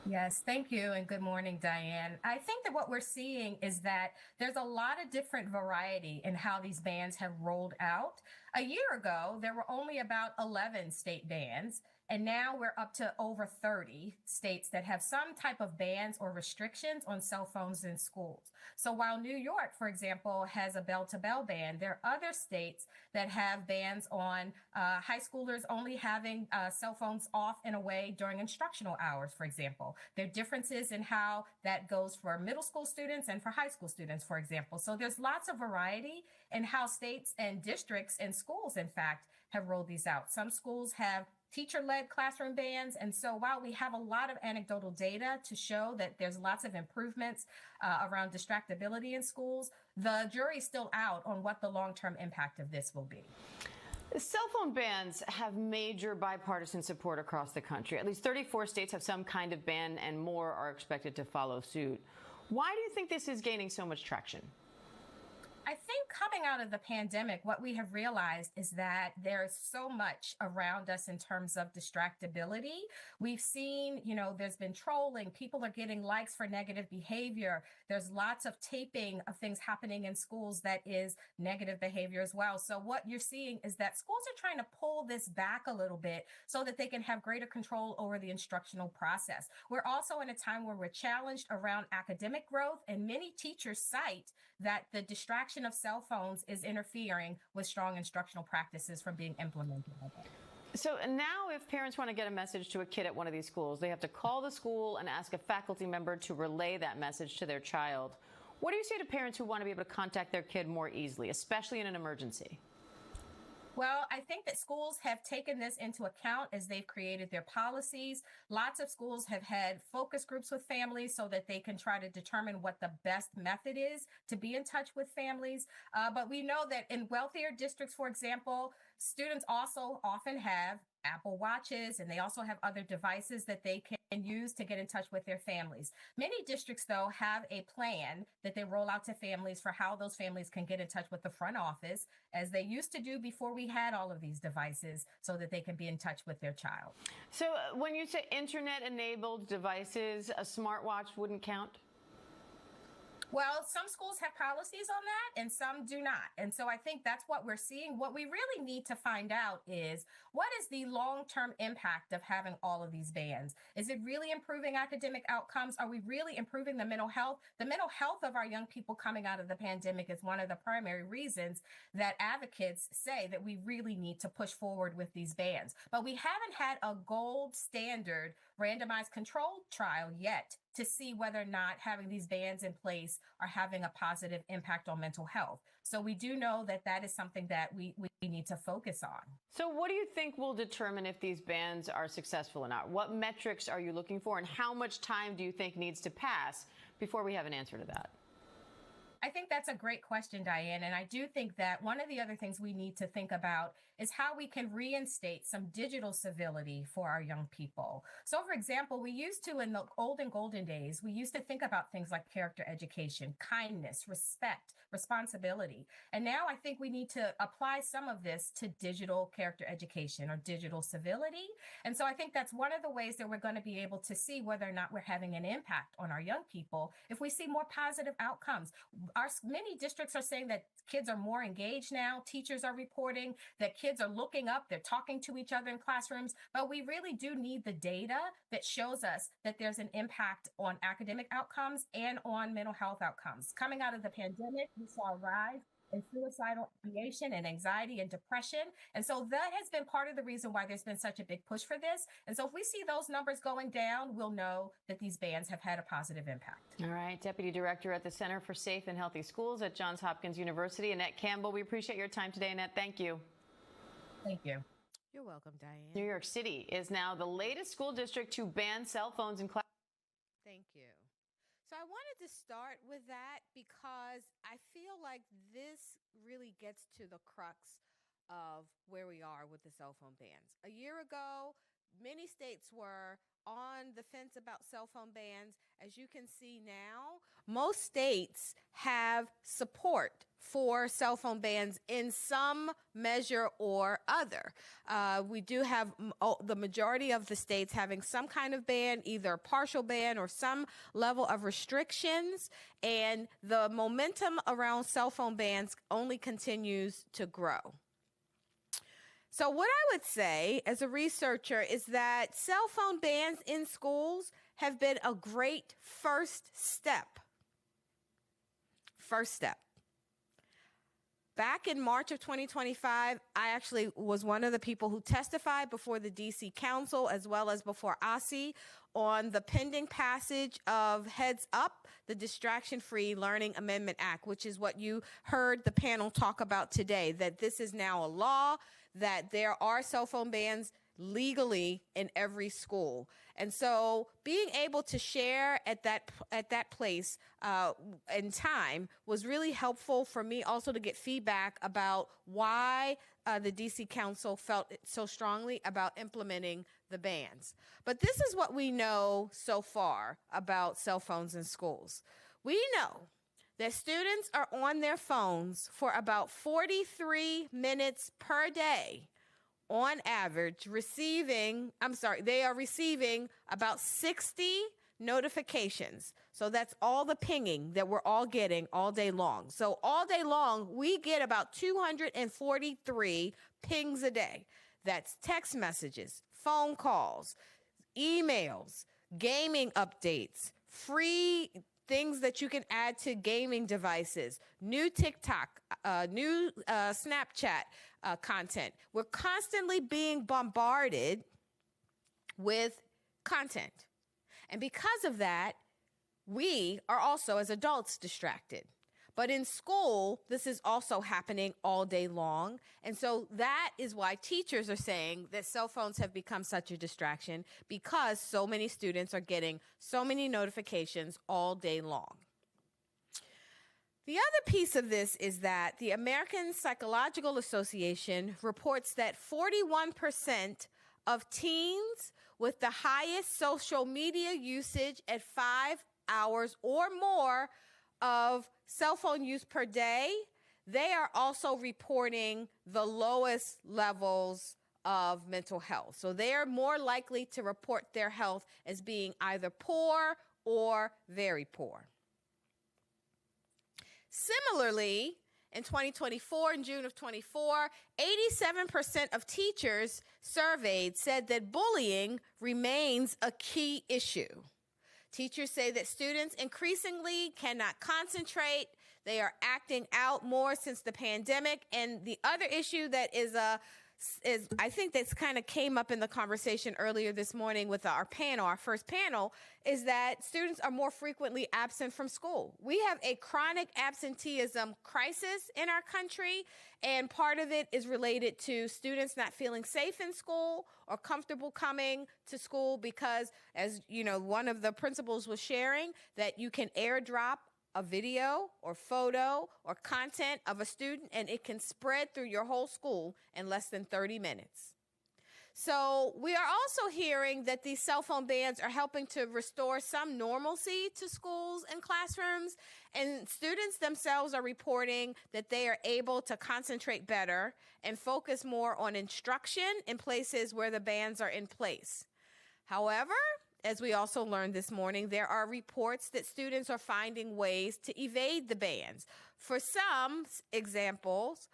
Yes, thank you, and good morning, Diane. I think that what we're seeing is that there's a lot of different variety in how these bans have rolled out. A year ago, there were only about 11 state bans, and now we're up to over 30 states that have some type of bans or restrictions on cell phones in schools. So while New York, for example, has a bell-to-bell ban, there are other states that have bans on high schoolers only having cell phones off and away during instructional hours, for example. There are differences in how that goes for middle school students and for high school students, for example. So there's lots of variety in how states and districts and schools, in fact, have rolled these out. Some schools have teacher-led classroom bans. And so while we have a lot of anecdotal data to show that there's lots of improvements around distractibility in schools, the jury's still out on what the long-term impact of this will be. Cell phone bans have major bipartisan support across the country. At least 34 states have some kind of ban, and more are expected to follow suit. Why do you think this is gaining so much traction? I think coming out of the pandemic, what we have realized is that there's so much around us in terms of distractibility. We've seen, there's been trolling. People are getting likes for negative behavior. There's lots of taping of things happening in schools that is negative behavior as well. So what you're seeing is that schools are trying to pull this back a little bit so that they can have greater control over the instructional process. We're also in a time where we're challenged around academic growth, and many teachers cite that the distraction of cell phones is interfering with strong instructional practices from being implemented. So now if parents want to get a message to a kid at one of these schools, they have to call the school and ask a faculty member to relay that message to their child. What do you say to parents who want to be able to contact their kid more easily, especially in an emergency? Well, I think that schools have taken this into account as they've created their policies. Lots of schools have had focus groups with families so that they can try to determine what the best method is to be in touch with families. But we know that in wealthier districts, for example, students also often have Apple Watches, and they also have other devices that they can use to get in touch with their families. Many districts, though, have a plan that they roll out to families for how those families can get in touch with the front office, as they used to do before we had all of these devices, so that they can be in touch with their child. So when you say internet-enabled devices, a smartwatch wouldn't count? Well, some schools have policies on that and some do not. And so I think that's what we're seeing. What we really need to find out is what is the long-term impact of having all of these bans? Is it really improving academic outcomes? Are we really improving the mental health? The mental health of our young people coming out of the pandemic is one of the primary reasons that advocates say that we really need to push forward with these bans. But we haven't had a gold standard randomized controlled trial yet to see whether or not having these bans in place are having a positive impact on mental health. So we do know that that is something that we need to focus on. So what do you think will determine if these bans are successful or not? What metrics are you looking for, and how much time do you think needs to pass before we have an answer to that? I think that's a great question, Diane. And I do think that one of the other things we need to think about is how we can reinstate some digital civility for our young people. So, for example, we used to, in the golden days, we used to think about things like character education, kindness, respect, responsibility. And now I think we need to apply some of this to digital character education or digital civility. And so I think that's one of the ways that we're going to be able to see whether or not we're having an impact on our young people if we see more positive outcomes. Many districts are saying that kids are more engaged now. Teachers are reporting that kids are looking up, they're talking to each other in classrooms, but we really do need the data that shows us that there's an impact on academic outcomes and on mental health outcomes. Coming out of the pandemic, we saw a rise in suicidal ideation and anxiety and depression. And so that has been part of the reason why there's been such a big push for this. And so if we see those numbers going down, we'll know that these bans have had a positive impact. All right. Deputy Director at the Center for Safe and Healthy Schools at Johns Hopkins University, Annette Campbell. We appreciate your time today, Annette. Thank you. Thank you. You're welcome, Diane. New York City is now the latest school district to ban cell phones in class. Thank you. So I wanted to start with that because I feel like this really gets to the crux of where we are with the cell phone bans. A year ago, many states were on the fence about cell phone bans. As you can see now, most states have support for cell phone bans in some measure or other. We do have the majority of the states having some kind of ban, either a partial ban or some level of restrictions, and the momentum around cell phone bans only continues to grow. So what I would say as a researcher is that cell phone bans in schools have been a great first step. First step. Back in March of 2025, I actually was one of the people who testified before the DC Council as well as before OSSE on the pending passage of Heads Up, the Distraction-Free Learning Amendment Act, which is what you heard the panel talk about today, that this is now a law, that there are cell phone bans legally in every school. And so being able to share at that place in time was really helpful for me also to get feedback about why the DC Council felt so strongly about implementing the bans. But this is what we know so far about cell phones in schools. We know that students are on their phones for about 43 minutes per day on average, they are receiving about 60 notifications. So that's all the pinging that we're all getting all day long. So all day long, we get about 243 pings a day. That's text messages, phone calls, emails, gaming updates, free things that you can add to gaming devices, new TikTok, new Snapchat content. We're constantly being bombarded with content. And because of that, we are also, as adults, distracted. But in school, this is also happening all day long. And so that is why teachers are saying that cell phones have become such a distraction, because so many students are getting so many notifications all day long. The other piece of this is that the American Psychological Association reports that 41% of teens with the highest social media usage at 5 hours or more of cell phone use per day, they are also reporting the lowest levels of mental health. So they are more likely to report their health as being either poor or very poor. Similarly, in 2024, in June of 24, 87% of teachers surveyed said that bullying remains a key issue. Teachers say that students increasingly cannot concentrate. They are acting out more since the pandemic. And the other issue that is I think that's kind of came up in the conversation earlier this morning with our first panel, is that students are more frequently absent from school. We have a chronic absenteeism crisis in our country, and part of it is related to students not feeling safe in school or comfortable coming to school because, as you know, one of the principals was sharing that you can airdrop a video or photo or content of a student and it can spread through your whole school in less than 30 minutes. So we are also hearing that these cell phone bans are helping to restore some normalcy to schools and classrooms, and students themselves are reporting that they are able to concentrate better and focus more on instruction in places where the bans are in place. However, as we also learned this morning, there are reports that students are finding ways to evade the bans. For some examples,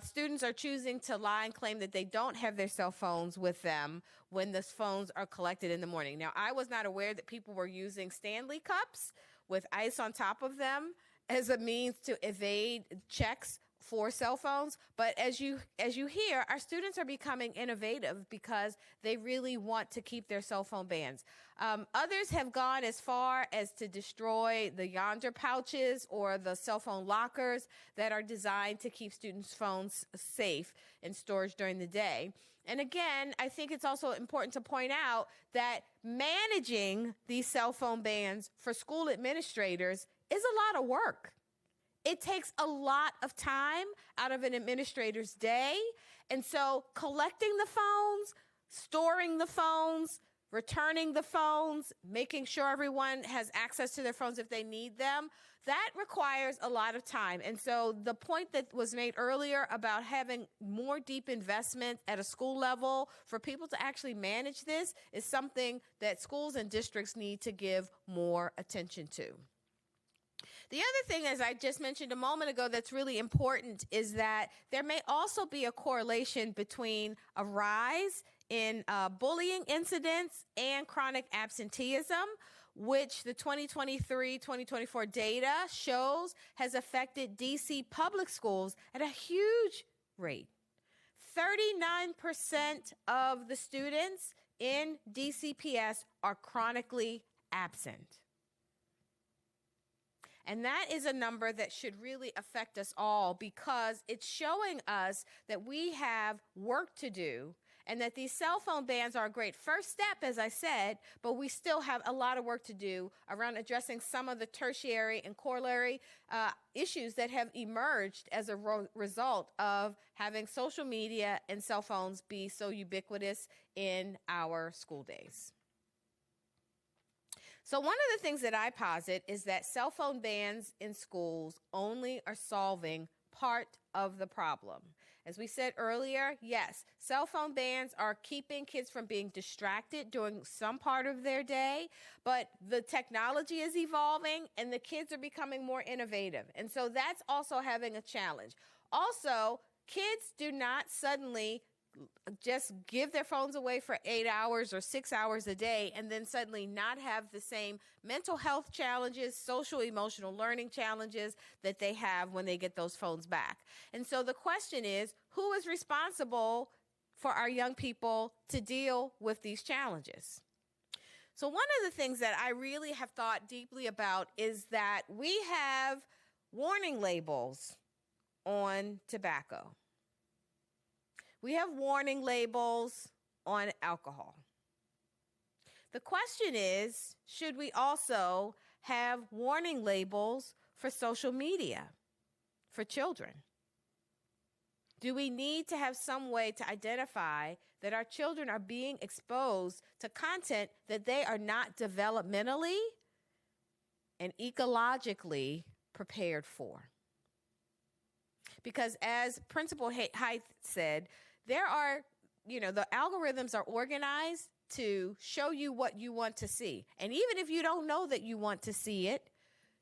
students are choosing to lie and claim that they don't have their cell phones with them when the phones are collected in the morning. Now, I was not aware that people were using Stanley cups with ice on top of them as a means to evade checks for cell phones. But as you hear, our students are becoming innovative because they really want to keep their cell phone bans. Others have gone as far as to destroy the Yonder pouches or the cell phone lockers that are designed to keep students' phones safe in storage during the day. And again, I think it's also important to point out that managing these cell phone bans for school administrators is a lot of work. It takes a lot of time out of an administrator's day. And so collecting the phones, storing the phones, returning the phones, making sure everyone has access to their phones if they need them, that requires a lot of time. And so the point that was made earlier about having more deep investment at a school level for people to actually manage this is something that schools and districts need to give more attention to. The other thing, as I just mentioned a moment ago, that's really important is that there may also be a correlation between a rise in bullying incidents and chronic absenteeism, which the 2023-2024 data shows has affected DC public schools at a huge rate. 39% of the students in DCPS are chronically absent. And that is a number that should really affect us all because it's showing us that we have work to do and that these cell phone bans are a great first step, as I said, but we still have a lot of work to do around addressing some of the tertiary and corollary issues that have emerged as a result of having social media and cell phones be so ubiquitous in our school days. So one of the things that I posit is that cell phone bans in schools only are solving part of the problem. As we said earlier, yes, cell phone bans are keeping kids from being distracted during some part of their day, but the technology is evolving and the kids are becoming more innovative. And so that's also having a challenge. Also, kids do not suddenly just give their phones away for 8 hours or 6 hours a day and then suddenly not have the same mental health challenges, social emotional learning challenges that they have when they get those phones back. And so the question is, who is responsible for our young people to deal with these challenges? So one of the things that I really have thought deeply about is that we have warning labels on tobacco. We have warning labels on alcohol. The question is, should we also have warning labels for social media for children? Do we need to have some way to identify that our children are being exposed to content that they are not developmentally and ecologically prepared for? Because as Principal Height said, there are, the algorithms are organized to show you what you want to see. And even if you don't know that you want to see it,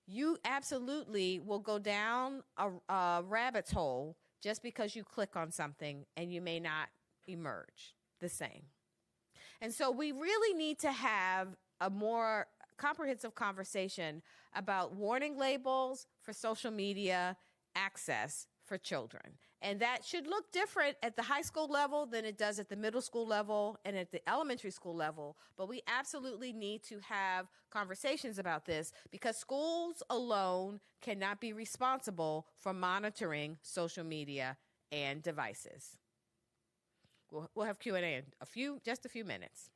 you absolutely will go down a rabbit hole just because you click on something and you may not emerge the same. And so we really need to have a more comprehensive conversation about warning labels for social media access for children. And that should look different at the high school level than it does at the middle school level and at the elementary school level. But we absolutely need to have conversations about this because schools alone cannot be responsible for monitoring social media and devices. We'll have Q&A in just a few minutes.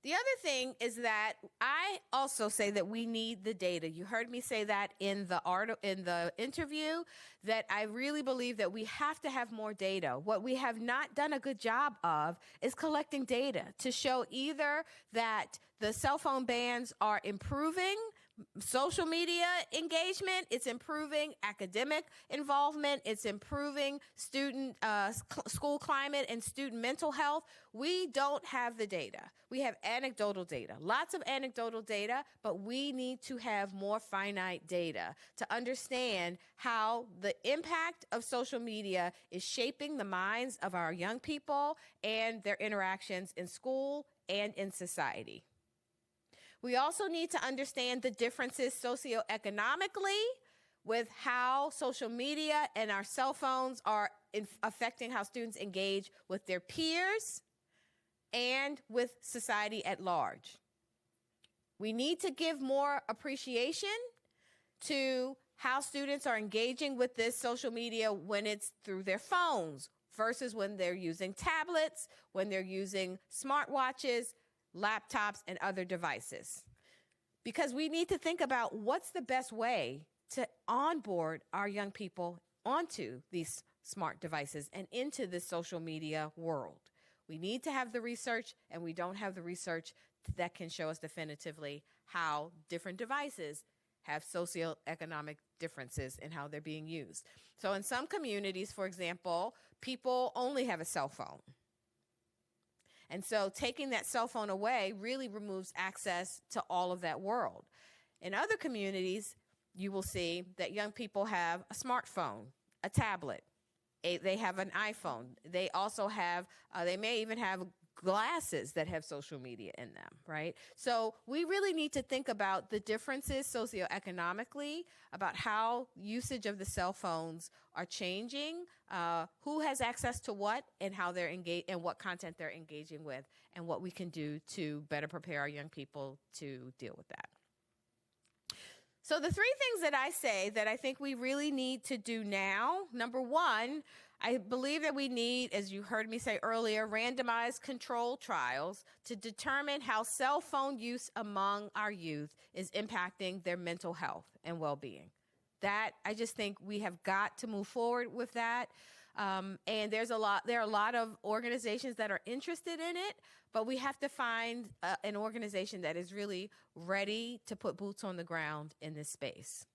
The other thing is that I also say that we need the data. You heard me say that in the interview, that I really believe that we have to have more data. What we have not done a good job of is collecting data to show either that the cell phone bans are improving social media engagement, it's improving academic involvement, it's improving student school climate and student mental health. We don't have the data. We have anecdotal data, lots of anecdotal data, but we need to have more finite data to understand how the impact of social media is shaping the minds of our young people and their interactions in school and in society. We also need to understand the differences socioeconomically with how social media and our cell phones are affecting how students engage with their peers and with society at large. We need to give more appreciation to how students are engaging with this social media when it's through their phones versus when they're using tablets, when they're using smartwatches, laptops, and other devices. Because we need to think about what's the best way to onboard our young people onto these smart devices and into the social media world. We need to have the research, and we don't have the research that can show us definitively how different devices have socioeconomic differences in how they're being used. So in some communities, for example, people only have a cell phone. And so taking that cell phone away really removes access to all of that world. In other communities, you will see that young people have a smartphone, a tablet, they have an iPhone. They also have, they may even have glasses that have social media in them, right? So we really need to think about the differences socioeconomically, about how usage of the cell phones are changing, who has access to what, and how they're engaged, and what content they're engaging with, and what we can do to better prepare our young people to deal with that. So the three things that I say that I think we really need to do now, number one, I believe that we need, as you heard me say earlier, randomized control trials to determine how cell phone use among our youth is impacting their mental health and well-being. That, I just think we have got to move forward with that. And there are a lot of organizations that are interested in it, but we have to find an organization that is really ready to put boots on the ground in this space.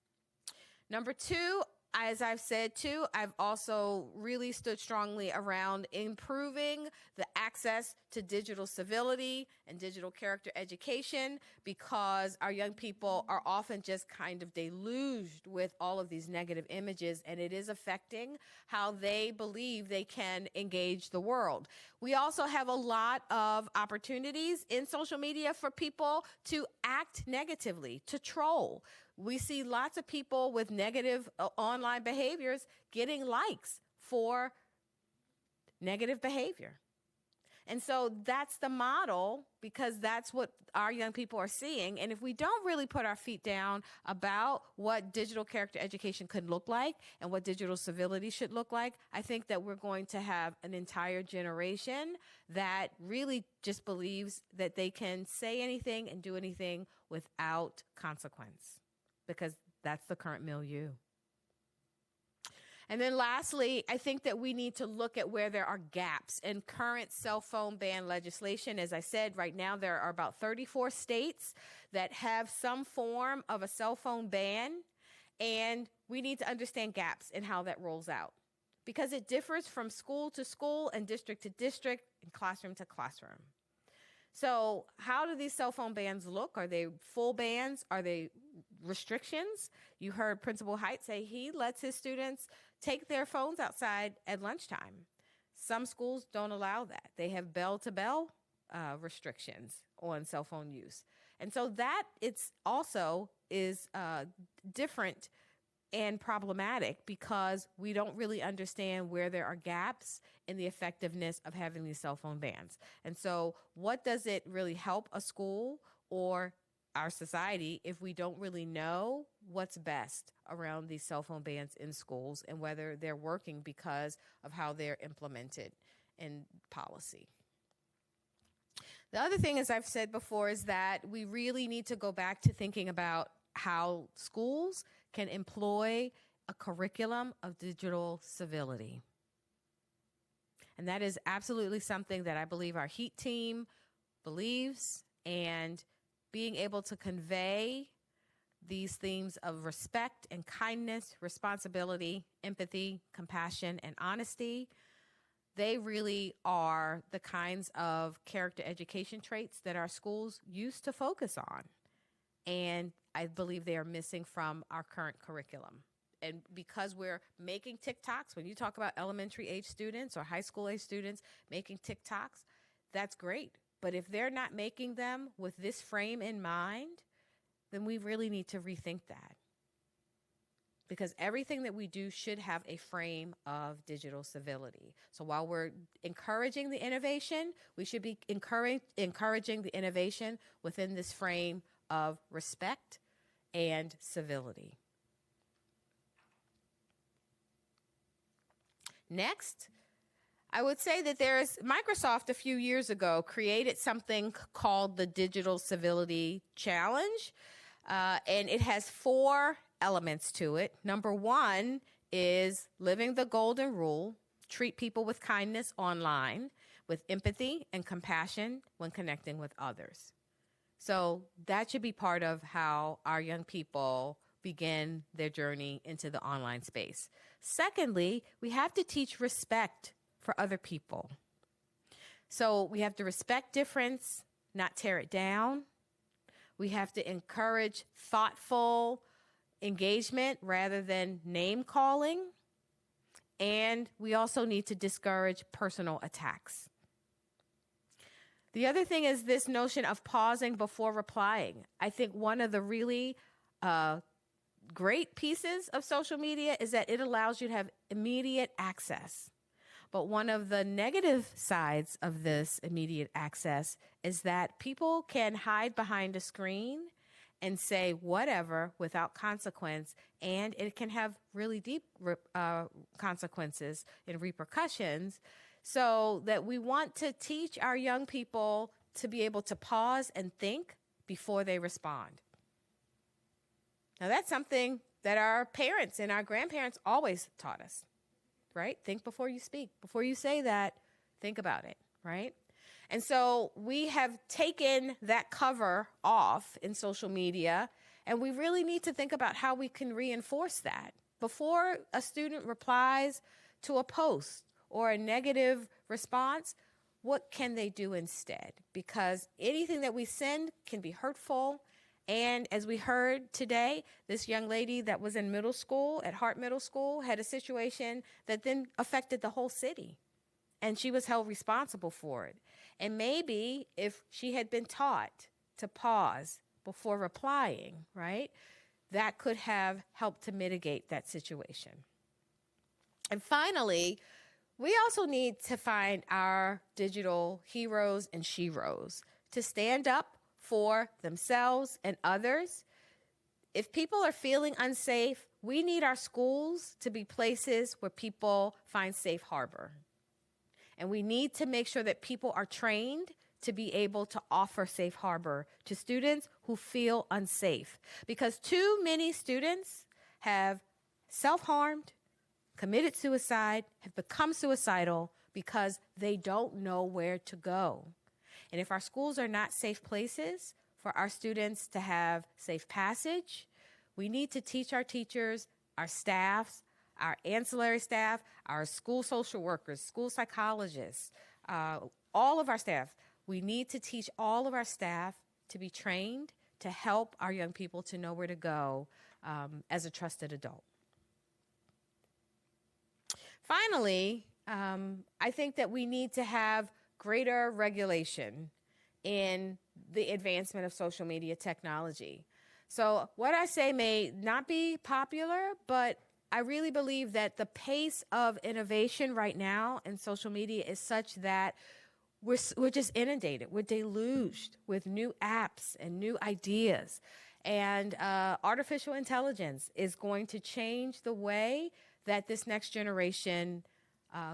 Number two, as I've said too, I've also really stood strongly around improving the access to digital civility and digital character education, because our young people are often just kind of deluged with all of these negative images, and it is affecting how they believe they can engage the world. We also have a lot of opportunities in social media for people to act negatively, to troll. We see lots of people with negative online behaviors getting likes for negative behavior. And so that's the model, because that's what our young people are seeing. And if we don't really put our feet down about what digital character education could look like and what digital civility should look like, I think that we're going to have an entire generation that really just believes that they can say anything and do anything without consequence, because that's the current milieu. And then lastly, I think that we need to look at where there are gaps in current cell phone ban legislation. As I said, right now there are about 34 states that have some form of a cell phone ban, and we need to understand gaps in how that rolls out, because it differs from school to school and district to district and classroom to classroom. So how do these cell phone bans look? Are they full bans? Are they restrictions? You heard Principal Height say he lets his students take their phones outside at lunchtime. Some schools don't allow that. They have bell-to-bell restrictions on cell phone use. And so that it's also is different and problematic because we don't really understand where there are gaps in the effectiveness of having these cell phone bans. And so what does it really help a school or our society if we don't really know what's best around these cell phone bans in schools and whether they're working because of how they're implemented in policy? The other thing, as I've said before, is that we really need to go back to thinking about how schools can employ a curriculum of digital civility. And that is absolutely something that I believe our HEAT team believes, and being able to convey these themes of respect and kindness, responsibility, empathy, compassion, and honesty, they really are the kinds of character education traits that our schools used to focus on. And I believe they are missing from our current curriculum. And because we're making TikToks, when you talk about elementary age students or high school age students making TikToks, that's great. But if they're not making them with this frame in mind, then we really need to rethink that. Because everything that we do should have a frame of digital civility. So while we're encouraging the innovation, we should be encouraging the innovation within this frame of respect and civility. Next, I would say that Microsoft a few years ago created something called the Digital Civility Challenge, and it has 4 elements to it. Number 1 is living the golden rule: treat people with kindness online, with empathy and compassion when connecting with others. So that should be part of how our young people begin their journey into the online space. Secondly, we have to teach respect for other people. So we have to respect difference, not tear it down. We have to encourage thoughtful engagement rather than name calling. And we also need to discourage personal attacks. The other thing is this notion of pausing before replying. I think one of the really great pieces of social media is that it allows you to have immediate access. But one of the negative sides of this immediate access is that people can hide behind a screen and say whatever without consequence, and it can have really deep consequences and repercussions. So that we want to teach our young people to be able to pause and think before they respond. Now, that's something that our parents and our grandparents always taught us, right? Think before you speak. Before you say that, think about it, right? And so we have taken that cover off in social media, and we really need to think about how we can reinforce that. Before a student replies to a post or a negative response, what can they do instead? Because anything that we send can be hurtful. And as we heard today, this young lady that was in middle school at Hart Middle School had a situation that then affected the whole city. And she was held responsible for it. And maybe if she had been taught to pause before replying, right, that could have helped to mitigate that situation. And finally, we also need to find our digital heroes and sheroes to stand up for themselves and others. If people are feeling unsafe, we need our schools to be places where people find safe harbor. And we need to make sure that people are trained to be able to offer safe harbor to students who feel unsafe. Because too many students have self-harmed, committed suicide, have become suicidal because they don't know where to go. And if our schools are not safe places for our students to have safe passage, we need to teach our teachers, our staffs, our ancillary staff, our school social workers, school psychologists, all of our staff. We need to teach all of our staff to be trained to help our young people to know where to go as a trusted adult. Finally, I think that we need to have greater regulation in the advancement of social media technology. So what I say may not be popular, but I really believe that the pace of innovation right now in social media is such that we're just inundated, we're deluged with new apps and new ideas. And artificial intelligence is going to change the way that this next generation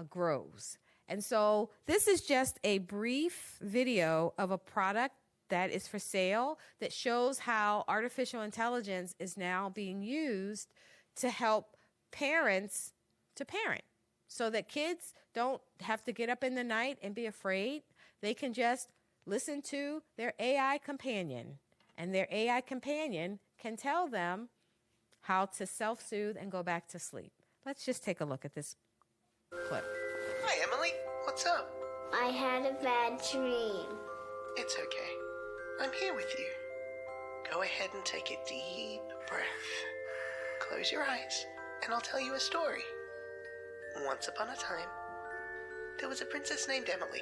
grows. And so this is just a brief video of a product that is for sale that shows how artificial intelligence is now being used to help parents to parent, so that kids don't have to get up in the night and be afraid. They can just listen to their AI companion, and their AI companion can tell them how to self-soothe and go back to sleep. Let's just take a look at this clip. Hi, Emily. What's up? I had a bad dream. It's okay. I'm here with you. Go ahead and take a deep breath. Close your eyes, and I'll tell you a story. Once upon a time, there was a princess named Emily,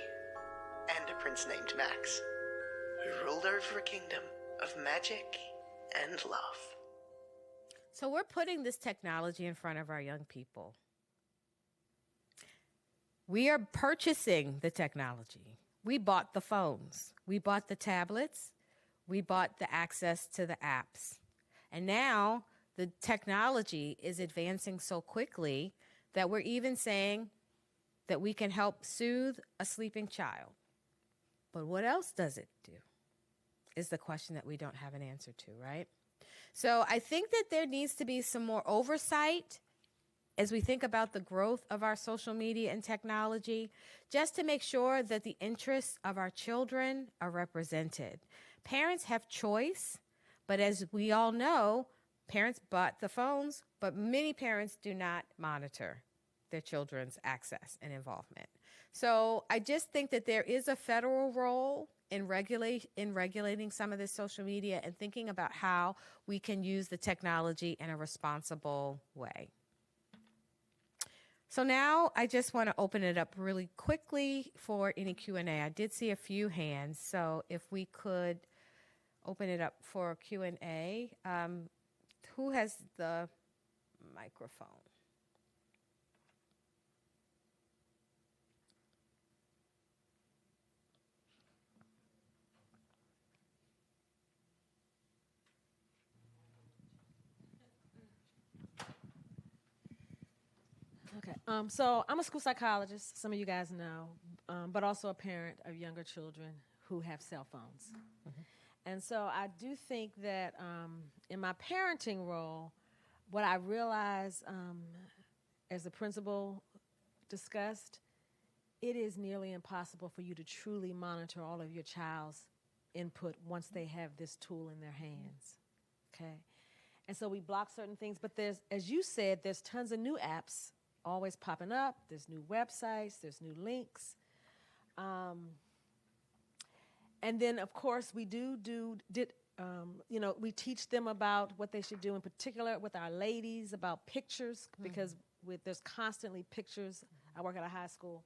and a prince named Max, who ruled over a kingdom of magic and love. So we're putting this technology in front of our young people. We are purchasing the technology. We bought the phones. We bought the tablets. We bought the access to the apps. And now the technology is advancing so quickly that we're even saying that we can help soothe a sleeping child. But what else does it do? Is the question that we don't have an answer to, right? So I think that there needs to be some more oversight as we think about the growth of our social media and technology, just to make sure that the interests of our children are represented. Parents have choice, but as we all know, parents bought the phones, but many parents do not monitor their children's access and involvement. So I just think that there is a federal role in regulating some of this social media and thinking about how we can use the technology in a responsible way. So now I just want to open it up really quickly for any Q&A. I did see a few hands, so if we could open it up for Q&A. Who has the microphone? Okay, so I'm a school psychologist, some of you guys know, but also a parent of younger children who have cell phones. Mm-hmm. And so I do think that in my parenting role, what I realize as the principal discussed, it is nearly impossible for you to truly monitor all of your child's input once they have this tool in their hands, okay? And so we block certain things, but there's, as you said, there's tons of new apps always popping up. There's new websites, there's new links. And then, of course, we we teach them about what they should do, in particular with our ladies, about pictures, because there's constantly pictures. I work at a high school.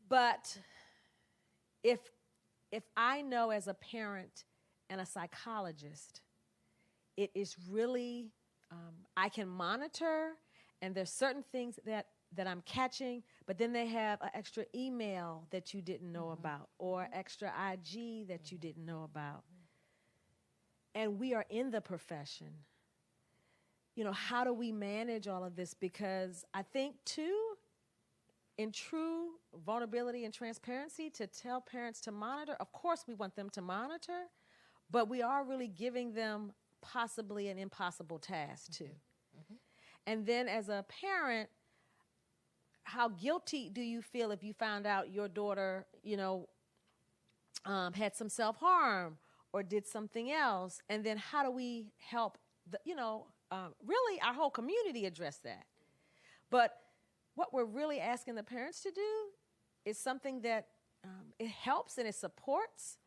But if I know as a parent and a psychologist, it is really, I can monitor, and there's certain things that I'm catching, but then they have an extra email that you didn't know about, or extra IG that you didn't know about. And we are in the profession. You know, how do we manage all of this? Because I think, too, in true vulnerability and transparency, to tell parents to monitor, of course we want them to monitor, but we are really giving them possibly an impossible task, too. Mm-hmm. And then as a parent, how guilty do you feel if you found out your daughter, had some self-harm or did something else? And then how do we help, really our whole community address that? But what we're really asking the parents to do is something that it helps and it supports,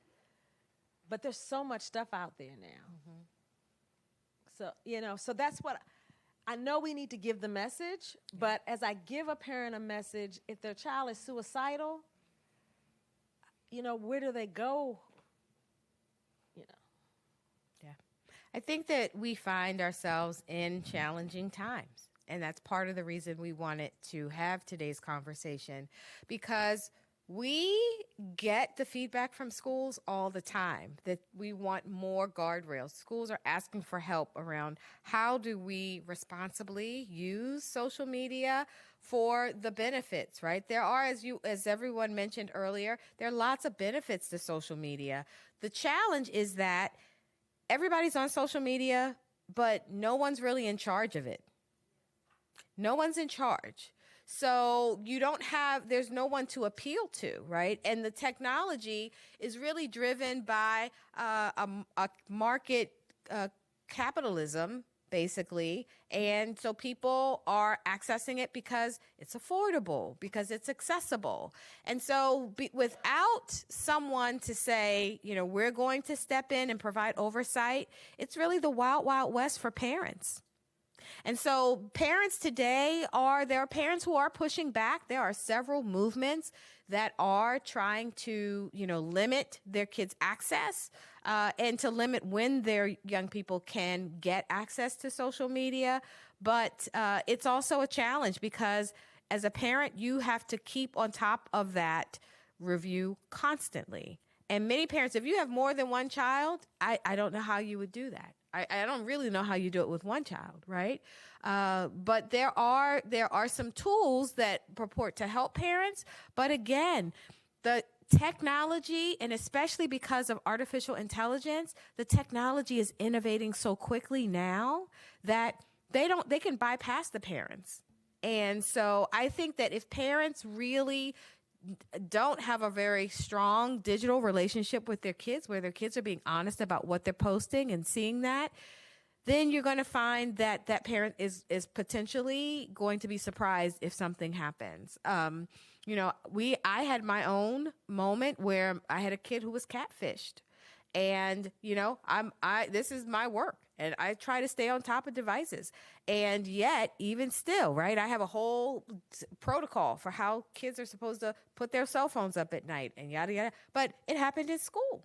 but there's so much stuff out there now. So that's what I know. We need to give the message, but as I give a parent a message, if their child is suicidal, where do they go? Yeah. I think that we find ourselves in challenging times. And that's part of the reason we wanted to have today's conversation, because we get the feedback from schools all the time that we want more guardrails. Schools are asking for help around how do we responsibly use social media for the benefits, right? There are, as everyone mentioned earlier, there are lots of benefits to social media. The challenge is that everybody's on social media, but no one's really in charge of it. No one's in charge. So there's no one to appeal to, right? And the technology is really driven by a market capitalism, basically. And so people are accessing it because it's affordable, because it's accessible. And so without someone to say, we're going to step in and provide oversight, it's really the wild, wild west for parents. And so parents today there are parents who are pushing back. There are several movements that are trying to, limit their kids' access and to limit when their young people can get access to social media. But it's also a challenge because as a parent, you have to keep on top of that review constantly. And many parents, if you have more than one child, I don't know how you would do that. I don't really know how you do it with one child, right? But there are some tools that purport to help parents. But again, the technology, and especially because of artificial intelligence, the technology is innovating so quickly now that they can bypass the parents. And so I think that if parents really don't have a very strong digital relationship with their kids, where their kids are being honest about what they're posting and seeing that, then you're going to find that that parent is potentially going to be surprised if something happens. I had my own moment where I had a kid who was catfished, and this is my work, and I try to stay on top of devices. And yet, even still, right, I have a whole protocol for how kids are supposed to put their cell phones up at night and yada, yada. But it happened in school.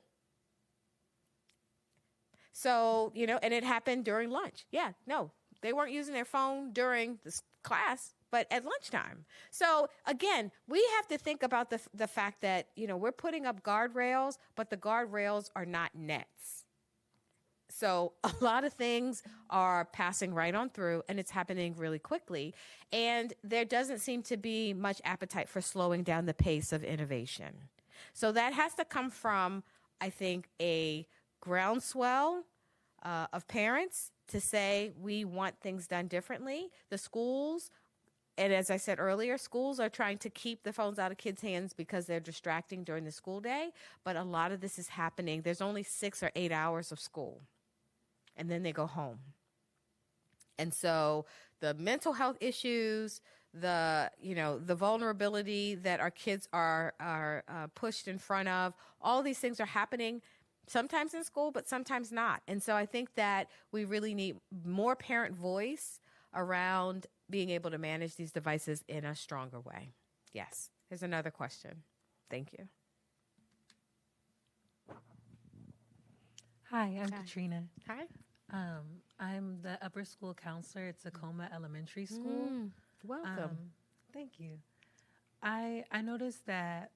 So, and it happened during lunch. Yeah, no, they weren't using their phone during the class, but at lunchtime. So again, we have to think about the fact that, we're putting up guardrails, but the guardrails are not nets. So a lot of things are passing right on through, and it's happening really quickly. And there doesn't seem to be much appetite for slowing down the pace of innovation. So that has to come from, I think, a groundswell of parents to say we want things done differently. The schools, and as I said earlier, schools are trying to keep the phones out of kids' hands because they're distracting during the school day. But a lot of this is happening. There's only 6 or 8 hours of school, and then they go home. And so the mental health issues, the vulnerability that our kids are pushed in front of, all these things are happening sometimes in school, but sometimes not. And so I think that we really need more parent voice around being able to manage these devices in a stronger way. Yes. Here's another question. Thank you. Hi, I'm Katrina. Hi. I'm the upper school counselor at Tacoma Elementary School. Welcome. Thank you. I noticed that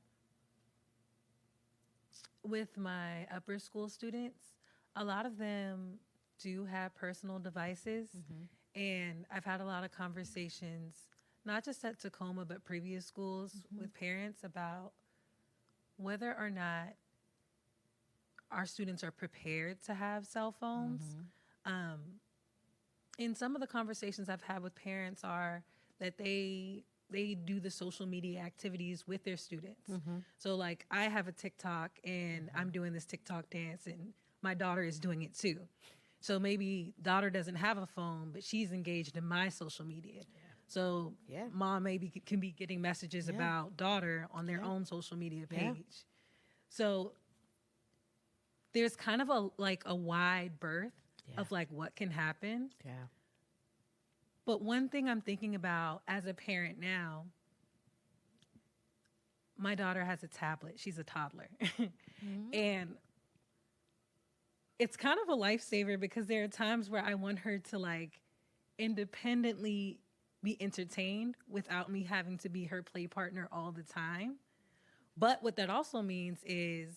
with my upper school students, a lot of them do have personal devices. And I've had a lot of conversations, not just at Tacoma, but previous schools with parents about whether or not our students are prepared to have cell phones. And some of the conversations I've had with parents are that they do the social media activities with their students. So like I have a TikTok and I'm doing this TikTok dance and my daughter is doing it too. So maybe daughter doesn't have a phone, but she's engaged in my social media. So mom maybe can be getting messages about daughter on their own social media page. Yeah. So there's kind of a wide berth of like what can happen. Yeah. But one thing I'm thinking about as a parent now, my daughter has a tablet. She's a toddler. And it's kind of a lifesaver because there are times where I want her to like independently be entertained without me having to be her play partner all the time. But what that also means is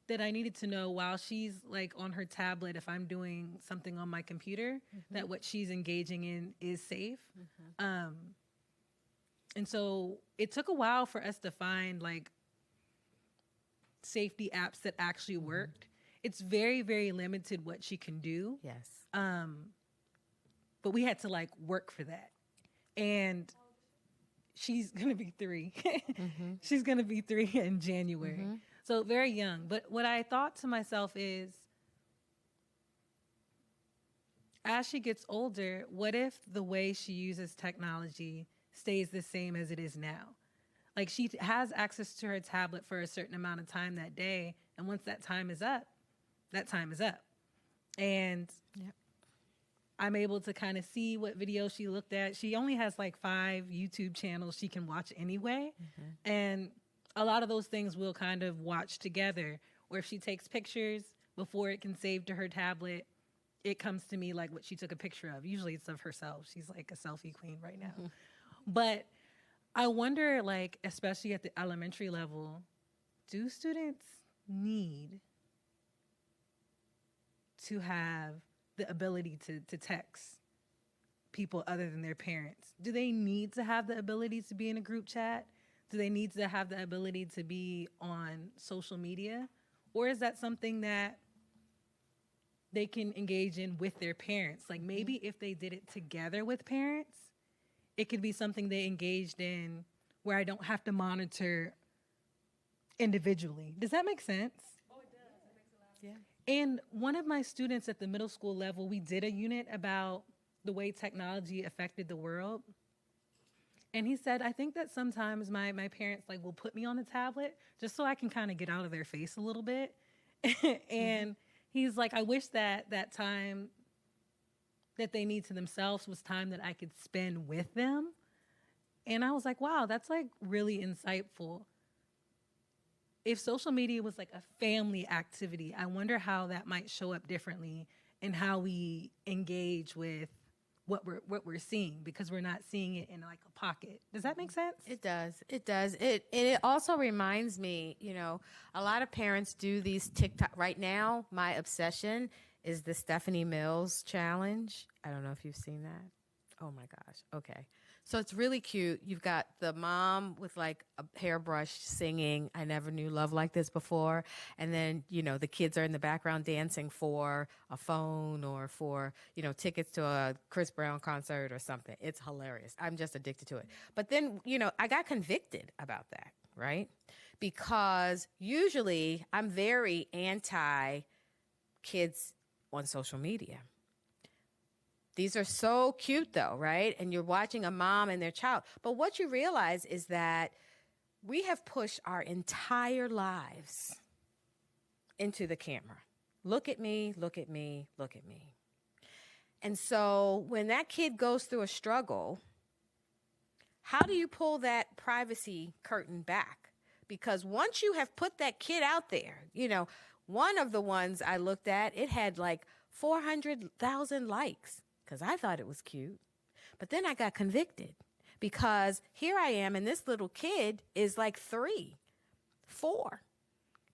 that I needed to know while she's like on her tablet, if I'm doing something on my computer, that what she's engaging in is safe. And so it took a while for us to find like safety apps that actually worked. It's very, very limited what she can do. Yes. But we had to like work for that. And she's going to be 3. She's going to be 3 in January. So very young. But what I thought to myself is, as she gets older, what if the way she uses technology stays the same as it is now? Like she has access to her tablet for a certain amount of time that day. And once that time is up, that time is up. And I'm able to kind of see what videos she looked at. She only has like 5 YouTube channels she can watch anyway. And a lot of those things we'll kind of watch together. Or if she takes pictures before it can save to her tablet, it comes to me like what she took a picture of. Usually it's of herself. She's like a selfie queen right now. But I wonder, like, especially at the elementary level, do students need to have the ability to text people other than their parents? Do they need to have the ability to be in a group chat? Do they need to have the ability to be on social media? Or is that something that they can engage in with their parents? Like maybe if they did it together with parents, it could be something they engaged in where I don't have to monitor individually. Does that make sense? Oh, it does. It makes a lot of sense. And one of my students at the middle school level, we did a unit about the way technology affected the world. And he said, I think that sometimes my parents like will put me on the tablet just so I can kind of get out of their face a little bit. And he's like, I wish that time that they need to themselves was time that I could spend with them. And I was like, wow, that's like really insightful. If social media was like a family activity, I wonder how that might show up differently in how we engage with what we're seeing, because we're not seeing it in like a pocket. Does that make sense? It does. It does. It also reminds me, you know, a lot of parents do these TikTok. Right now, my obsession is the Stephanie Mills challenge. I don't know if you've seen that. Oh my gosh. Okay. So it's really cute. You've got the mom with like a hairbrush singing I Never Knew Love Like This Before. And then, you know, the kids are in the background dancing for a phone or for, you know, tickets to a Chris Brown concert or something. It's hilarious. I'm just addicted to it. But then, you know, I got convicted about that, right? Because usually I'm very anti kids on social media. These are so cute though, right? And you're watching a mom and their child. But what you realize is that we have pushed our entire lives into the camera. Look at me, look at me, look at me. And so when that kid goes through a struggle, how do you pull that privacy curtain back? Because once you have put that kid out there, you know, one of the ones I looked at, it had like 400,000 likes. Because I thought it was cute. But then I got convicted because here I am and this little kid is like 3, 4.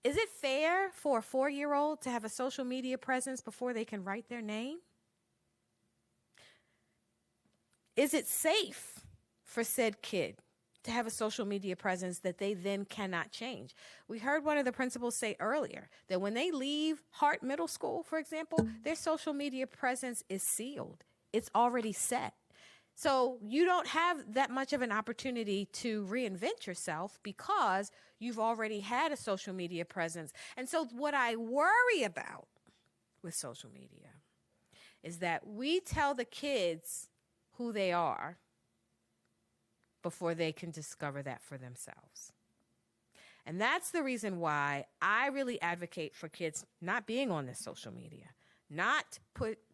Is it fair for a 4-year-old to have a social media presence before they can write their name? Is it safe for said kid to have a social media presence that they then cannot change? We heard one of the principals say earlier that when they leave Hart Middle School, for example, their social media presence is sealed. It's already set. So you don't have that much of an opportunity to reinvent yourself because you've already had a social media presence. And so what I worry about with social media is that we tell the kids who they are before they can discover that for themselves. And that's the reason why I really advocate for kids not being on this social media, not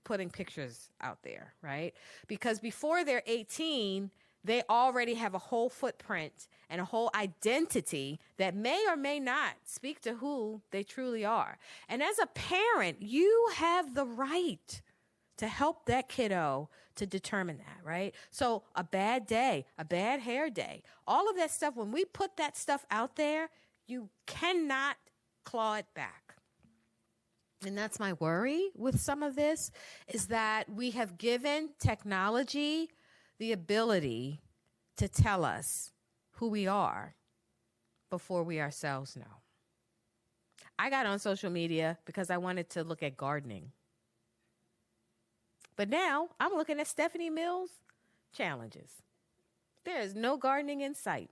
putting pictures out there, right? Because before they're 18, they already have a whole footprint and a whole identity that may or may not speak to who they truly are. And as a parent, you have the right to help that kiddo to determine that, right? So a bad day, a bad hair day, all of that stuff, when we put that stuff out there, you cannot claw it back. And that's my worry with some of this, is that we have given technology the ability to tell us who we are before we ourselves know. I got on social media because I wanted to look at gardening. But now I'm looking at Stephanie Mills challenges. There is no gardening in sight.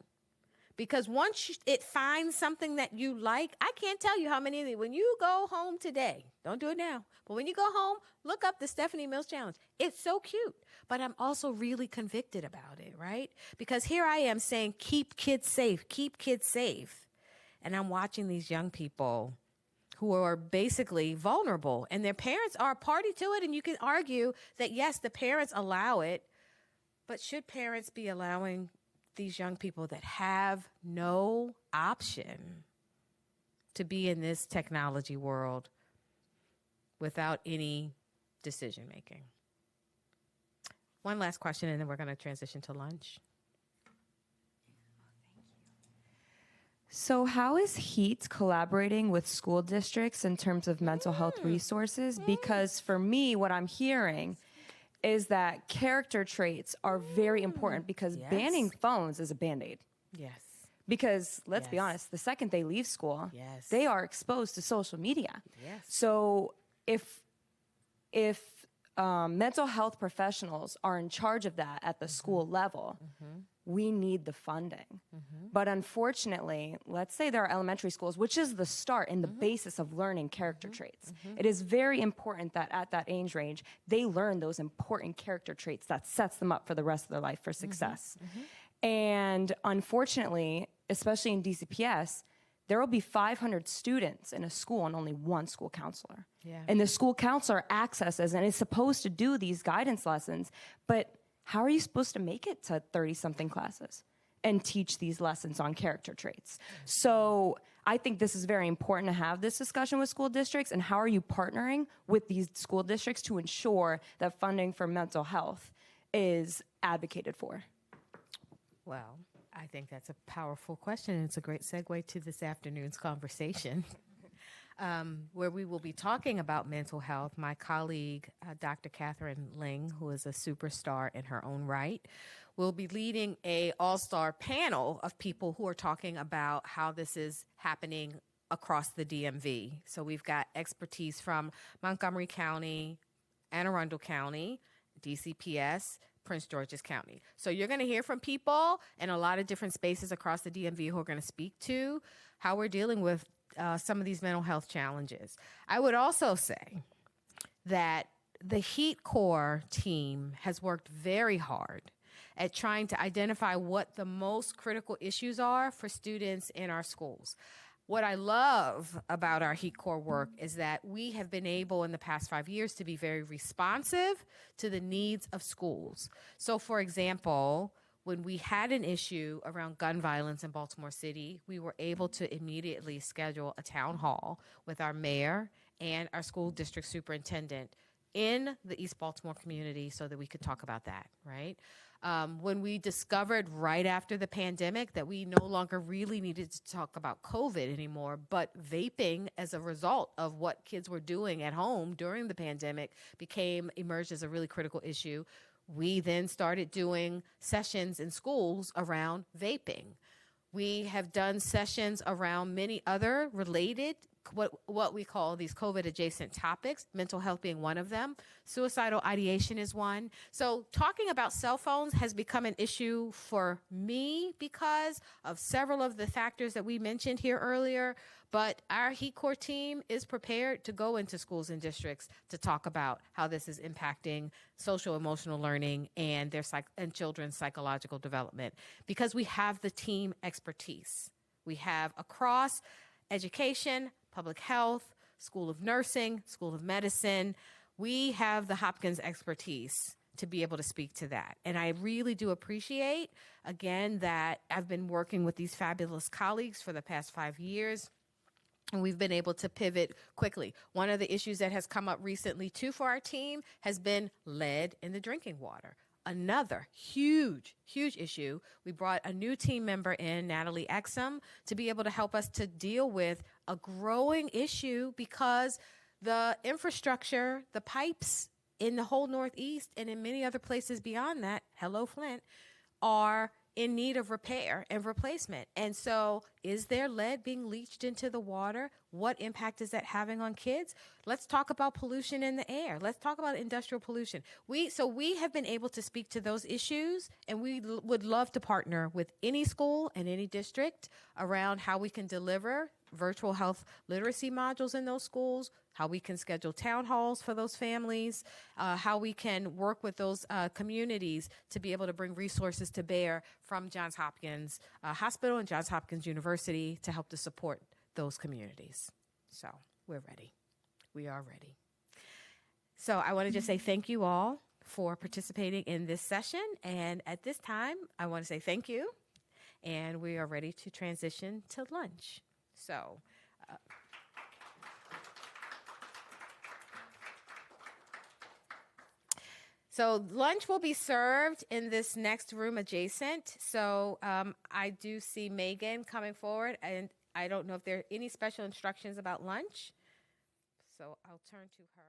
Because once it finds something that you like, I can't tell you how many of these. When you go home today, don't do it now, but when you go home, look up the Stephanie Mills Challenge. It's so cute, but I'm also really convicted about it, right? Because here I am saying, keep kids safe, keep kids safe. And I'm watching these young people who are basically vulnerable, and their parents are a party to it. And you can argue that, yes, the parents allow it, but should parents be allowing these young people that have no option to be in this technology world without any decision making? One last question, and then we're going to transition to lunch. So how is HEAT collaborating with school districts in terms of mental health resources? Because for me, what I'm hearing is that character traits are very important, because banning phones is a Band-Aid. Yes. Because let's be honest, the second they leave school, they are exposed to social media. Yes. So if mental health professionals are in charge of that at the school level, we need the funding. But unfortunately, let's say there are elementary schools, which is the start and the basis of learning character traits. It is very important that at that age range, they learn those important character traits that sets them up for the rest of their life for success. And unfortunately, especially in DCPS, there will be 500 students in a school and only one school counselor. Yeah. And the school counselor accesses and is supposed to do these guidance lessons, but how are you supposed to make it to 30-something classes and teach these lessons on character traits? So I think this is very important to have this discussion with school districts. And how are you partnering with these school districts to ensure that funding for mental health is advocated for? Well, I think that's a powerful question, and it's a great segue to this afternoon's conversation, where we will be talking about mental health. My colleague, Dr. Catherine Ling, who is a superstar in her own right, will be leading a all-star panel of people who are talking about how this is happening across the DMV. So we've got expertise from Montgomery County, Anne Arundel County, DCPS, Prince George's County. So you're going to hear from people in a lot of different spaces across the DMV who are going to speak to how we're dealing with some of these mental health challenges. I would also say that the HEAT Core team has worked very hard at trying to identify what the most critical issues are for students in our schools. What I love about our HEAT Core work is that we have been able in the past 5 years to be very responsive to the needs of schools. So, for example, when we had an issue around gun violence in Baltimore City, we were able to immediately schedule a town hall with our mayor and our school district superintendent in the East Baltimore community so that we could talk about that, right? When we discovered right after the pandemic that we no longer really needed to talk about COVID anymore, but vaping as a result of what kids were doing at home during the pandemic emerged as a really critical issue. We then started doing sessions in schools around vaping. We have done sessions around many other related what we call these COVID adjacent topics, mental health being one of them. Suicidal ideation is one. So talking about cell phones has become an issue for me because of several of the factors that we mentioned here earlier. But our Heat Core team is prepared to go into schools and districts to talk about how this is impacting social emotional learning and their and children's psychological development, because we have the team expertise. We have across education, public health, School of Nursing, School of Medicine. We have the Hopkins expertise to be able to speak to that. And I really do appreciate, again, that I've been working with these fabulous colleagues for the past 5 years. And we've been able to pivot quickly. One of the issues that has come up recently, too, for our team has been lead in the drinking water. Another huge issue. We brought a new team member in, Natalie Exum, to be able to help us to deal with a growing issue because the infrastructure, the pipes in the whole Northeast and in many other places beyond that, hello Flint, are in need of repair and replacement. And so is there lead being leached into the water? What impact is that having on kids? Let's talk about pollution in the air. Let's talk about industrial pollution. We have been able to speak to those issues, and we would love to partner with any school and any district around how we can deliver virtual health literacy modules in those schools, how we can schedule town halls for those families, how we can work with those communities to be able to bring resources to bear from Johns Hopkins Hospital and Johns Hopkins University to help to support those communities. So we're ready. We are ready. So I want to just say thank you all for participating in this session. And at this time, I want to say thank you. And we are ready to transition to lunch. So lunch will be served in this next room adjacent. So I do see Megan coming forward, and I don't know if there are any special instructions about lunch. So I'll turn to her.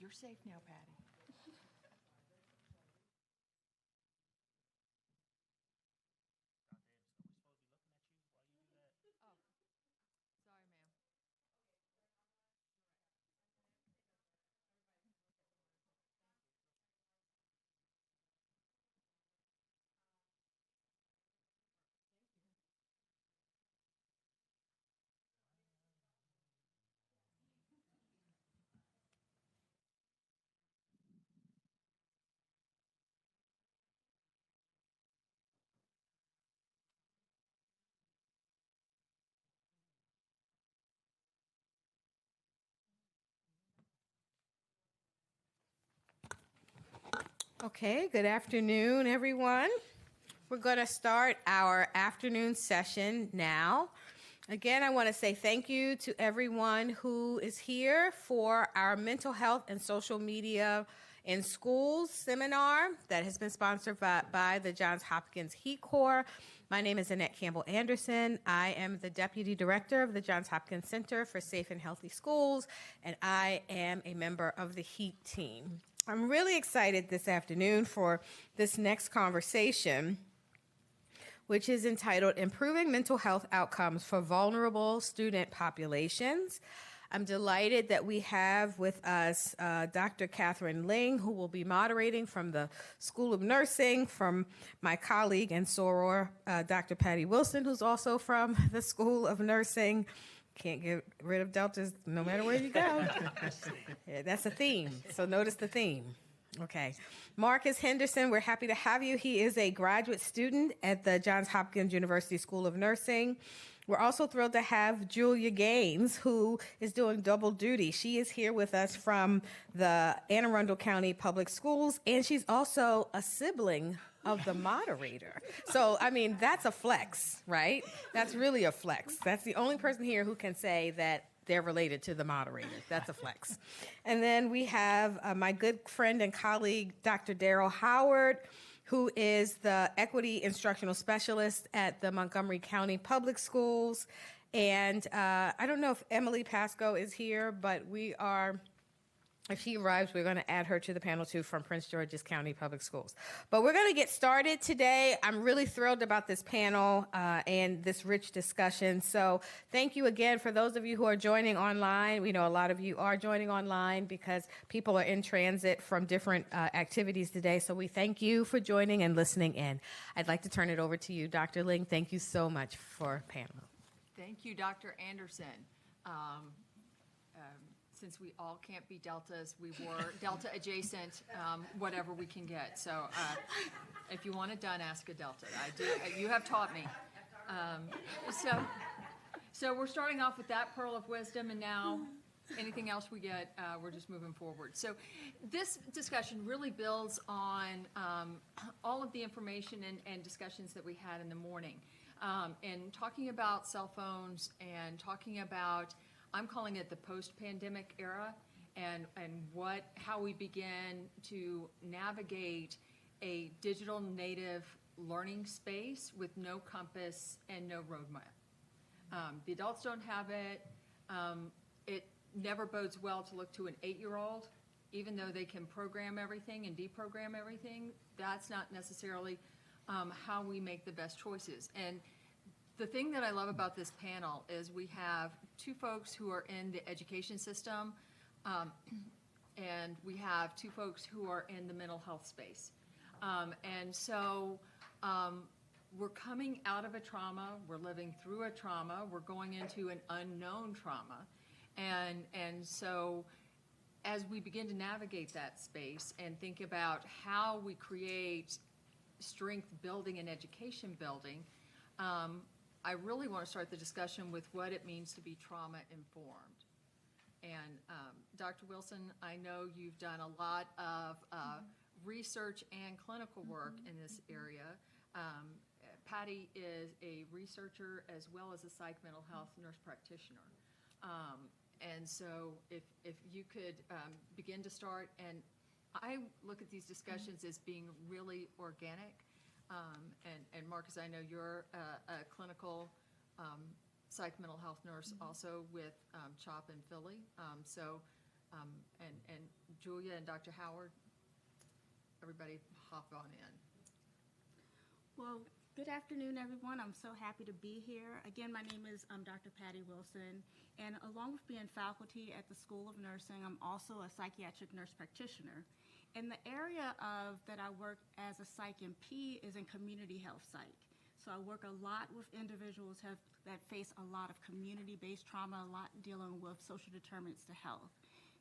You're safe now, Patty. Okay, good afternoon, everyone. We're going to start our afternoon session now. Again, I want to say thank you to everyone who is here for our mental health and social media in schools seminar that has been sponsored by the Johns Hopkins Heat Corps. My name is Annette Campbell Anderson. I am the Deputy Director of the Johns Hopkins Center for Safe and Healthy Schools, and I am a member of the HEAT team. I'm really excited this afternoon for this next conversation, which is entitled Improving Mental Health Outcomes for Vulnerable Student Populations. I'm delighted that we have with us Dr. Catherine Ling, who will be moderating from the School of Nursing, from my colleague and soror, Dr. Patty Wilson, who's also from the School of Nursing. Can't get rid of deltas no matter where you go. Yeah, that's a theme, so notice the theme. Okay. Marcus Henderson, we're happy to have you. He is a graduate student at the Johns Hopkins University School of Nursing. We're also thrilled to have Julia Gaines, who is doing double duty. She is here with us from the Anne Arundel County Public Schools, and she's also a sibling of the moderator. So, I mean, that's a flex, right? That's really a flex. That's the only person here who can say that they're related to the moderator. That's a flex. And then we have my good friend and colleague, Dr. Daryl Howard, who is the Equity Instructional Specialist at the Montgomery County Public Schools. And I don't know if Emily Pasco is here, but if she arrives, we're going to add her to the panel too from Prince George's County Public Schools. But we're going to get started today. I'm really thrilled about this panel and this rich discussion. So thank you again for those of you who are joining online. We know a lot of you are joining online because people are in transit from different activities today. So we thank you for joining and listening in. I'd like to turn it over to you, Dr. Ling. Thank you so much for panel. Thank you, Dr. Anderson. Since we all can't be deltas, we were delta adjacent, whatever we can get. So if you want it done, ask a delta. I do. You have taught me. So we're starting off with that pearl of wisdom, and now anything else we get, we're just moving forward. So this discussion really builds on all of the information and discussions that we had in the morning, and talking about cell phones and talking about, I'm calling it the post-pandemic era, and how we begin to navigate a digital native learning space with no compass and no roadmap. The adults don't have it. It never bodes well to look to an 8-year-old, even though they can program everything and deprogram everything. That's not necessarily how we make the best choices. And the thing that I love about this panel is we have two folks who are in the education system, and we have two folks who are in the mental health space. And so we're coming out of a trauma, we're living through a trauma, we're going into an unknown trauma. And so as we begin to navigate that space and think about how we create strength building and education building, I really want to start the discussion with what it means to be trauma informed. And Dr. Wilson, I know you've done a lot of research and clinical work in this area. Patty is a researcher as well as a psych mental health nurse practitioner. And so if you could begin to start, and I look at these discussions as being really organic. And Marcus, I know you're a clinical psych mental health nurse also with CHOP in Philly. So And Julia and Dr. Howard, everybody hop on in. Well, good afternoon, everyone. I'm so happy to be here. Again, my name is Dr. Patty Wilson, and along with being faculty at the School of Nursing, I'm also a psychiatric nurse practitioner. And the area that I work as a psych NP is in community health psych. So I work a lot with individuals that face a lot of community-based trauma, a lot dealing with social determinants to health.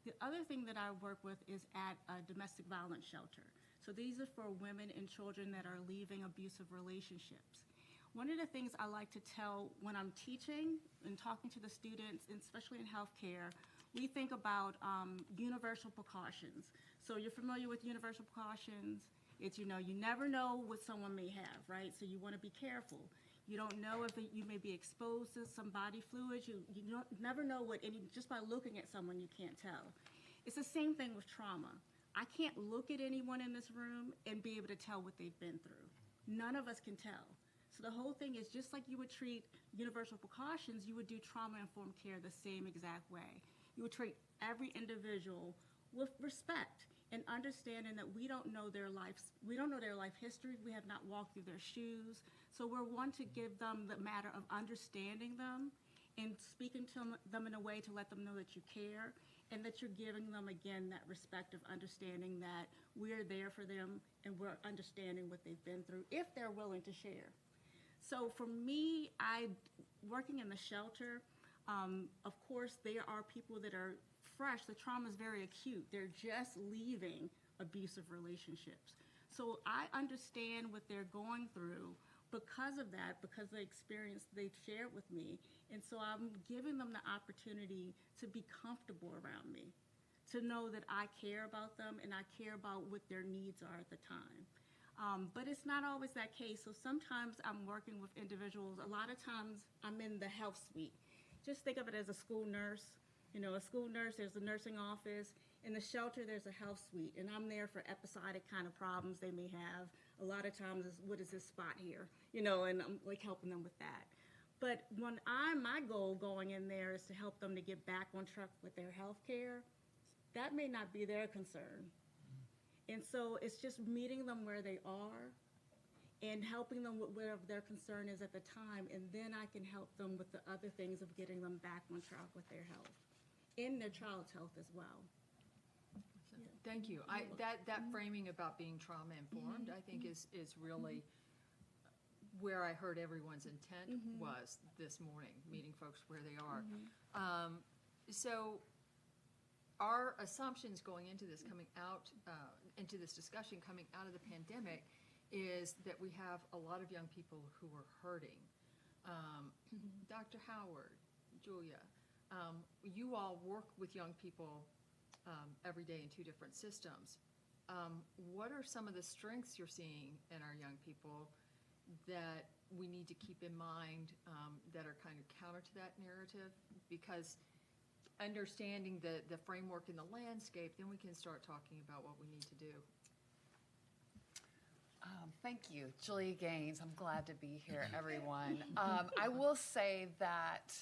The other thing that I work with is at a domestic violence shelter. So these are for women and children that are leaving abusive relationships. One of the things I like to tell when I'm teaching and talking to the students, and especially in healthcare, we think about universal precautions. So you're familiar with universal precautions. It's, you never know what someone may have, right? So you want to be careful. You don't know if you may be exposed to some body fluids. You never know just by looking at someone, you can't tell. It's the same thing with trauma. I can't look at anyone in this room and be able to tell what they've been through. None of us can tell. So the whole thing is just like you would treat universal precautions, you would do trauma-informed care the same exact way. You would treat every individual with respect and understanding that we don't know their life history. We have not walked through their shoes. So we're one to give them the matter of understanding them and speaking to them in a way to let them know that you care, and that you're giving them, again, that respect of understanding that we're there for them and we're understanding what they've been through if they're willing to share. So for me, working in the shelter, of course, there are people that are fresh. The trauma is very acute. They're just leaving abusive relationships. So I understand what they're going through because of that, because of the experience they've shared with me. And so I'm giving them the opportunity to be comfortable around me, to know that I care about them and I care about what their needs are at the time. But it's not always that case. So sometimes I'm working with individuals. A lot of times I'm in the health suite. Just think of it as a school nurse. A school nurse, there's a nursing office. In the shelter, there's a health suite. And I'm there for episodic kind of problems they may have. A lot of times it's, what is this spot here? And I'm helping them with that. But my goal going in there is to help them to get back on track with their health care. That may not be their concern. And so it's just meeting them where they are and helping them with whatever their concern is at the time, and then I can help them with the other things of getting them back on track with their health and their child's health as well. Thank you. That framing about being trauma informed, I think is really where I heard everyone's intent was this morning, meeting folks where they are. So our assumptions going into this, coming out into this discussion, coming out of the pandemic, is that we have a lot of young people who are hurting. Dr. Howard, Julia, you all work with young people every day in two different systems. What are some of the strengths you're seeing in our young people that we need to keep in mind that are kind of counter to that narrative? Because understanding the framework and the landscape, then we can start talking about what we need to do. Thank you, Julia Gaines. I'm glad to be here, everyone. I will say that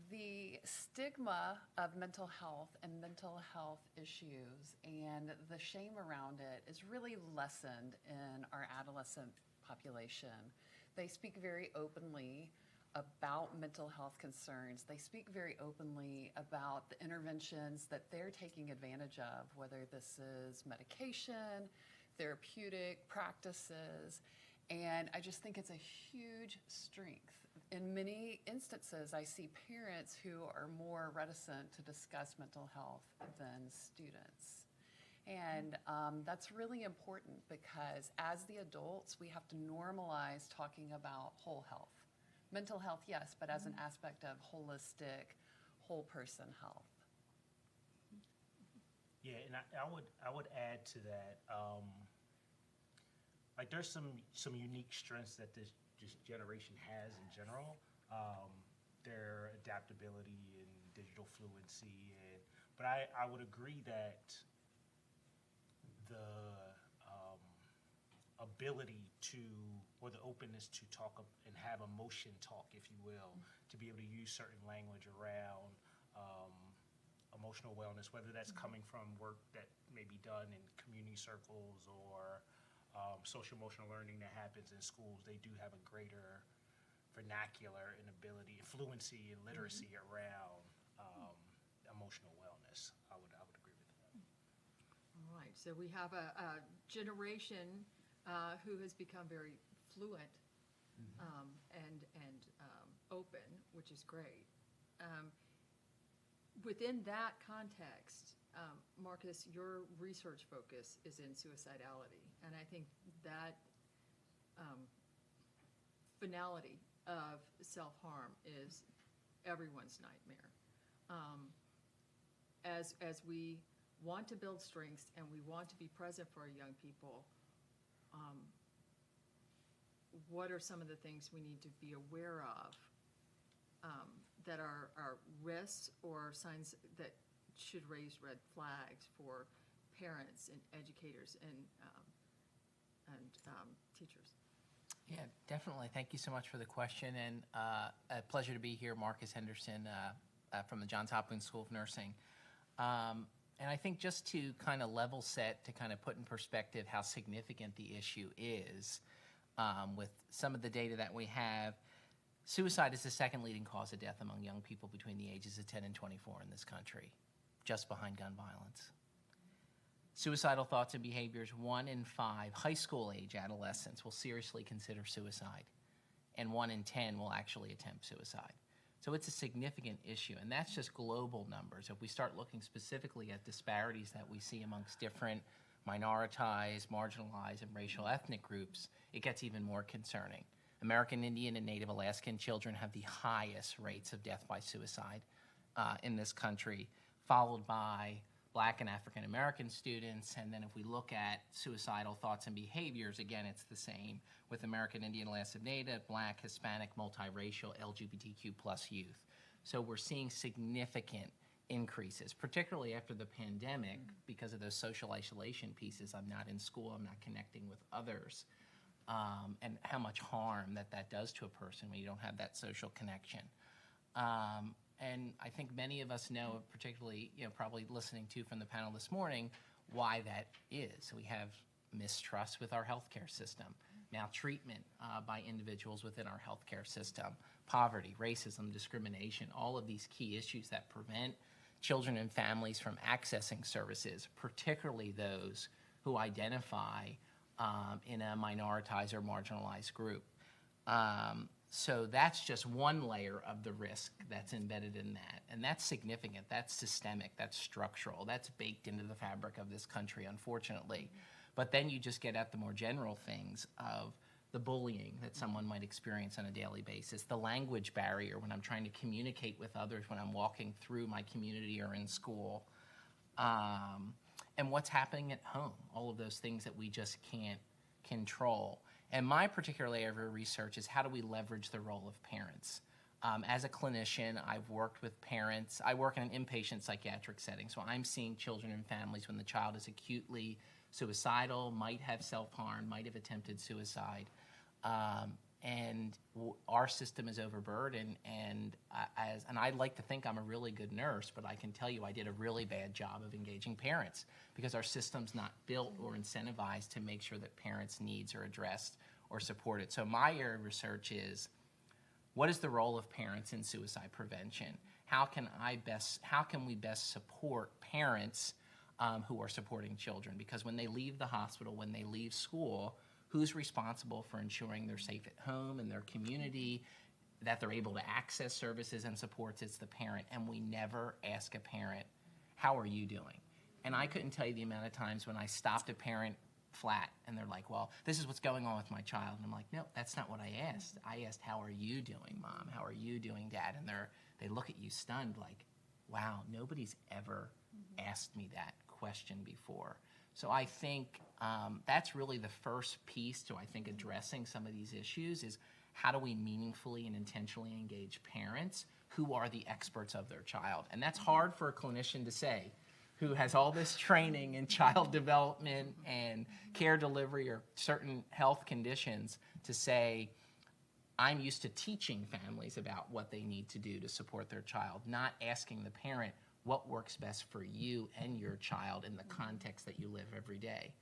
the stigma of mental health and mental health issues and the shame around it is really lessened in our adolescent population. They speak very openly about mental health concerns. They speak very openly about the interventions that they're taking advantage of, whether this is medication, therapeutic practices, and I just think it's a huge strength. In many instances, I see parents who are more reticent to discuss mental health than students. And that's really important because as the adults, we have to normalize talking about whole health. Mental health, yes, but as an aspect of holistic, whole person health. Yeah, and I would add to that, like there's some unique strengths that this generation has in general. Their adaptability and digital fluency, but I would agree that the ability to, or the openness to talk and have emotion talk, if you will, to be able to use certain language around emotional wellness, whether that's coming from work that may be done in community circles or social emotional learning that happens in schools. They do have a greater vernacular and ability, fluency and literacy around emotional wellness. I would agree with that. All right, so we have a generation who has become very fluent and open, which is great. Within that context, Marcus, your research focus is in suicidality, and I think that finality of self-harm is everyone's nightmare. As we want to build strengths and we want to be present for our young people, what are some of the things we need to be aware of that are risks or signs that should raise red flags for parents and educators and teachers? Yeah, definitely. Thank you so much for the question, and a pleasure to be here. Marcus Henderson from the Johns Hopkins School of Nursing. And I think just to kind of level set, to kind of put in perspective how significant the issue is, with some of the data that we have, suicide is the second leading cause of death among young people between the ages of 10 and 24 in this country, just behind gun violence. Suicidal thoughts and behaviors, 1 in 5 high school age adolescents will seriously consider suicide, and 1 in 10 will actually attempt suicide. So it's a significant issue, and that's just global numbers. If we start looking specifically at disparities that we see amongst different minoritized, marginalized, and racial ethnic groups, it gets even more concerning. American Indian and Native Alaskan children have the highest rates of death by suicide in this country, followed by Black and African American students. And then if we look at suicidal thoughts and behaviors, again, it's the same with American Indian, Alaskan Native, Black, Hispanic, multiracial, LGBTQ plus youth. So we're seeing significant increases, particularly after the pandemic, because of those social isolation pieces. I'm not in school, I'm not connecting with others, and how much harm that does to a person when you don't have that social connection. And I think many of us know, particularly, probably listening to from the panel this morning, why that is. So we have mistrust with our healthcare system, maltreatment by individuals within our healthcare system, poverty, racism, discrimination, all of these key issues that prevent children and families from accessing services, particularly those who identify in a minoritized or marginalized group. So that's just one layer of the risk that's embedded in that. And that's significant, that's systemic, that's structural, that's baked into the fabric of this country, unfortunately. But then you just get at the more general things of the bullying that someone might experience on a daily basis, the language barrier when I'm trying to communicate with others when I'm walking through my community or in school, and what's happening at home, all of those things that we just can't control. And my particular area of research is how do we leverage the role of parents? As a clinician, I've worked with parents. I work in an inpatient psychiatric setting, so I'm seeing children and families when the child is acutely suicidal, might have self-harm, might have attempted suicide. And our system is overburdened, and I'd like to think I'm a really good nurse, but I can tell you I did a really bad job of engaging parents because our system's not built or incentivized to make sure that parents' needs are addressed or supported. So my area of research is, what is the role of parents in suicide prevention? How can we best support parents who are supporting children? Because when they leave the hospital, when they leave school, who's responsible for ensuring they're safe at home and their community, that they're able to access services and supports? It's the parent. And we never ask a parent, how are you doing? And I couldn't tell you the amount of times when I stopped a parent flat and they're like, well, this is what's going on with my child. And I'm like, no, that's not what I asked. I asked, how are you doing, Mom? How are you doing, Dad? And they look at you stunned like, wow, nobody's ever asked me that question before. So I think that's really the first piece to, I think, addressing some of these issues is how do we meaningfully and intentionally engage parents who are the experts of their child? And that's hard for a clinician to say, who has all this training in child development and care delivery or certain health conditions, to say, I'm used to teaching families about what they need to do to support their child, not asking the parent, what works best for you and your child in the context that you live every day.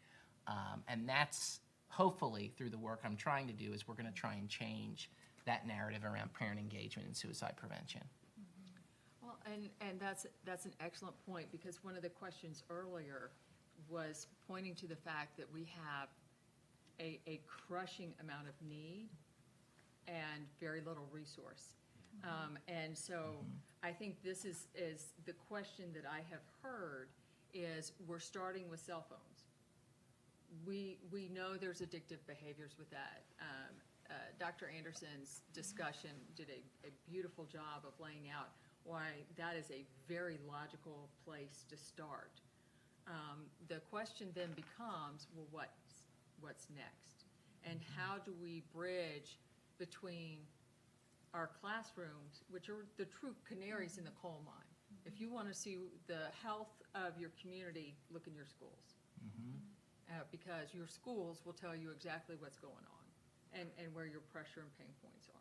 And that's hopefully through the work I'm trying to do is we're going to try and change that narrative around parent engagement and suicide prevention. Well, and that's an excellent point, because one of the questions earlier was pointing to the fact that we have a crushing amount of need and very little resource. And so I think this is the question that I have heard is we're starting with cell phones. We know there's addictive behaviors with that. Dr. Anderson's discussion did a beautiful job of laying out why that is a very logical place to start. The question then becomes, well, what's next? And how do we bridge between our classrooms, which are the true canaries in the coal mine? If you want to see the health of your community, look in your schools. Because your schools will tell you exactly what's going on and where your pressure and pain points are.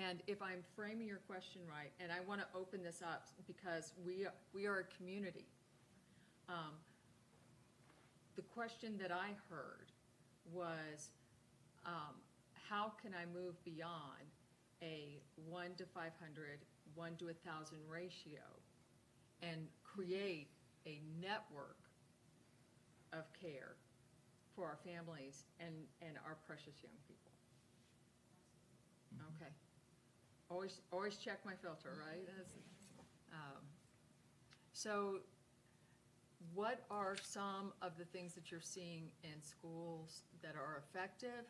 And if I'm framing your question right, and I want to open this up because we are a community. The question that I heard was, how can I move beyond a 1 to 500, 1 to 1,000 ratio and create a network of care for our families and our precious young people? Okay. Always check my filter, right? So what are some of the things that you're seeing in schools that are effective?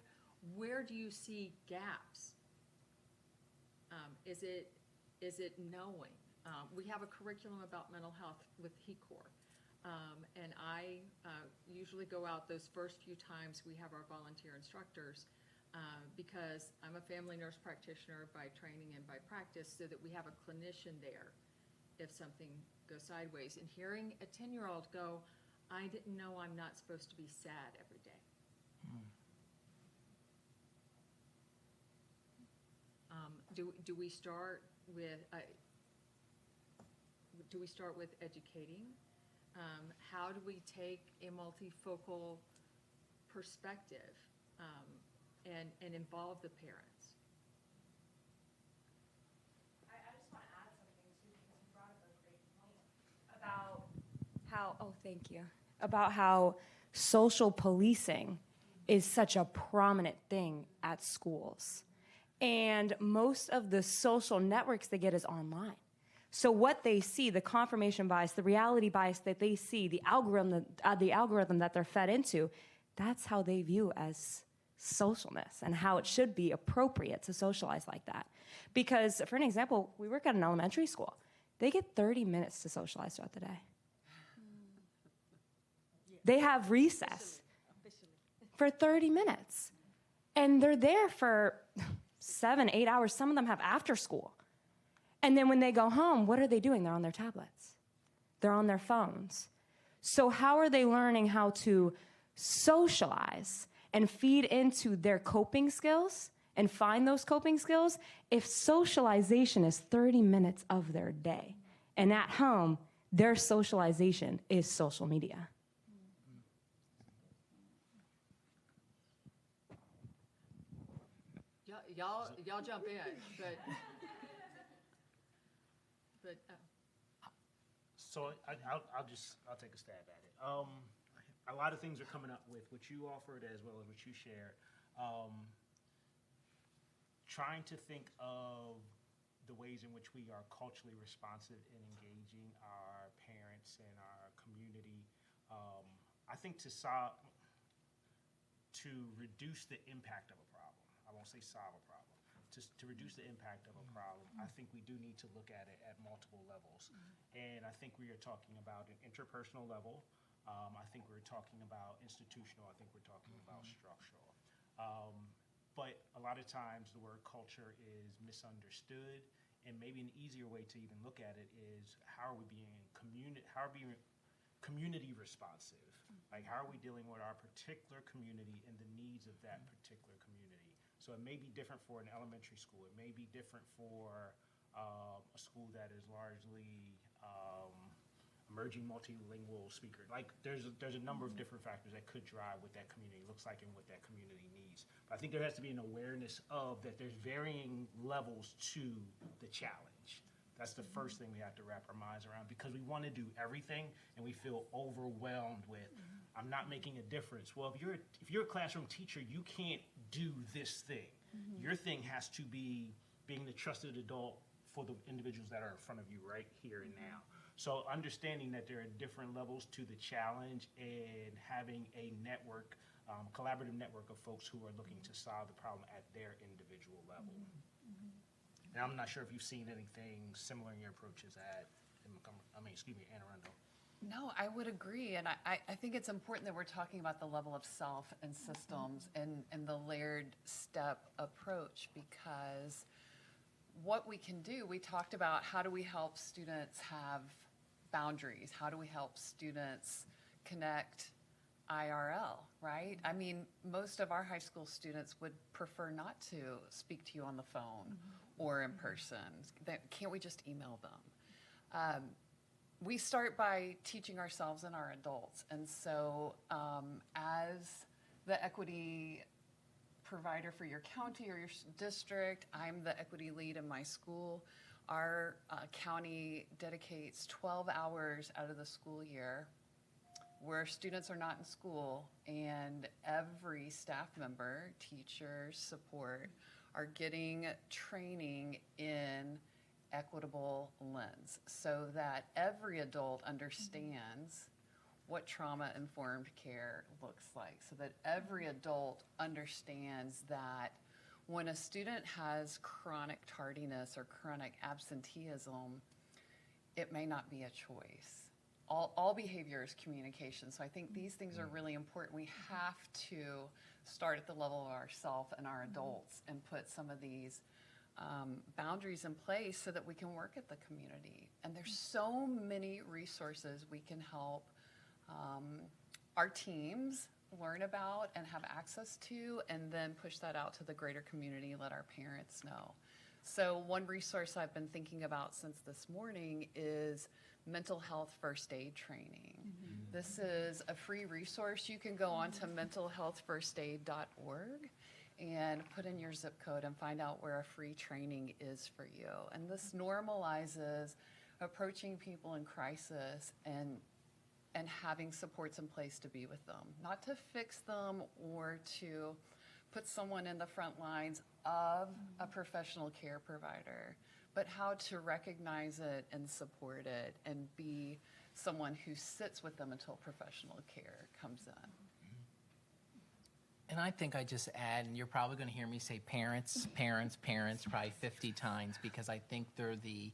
Where do you see gaps? Is it knowing? We have a curriculum about mental health with HECOR. And I usually go out those first few times we have our volunteer instructors because I'm a family nurse practitioner by training and by practice, so that we have a clinician there if something goes sideways. And hearing a 10-year-old go, I didn't know I'm not supposed to be sad every day. Do we start with educating? How do we take a multifocal perspective and involve the parents? I just want to add something too, because you brought up a great point about how, thank you, about how social policing is such a prominent thing at schools. And most of the social networks they get is online. So what they see, the confirmation bias, the reality bias that they see, the algorithm that they're fed into, that's how they view as socialness and how it should be appropriate to socialize like that. Because, for an example, we work at an elementary school. They get 30 minutes to socialize throughout the day. They have recess for 30 minutes. And they're there for 7, 8 hours. Some of them have after school. And then when they go home, what are they doing? They're on their tablets. They're on their phones. So how are they learning how to socialize and feed into their coping skills and find those coping skills if socialization is 30 minutes of their day? And at home, their socialization is social media. Y'all jump in, but So I'll take a stab at it. A lot of things are coming up with what you offered as well as what you shared. Trying to think of the ways in which we are culturally responsive in engaging our parents and our community. I think to reduce the impact of a problem. I won't say solve a problem. To reduce the impact of a problem, I think we do need to look at it at multiple levels. And I think we are talking about an interpersonal level. I think we're talking about institutional. I think we're talking about structural. But a lot of times the word culture is misunderstood, and maybe an easier way to even look at it is how are we being community responsive? Like, how are we dealing with our particular community and the needs of that particular community? So it may be different for an elementary school. It may be different for a school that is largely emerging multilingual speaker. Like there's a number of different factors that could drive what that community looks like and what that community needs. But I think there has to be an awareness of that there's varying levels to the challenge. That's the first thing we have to wrap our minds around, because we want to do everything and we feel overwhelmed with, I'm not making a difference. Well, if you're a classroom teacher, you can't do this thing. Your thing has to be being the trusted adult for the individuals that are in front of you right here and now. So understanding that there are different levels to the challenge and having a network, collaborative network of folks who are looking to solve the problem at their individual level. And I'm not sure if you've seen anything similar in your approaches at, Anne Arundel. No, I would agree. And I think it's important that we're talking about the level of self and systems and the layered step approach, because what we can do, we talked about how do we help students have boundaries? How do we help students connect IRL, right? I mean, most of our high school students would prefer not to speak to you on the phone or in person. Can't we just email them? We start by teaching ourselves and our adults. And so as the equity provider for your county or your district, I'm the equity lead in my school. Our county dedicates 12 hours out of the school year where students are not in school, and every staff member, teachers, support, are getting training in equitable lens so that every adult understands what trauma-informed care looks like, so that every adult understands that when a student has chronic tardiness or chronic absenteeism, it may not be a choice. All behavior is communication, so I think these things are really important. We have to start at the level of ourselves and our adults and put some of these boundaries in place so that we can work at the community. And there's so many resources we can help our teams learn about and have access to, and then push that out to the greater community, let our parents know. So one resource I've been thinking about since this morning is mental health first aid training. This is a free resource. You can go on to mentalhealthfirstaid.org and put in your zip code and find out where a free training is for you. And this normalizes approaching people in crisis and having supports in place to be with them, not to fix them or to put someone in the front lines of a professional care provider, but how to recognize it and support it and be someone who sits with them until professional care comes in. And I think I just add, and you're probably going to hear me say parents, parents, parents probably 50 times, because I think they're the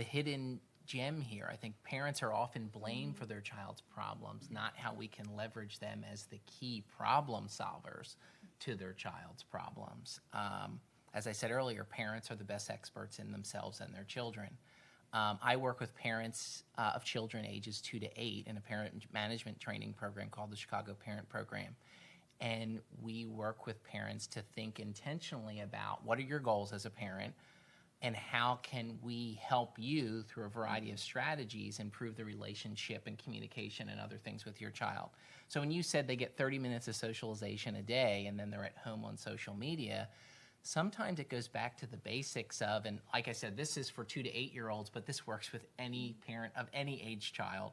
hidden gem here. I think parents are often blamed for their child's problems, not how we can leverage them as the key problem solvers to their child's problems. As I said earlier, parents are the best experts in themselves and their children. I work with parents of children ages 2 to 8 in a parent management training program called the Chicago Parent Program. And we work with parents to think intentionally about what are your goals as a parent, and how can we help you through a variety of strategies improve the relationship and communication and other things with your child. So when you said they get 30 minutes of socialization a day and then they're at home on social media, sometimes it goes back to the basics of, and like I said, this is for 2 to 8-year-olds, but this works with any parent of any age child,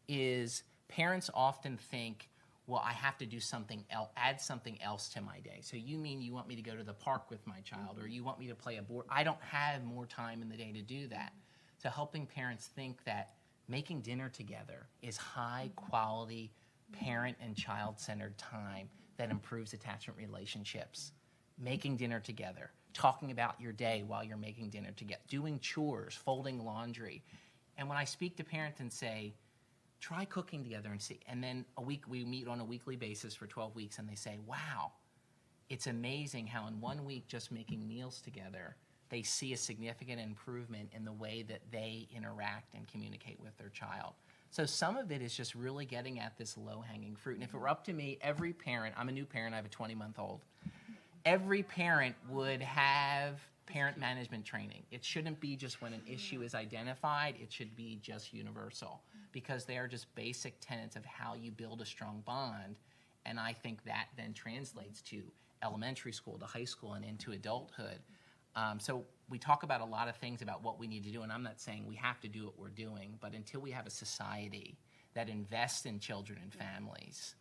is parents often think, well, I have to do something else, add something else to my day. So you mean you want me to go to the park with my child, or you want me to play a board? I don't have more time in the day to do that. So helping parents think that making dinner together is high quality parent and child-centered time that improves attachment relationships. Making dinner together, talking about your day while you're making dinner together, doing chores, folding laundry. And when I speak to parents and say, try cooking together and see, and then we meet on a weekly basis for 12 weeks and they say, wow, it's amazing how in 1 week just making meals together, they see a significant improvement in the way that they interact and communicate with their child. So some of it is just really getting at this low-hanging fruit. And if it were up to me, every parent, I'm a new parent, I have a 20-month-old, every parent would have parent management training. It shouldn't be just when an issue is identified, it should be just universal, because they are just basic tenets of how you build a strong bond. And I think that then translates to elementary school, to high school, and into adulthood. So we talk about a lot of things about what we need to do, and I'm not saying we have to do what we're doing, but until we have a society that invests in children and families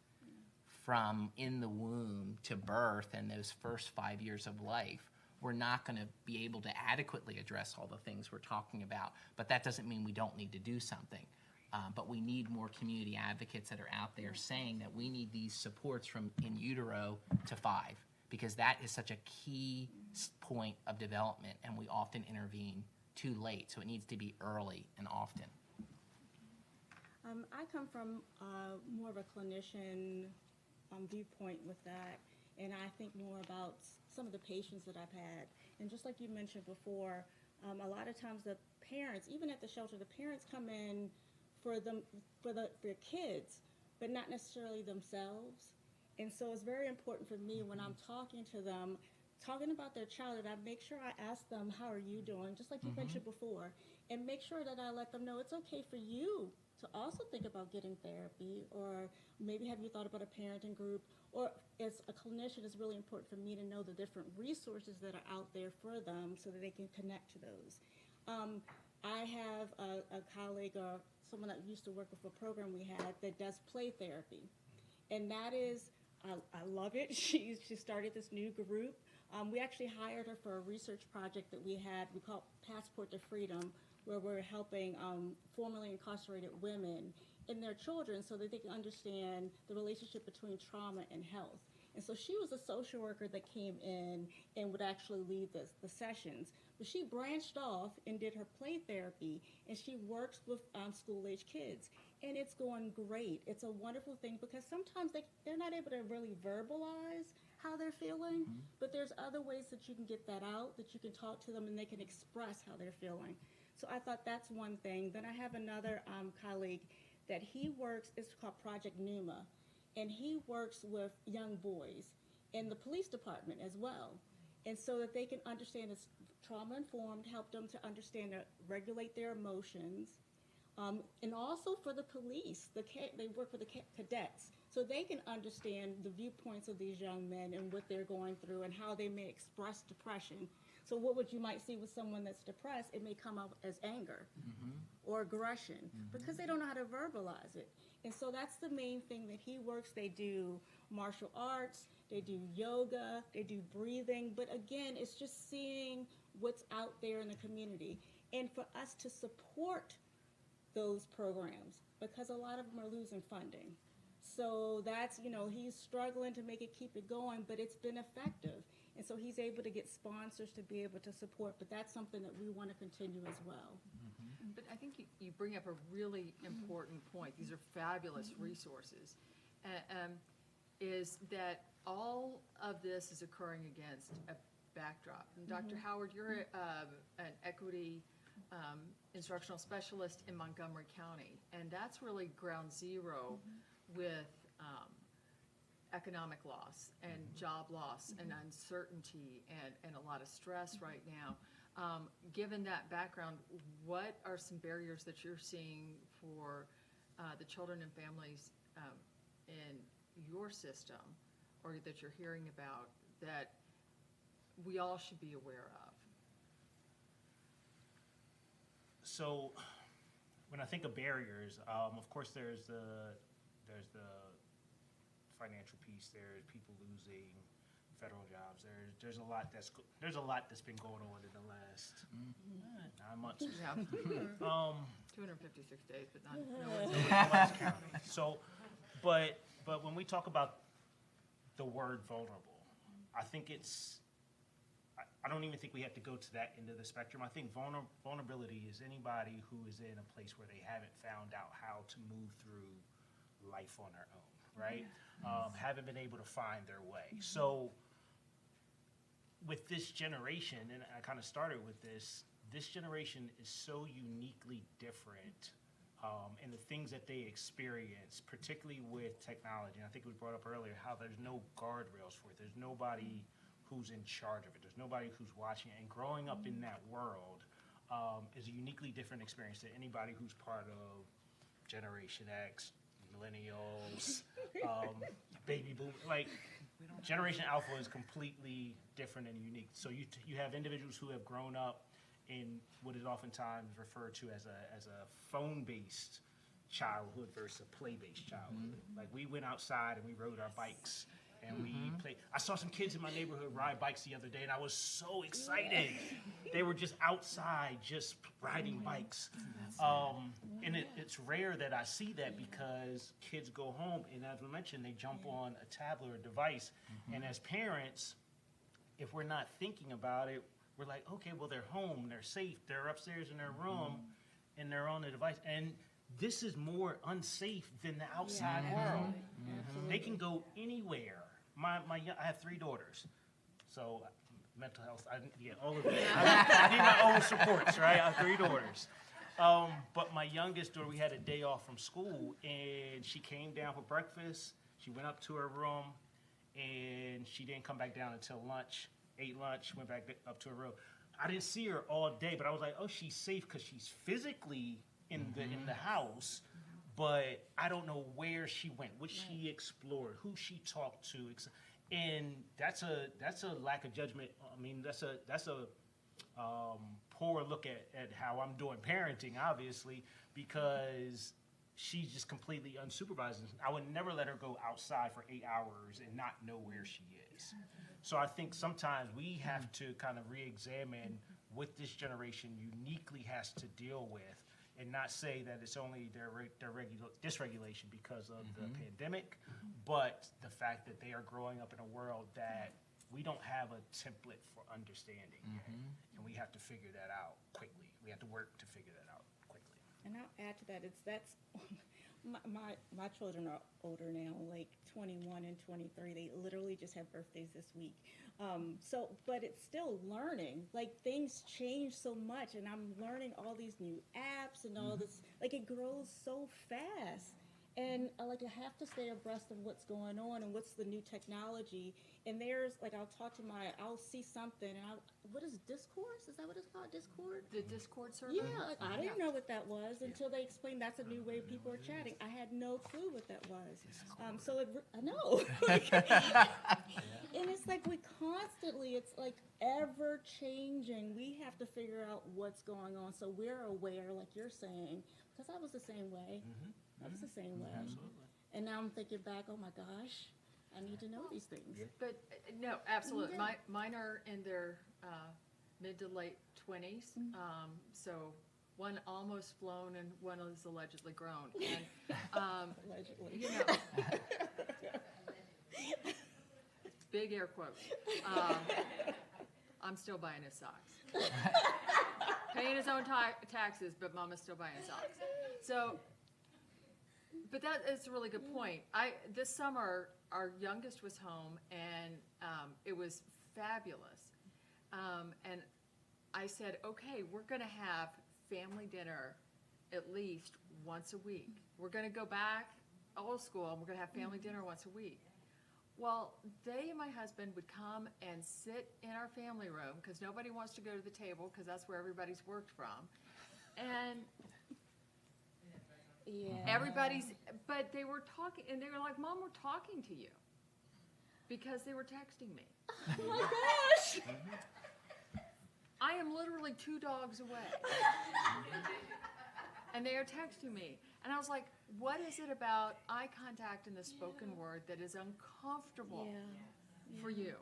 from in the womb to birth and those first 5 years of life, we're not going to be able to adequately address all the things we're talking about. But that doesn't mean we don't need to do something. But we need more community advocates that are out there saying that we need these supports from in utero to 5, because that is such a key point of development, and we often intervene too late. So it needs to be early and often. I come from more of a clinician viewpoint with that, and I think more about some of the patients that I've had. And just like you mentioned before, a lot of times the parents, even at the shelter, the parents come in for their kids, but not necessarily themselves. And so it's very important for me when I'm talking to them, talking about their child, that I make sure I ask them, how are you doing? Just like you mentioned before, and make sure that I let them know it's okay for you to also think about getting therapy, or maybe have you thought about a parenting group, or as a clinician, it's really important for me to know the different resources that are out there for them so that they can connect to those. I have a colleague or someone that used to work with a program we had that does play therapy, and that is, I love it. She started this new group. We actually hired her for a research project that we had. We called Passport to Freedom, where we're helping formerly incarcerated women and their children so that they can understand the relationship between trauma and health. And so she was a social worker that came in and would actually lead the sessions. But she branched off and did her play therapy, and she works with school-age kids. And it's going great. It's a wonderful thing, because sometimes they're not able to really verbalize how they're feeling, but there's other ways that you can get that out, that you can talk to them and they can express how they're feeling. So I thought that's one thing. Then I have another colleague that he works, it's called Project Numa, and he works with young boys in the police department as well. And so that they can understand, it's trauma-informed, help them to understand, regulate their emotions. And also for the police, they work with the cadets, so they can understand the viewpoints of these young men and what they're going through and how they may express depression. So what you might see with someone that's depressed, it may come up as anger or aggression because they don't know how to verbalize it. And so that's the main thing that he works. They do martial arts, they do yoga, they do breathing. But again, it's just seeing what's out there in the community. And for us to support those programs, because a lot of them are losing funding. So that's, he's struggling to make it, keep it going, but it's been effective. And so he's able to get sponsors to be able to support, but that's something that we want to continue as well. But I think you bring up a really important point. These are fabulous resources. Is that all of this is occurring against a backdrop. And Dr. Howard, you're an equity instructional specialist in Montgomery County, and that's really ground zero with economic loss and job loss and uncertainty and a lot of stress right now. Given that background, what are some barriers that you're seeing for the children and families in your system, or that you're hearing about, that we all should be aware of? So when I think of barriers, of course there's the financial piece. There's people losing federal jobs. There's a lot that's been going on in the last 9 months. Yeah. 256 days, but no one's counting. So, but when we talk about the word vulnerable, I think I don't even think we have to go to that end of the spectrum. I think vulnerability is anybody who is in a place where they haven't found out how to move through life on their own, right? Haven't been able to find their way. So with this generation, and I kind of started with this generation is so uniquely different in the things that they experience, particularly with technology. And I think we brought up earlier how there's no guardrails for it. There's nobody who's in charge of it. There's nobody who's watching it. And growing up in that world is a uniquely different experience than anybody who's part of Generation X, millennials, baby boom. Like, Generation Alpha is completely different and unique. So you have individuals who have grown up in what is oftentimes referred to as a phone-based childhood versus a play-based childhood. Like, we went outside and we rode our bikes and we played. I saw some kids in my neighborhood ride bikes the other day, and I was so excited. They were just outside, just riding bikes. And it's rare that I see that because kids go home, and as we mentioned, they jump on a tablet or a device. And as parents, if we're not thinking about it, we're like, okay, well, they're home, they're safe, they're upstairs in their room, and they're on the device. And this is more unsafe than the outside world. They can go anywhere. I have 3 daughters, so mental health, all of it. I need my own supports, right? I have 3 daughters. But my youngest daughter, we had a day off from school, and she came down for breakfast. She went up to her room, and she didn't come back down until lunch. Ate lunch, went back up to her room. I didn't see her all day, but I was like, oh, she's safe because she's physically in the house, but I don't know where she went, what she explored, who she talked to, and that's a lack of judgment. I mean, that's a poor look at how I'm doing parenting, obviously, because she's just completely unsupervised. I would never let her go outside for 8 hours and not know where she is. So I think sometimes we have to kind of re-examine what this generation uniquely has to deal with, and not say that it's only their dysregulation because of the pandemic, but the fact that they are growing up in a world that we don't have a template for understanding yet, and we have to figure that out quickly. We have to work to figure that out quickly. And I'll add to that, my children are older now, like 21 and 23. They literally just had birthdays this week. But it's still learning. Like, things change so much, and I'm learning all these new apps and all this. Like, it grows so fast. And like, I have to stay abreast of what's going on and what's the new technology. And there's, like, I'll see something, and what is Discourse? Is that what it's called, Discord? The Discord server? Yeah, like, I didn't know what that was until they explained that's a new way people are chatting. I had no clue what that was. I know. And it's like it's like ever changing. We have to figure out what's going on so we're aware, like you're saying, because I was the same way. I was the same way. Absolutely. And now I'm thinking back, oh my gosh, I need to know these things. But no, absolutely. Yeah. Mine are in their mid to late 20s. So one almost flown and one is allegedly grown. And allegedly. You know, big air quotes. I'm still buying his socks. Paying his own taxes, but Mama's still buying his socks. So, but that is a really good point. This summer, our youngest was home, and it was fabulous. And I said, okay, we're going to have family dinner at least once a week. We're going to go back old school, and we're going to have family dinner once a week. Well, they and my husband would come and sit in our family room because nobody wants to go to the table because that's where everybody's worked from. And but they were talking, and they were like, Mom, we're talking to you. Because they were texting me. Oh my gosh! I am literally 2 dogs away. And they are texting me. And I was like, what is it about eye contact and the spoken word that is uncomfortable for you?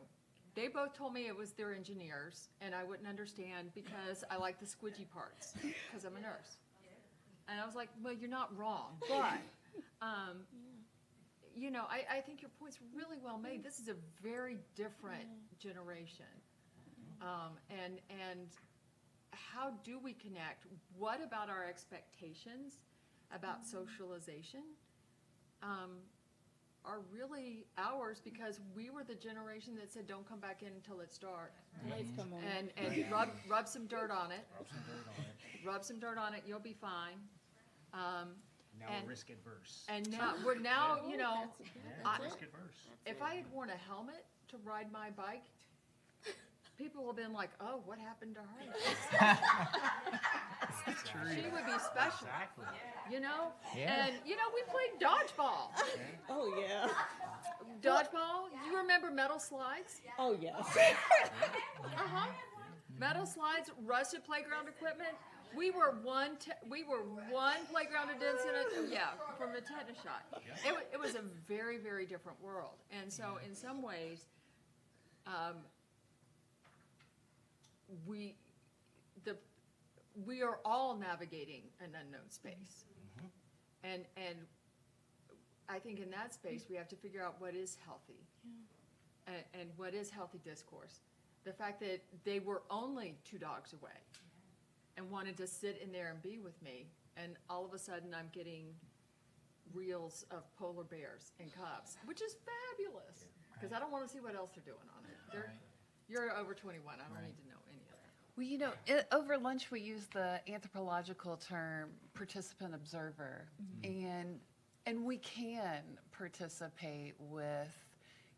They both told me it was their engineers, and I wouldn't understand because I like the squidgy parts, because I'm a nurse. And I was like, well, you're not wrong. But, you know, I think your point's really well made. This is a very different generation. And how do we connect? What about our expectations about socialization are really ours, because we were the generation that said, don't come back in until it's dark. Lights come on. And rub some dirt on it. Rub some dirt on it, you'll be fine. Now we're risk adverse. And now we're now, you know, risk adverse. if I had worn a helmet to ride my bike, people have been like, oh, what happened to her? She would be special. Exactly. You know? Yeah. And, you know, we played dodgeball. Oh, yeah. Dodgeball? You remember metal slides? Oh, yes. Uh-huh. Metal slides, rusted playground equipment. We were one playground attendant, from a tetanus shot. It was a very, very different world. And so in some ways, we are all navigating an unknown space. And I think in that space, we have to figure out what is healthy and what is healthy discourse. The fact that they were only 2 dogs away and wanted to sit in there and be with me, and all of a sudden I'm getting reels of polar bears and cubs, which is fabulous, because I don't want to see what else they're doing on it. You're over 21. I don't need to know any of that. Well, you know, over lunch we used the anthropological term participant observer, and we can participate with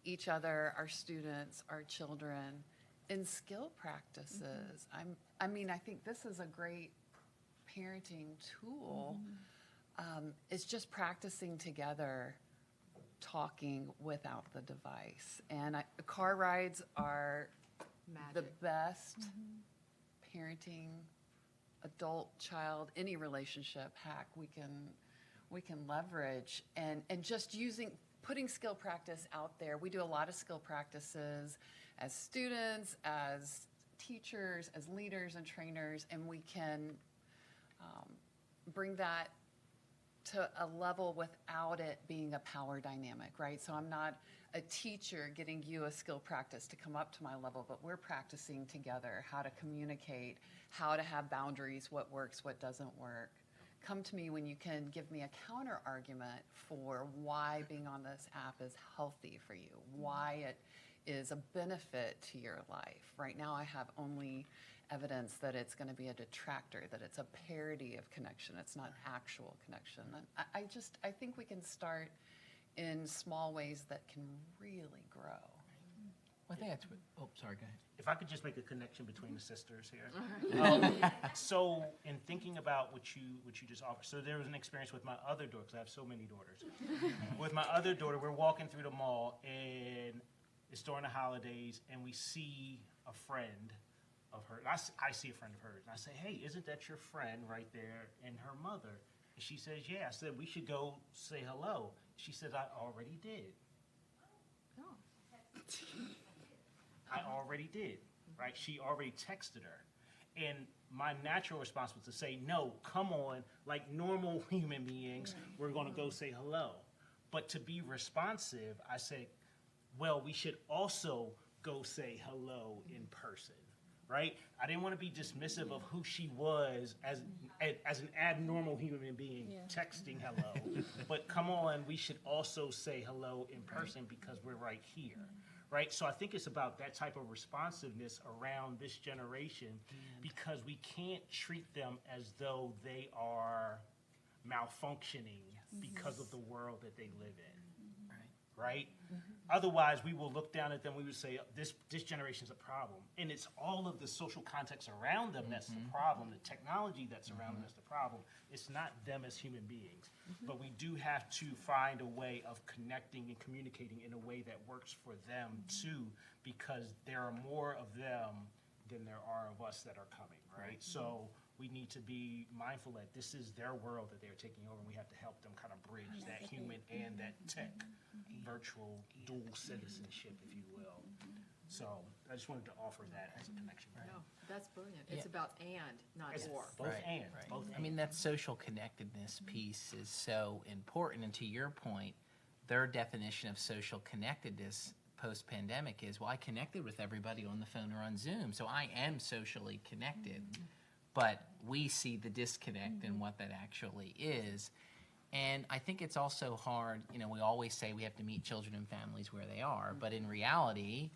each other, our students, our children, in skill practices. I mean, I think this is a great parenting tool. It's just practicing together, talking without the device. And car rides are the best parenting, adult, child, any relationship hack we can leverage. And just putting skill practice out there. We do a lot of skill practices as students, as teachers, as leaders and trainers, and we can bring that to a level without it being a power dynamic, right? So I'm not a teacher getting you a skill practice to come up to my level, but we're practicing together how to communicate, how to have boundaries, what works, what doesn't work. Come to me when you can give me a counter argument for why being on this app is healthy for you, why it is a benefit to your life. Right now I have only evidence that it's going to be a detractor, that it's a parody of connection, it's not actual connection. And I think we can start in small ways that can really grow. Well, I think that's sorry, go ahead. If I could just make a connection between the sisters here. So in thinking about what you just offered, so there was an experience with my other daughter, because I have so many daughters. With my other daughter, we're walking through the mall, and it's during the holidays, and we see a friend of hers. I see a friend of hers, and I say, hey, isn't that your friend right there and her mother? And she says, yeah. I said, we should go say hello. She says, I already did. I already did, right? She already texted her. And my natural response was to say, no, come on, like normal human beings, we're going to go say hello. But to be responsive, I said, well, we should also go say hello in person, right? I didn't want to be dismissive of who she was as an abnormal human being texting hello. But come on, we should also say hello in person because we're right here. Right? So I think it's about that type of responsiveness around this generation because we can't treat them as though they are malfunctioning because of the world that they live in. Right? Otherwise, we will look down at them, we would say, this generation's a problem. And it's all of the social context around them that's the problem, the technology that's around them that's the problem. It's not them as human beings. But we do have to find a way of connecting and communicating in a way that works for them too, because there are more of them than there are of us that are coming, right? So we need to be mindful that this is their world that they're taking over, and we have to help them kind of bridge that human and that tech virtual dual citizenship, if you will. So I just wanted to offer that as a connection. No, that's brilliant. It's about and, not or. Both and. Both I mean, that social connectedness piece is so important. And to your point, their definition of social connectedness post-pandemic is, well, I connected with everybody on the phone or on Zoom, so I am socially connected. But we see the disconnect in what that actually is. And I think it's also hard, you know, we always say we have to meet children and families where they are, but in reality,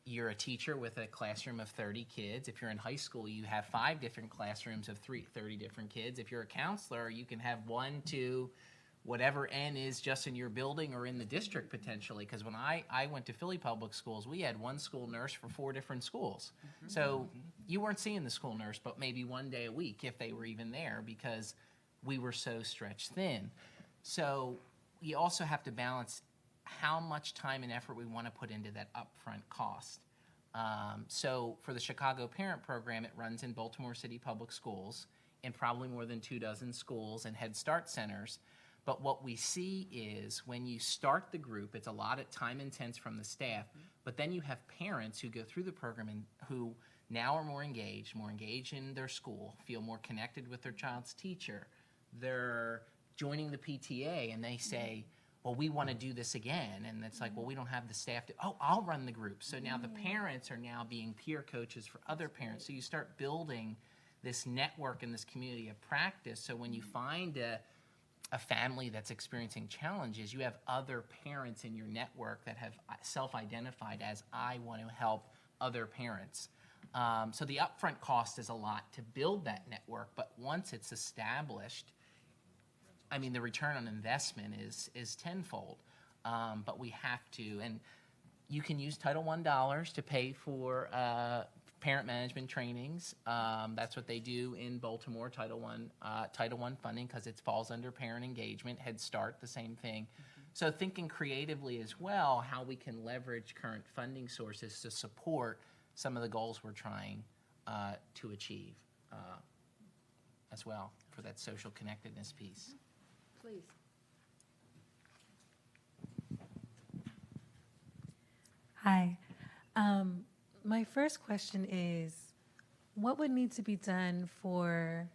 you're a teacher with a classroom of 30 kids. If you're in high school, you have 5 different classrooms of 30 different kids. If you're a counselor, you can have 1, 2, whatever N is just in your building or in the district potentially. Because when I went to Philly Public Schools, we had one school nurse for 4 different schools. So you weren't seeing the school nurse, but maybe one day a week if they were even there, because we were so stretched thin. So we also have to balance how much time and effort we want to put into that upfront cost. So for the Chicago Parent Program, it runs in Baltimore City Public Schools in probably more than 24 schools and Head Start centers. But what we see is when you start the group, it's a lot of time intense from the staff, but then you have parents who go through the program and who now are more engaged in their school, feel more connected with their child's teacher. They're joining the PTA and they say, well, we want to do this again. And it's like, well, we don't have the staff to, oh, I'll run the group. So now the parents are now being peer coaches for other parents. So you start building this network and this community of practice. So when you find a family that's experiencing challenges, you have other parents in your network that have self-identified as, I want to help other parents. So the upfront cost is a lot to build that network, but once it's established, I mean, the return on investment is tenfold. But we have to, and you can use Title I dollars to pay for parent management trainings. That's what they do in Baltimore, Title I funding, because it falls under parent engagement. Head Start, the same thing. So thinking creatively as well, how we can leverage current funding sources to support some of the goals we're trying to achieve as well for that social connectedness piece. Please. Hi. My first question is, what would need to be done for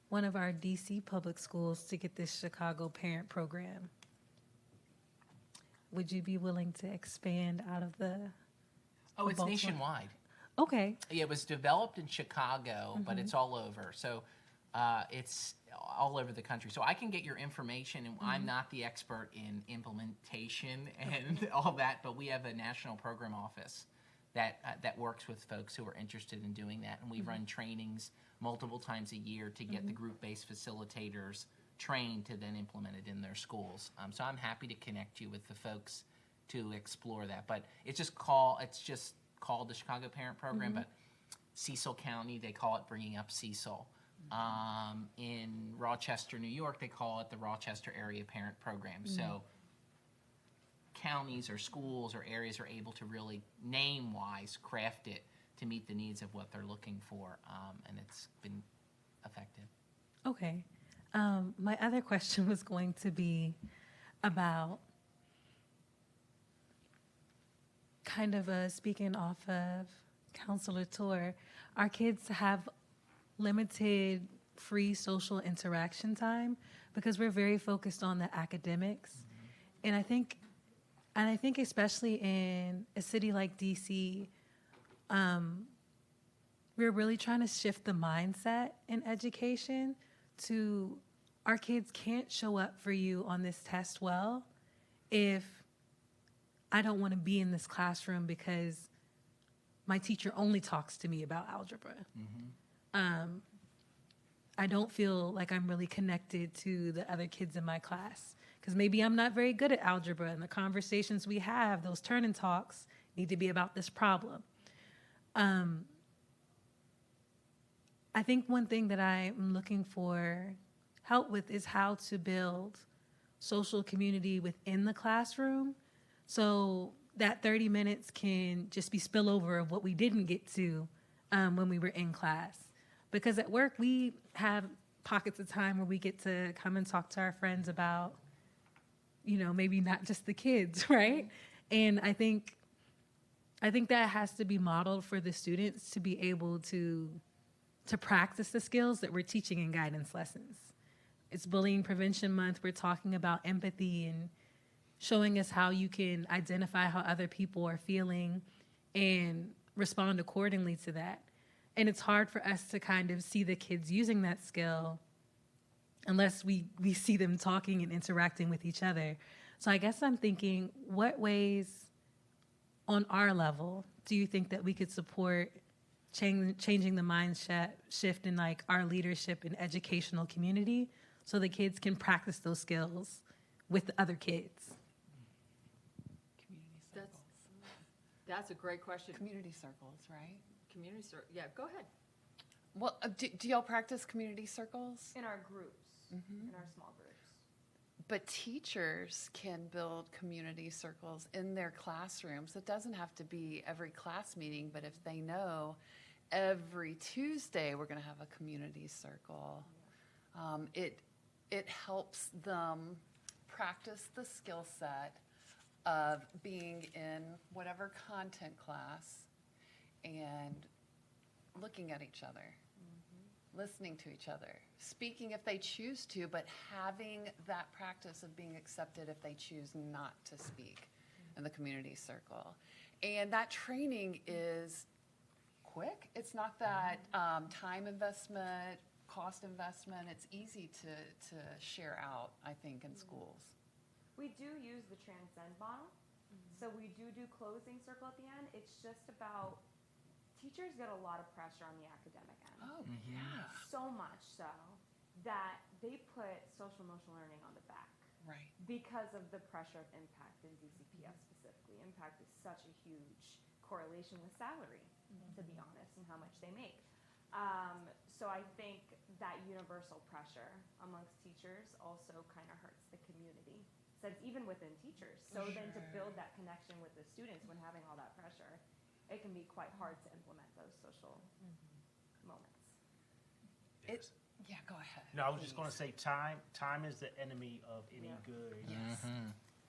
one of our DC public schools to get this Chicago Parent Program? Would you be willing to expand out of the... Oh, it's Baltimore? nationwide. Okay. Yeah, it was developed in Chicago, but it's all over. So it's all over the country. So I can get your information, and I'm not the expert in implementation and all that, but we have a national program office that works with folks who are interested in doing that. And we run trainings multiple times a year to get the group-based facilitators trained to then implement it in their schools. So I'm happy to connect you with the folks to explore that. But it's just called the Chicago Parent Program, but Cecil County, they call it Bringing Up Cecil. In Rochester, New York, they call it the Rochester Area Parent Program. So counties or schools or areas are able to really name-wise craft it to meet the needs of what they're looking for, and it's been effective. Okay. My other question was going to be about kind of speaking off of Counselor Tour. Our kids have limited free social interaction time because we're very focused on the academics. And I think especially in a city like DC, we're really trying to shift the mindset in education to our kids can't show up for you on this test well if I don't want to be in this classroom because my teacher only talks to me about algebra. I don't feel like I'm really connected to the other kids in my class because maybe I'm not very good at algebra, and the conversations we have, those turn-in talks, need to be about this problem. I think one thing that I'm looking for help with is how to build social community within the classroom so that 30 minutes can just be spillover of what we didn't get to when we were in class. Because at work, we have pockets of time where we get to come and talk to our friends about, maybe not just the kids, right? And I think that has to be modeled for the students to be able to practice the skills that we're teaching in guidance lessons. It's Bullying Prevention Month. We're talking about empathy and showing us how you can identify how other people are feeling and respond accordingly to that. And it's hard for us to kind of see the kids using that skill unless we see them talking and interacting with each other. So I guess I'm thinking, what ways on our level do you think that we could support changing the mindset shift in like our leadership and educational community so the kids can practice those skills with the other kids? That's a great question. Community circles, right? Community circle. Yeah, go ahead. Well, do y'all practice community circles? In our groups, in our small groups. But teachers can build community circles in their classrooms. It doesn't have to be every class meeting, but if they know every Tuesday we're going to have a community circle, it helps them practice the skill set of being in whatever content class and looking at each other, listening to each other, speaking if they choose to, but having that practice of being accepted if they choose not to speak in the community circle. And that training is quick. It's not that time investment, cost investment. It's easy to share out, I think, in schools. We do use the Transcend model. So we do closing circle at the end. It's just about, teachers get a lot of pressure on the academic end. Oh, yeah. So much so that they put social emotional learning on the back. Right. Because of the pressure of impact in DCPS specifically. Impact is such a huge correlation with salary, to be honest, and how much they make. So I think that universal pressure amongst teachers also kind of hurts the community. Since even within teachers. So then to build that connection with the students when having all that pressure, it can be quite hard to implement those social moments. Yeah, go ahead. No, I was just going to say time is the enemy of any good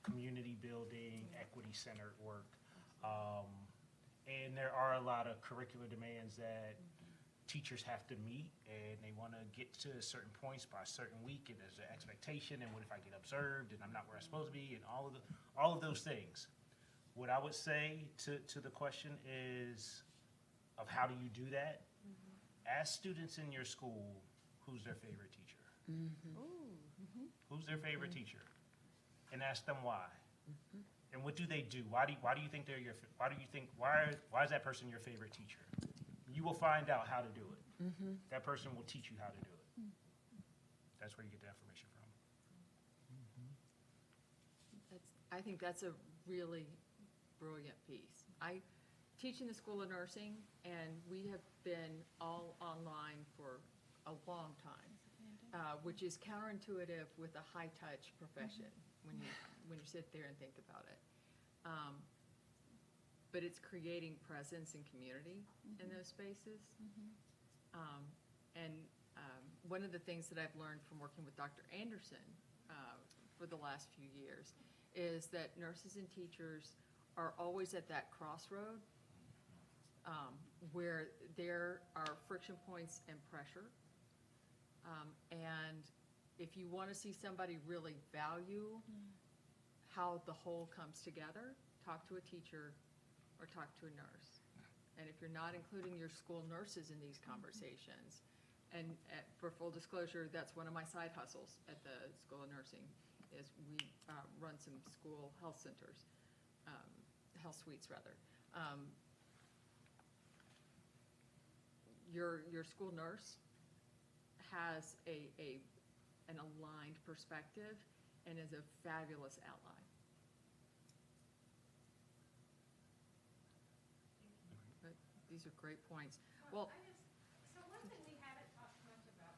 community building, equity-centered work. And there are a lot of curricular demands that teachers have to meet, and they want to get to certain points by a certain week, and there's an expectation, and what if I get observed, and I'm not where I'm supposed to be, and all of those things. What I would say to the question is, of how do you do that? Ask students in your school, who's their favorite teacher? Who's their favorite teacher? And ask them why. And what do they do? Why do you think why is that person your favorite teacher? You will find out how to do it. That person will teach you how to do it. That's where you get the information from. I think that's a really brilliant piece. I teach in the School of Nursing, and we have been all online for a long time, which is counterintuitive with a high-touch profession when you sit there and think about it. But it's creating presence and community in those spaces. One of the things that I've learned from working with Dr. Anderson for the last few years is that nurses and teachers are always at that crossroad where there are friction points and pressure. And if you want to see somebody really value how the whole comes together, talk to a teacher or talk to a nurse. And if you're not including your school nurses in these conversations, and for full disclosure, that's one of my side hustles at the School of Nursing, is we run some school health centers, health suites rather. Your school nurse has an aligned perspective and is a fabulous ally. But these are great points. Well, So one thing we haven't talked much about.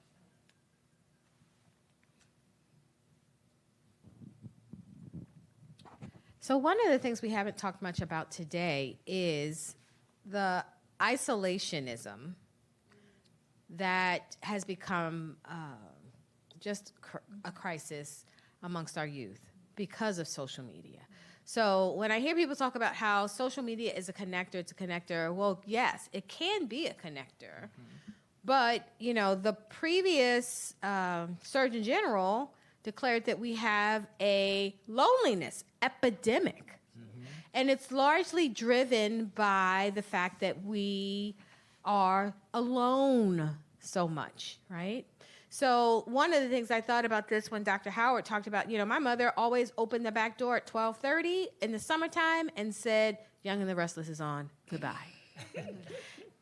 So one of the things we haven't talked much about today is the isolationism that has become just a crisis amongst our youth because of social media. So when I hear people talk about how social media is a connector, it's a connector, well, yes, it can be a connector. But, you know, the previous Surgeon General declared that we have a loneliness epidemic. And it's largely driven by the fact that we are alone so much, right? So one of the things I thought about this when Dr. Howard talked about, you know, my mother always opened the back door at 12:30 in the summertime and said, Young and the Restless is on, goodbye.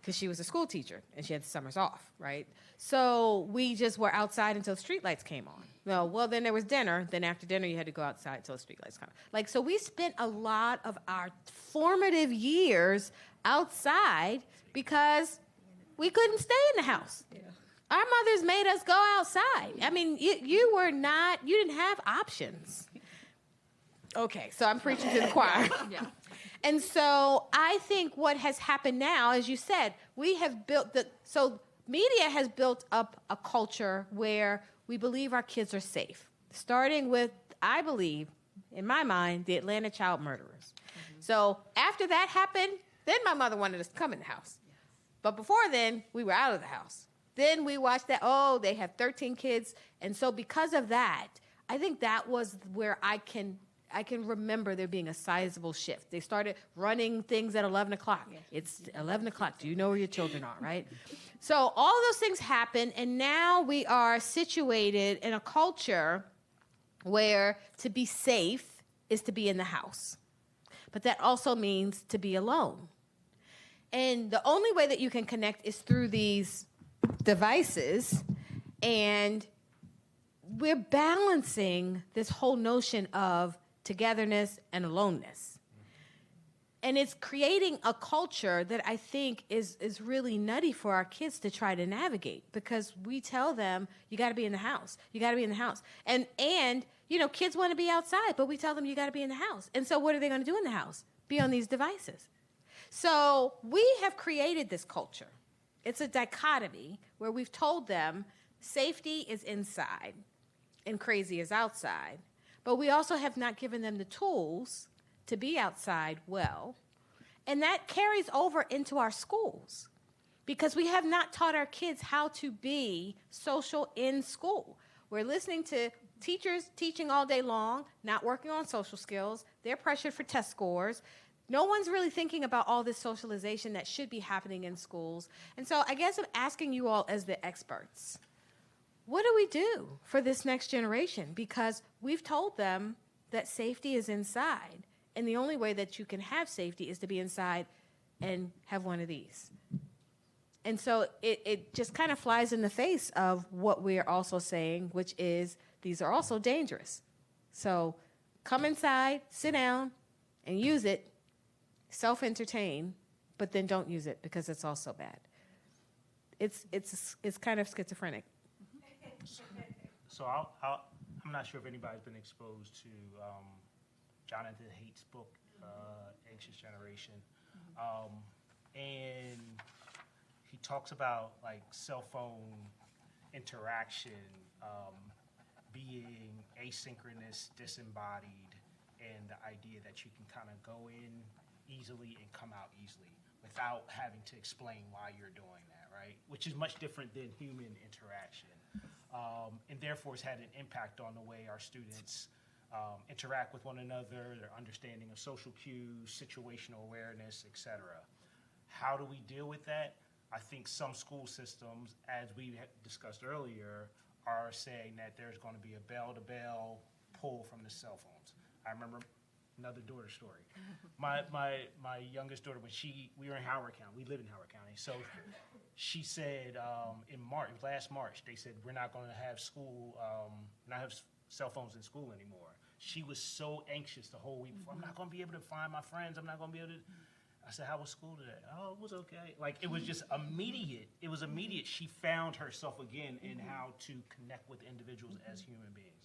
Because she was a school teacher and she had the summers off, right? So we just were outside until the streetlights came on. No, well, then there was dinner. Then after dinner, you had to go outside till the street lights come. Like, so we spent a lot of our formative years outside because we couldn't stay in the house. Our mothers made us go outside. I mean, you didn't have options. Okay, so I'm preaching to the choir. Yeah. And so I think what has happened now, as you said, we have built media has built up a culture where we believe our kids are safe, starting with, I believe, in my mind, the Atlanta child murderers. So after that happened, then my mother wanted us to come in the house. But before then, we were out of the house. Then we watched that, they have 13 kids. And so because of that, I think that was where I can remember there being a sizable shift. They started running things at 11 o'clock. It's 11 o'clock. Do you know where your children are, right? So all those things happen, and now we are situated in a culture where to be safe is to be in the house. But that also means to be alone. And the only way that you can connect is through these devices, and we're balancing this whole notion of togetherness and aloneness. And it's creating a culture that I think is really nutty for our kids to try to navigate, because we tell them, you got to be in the house. You got to be in the house. And kids want to be outside, but we tell them you got to be in the house. And so what are they going to do in the house? Be on these devices. So we have created this culture. It's a dichotomy where we've told them safety is inside and crazy is outside. But we also have not given them the tools to be outside well. And that carries over into our schools because we have not taught our kids how to be social in school. We're listening to teachers teaching all day long, not working on social skills. They're pressured for test scores. No one's really thinking about all this socialization that should be happening in schools. And so I guess I'm asking you all as the experts, what do we do for this next generation? Because we've told them that safety is inside. And the only way that you can have safety is to be inside and have one of these. And so it just kind of flies in the face of what we're also saying, which is these are also dangerous. So come inside, sit down, and use it, self-entertain, but then don't use it because it's also bad. It's kind of schizophrenic. So I'm not sure if anybody's been exposed to Jonathan Haidt's book, Anxious Generation. And he talks about like cell phone interaction being asynchronous, disembodied, and the idea that you can kind of go in easily and come out easily without having to explain why you're doing that, right? Which is much different than human interaction. And therefore it's had an impact on the way our students interact with one another, their understanding of social cues, situational awareness, et cetera. How do we deal with that? I think some school systems, as we discussed earlier, are saying that there's going to be a bell-to-bell pull from the cell phones. I remember another daughter story. My youngest daughter, when we were in Howard County, we live in Howard County, so she said last March, they said we're not going to have not have cell phones in school anymore. She was so anxious the whole week before. I'm not going to be able to find my friends. I'm not going to be able to. I said, how was school today? Oh, it was okay. Like, it was just immediate. It was immediate. She found herself again in how to connect with individuals as human beings.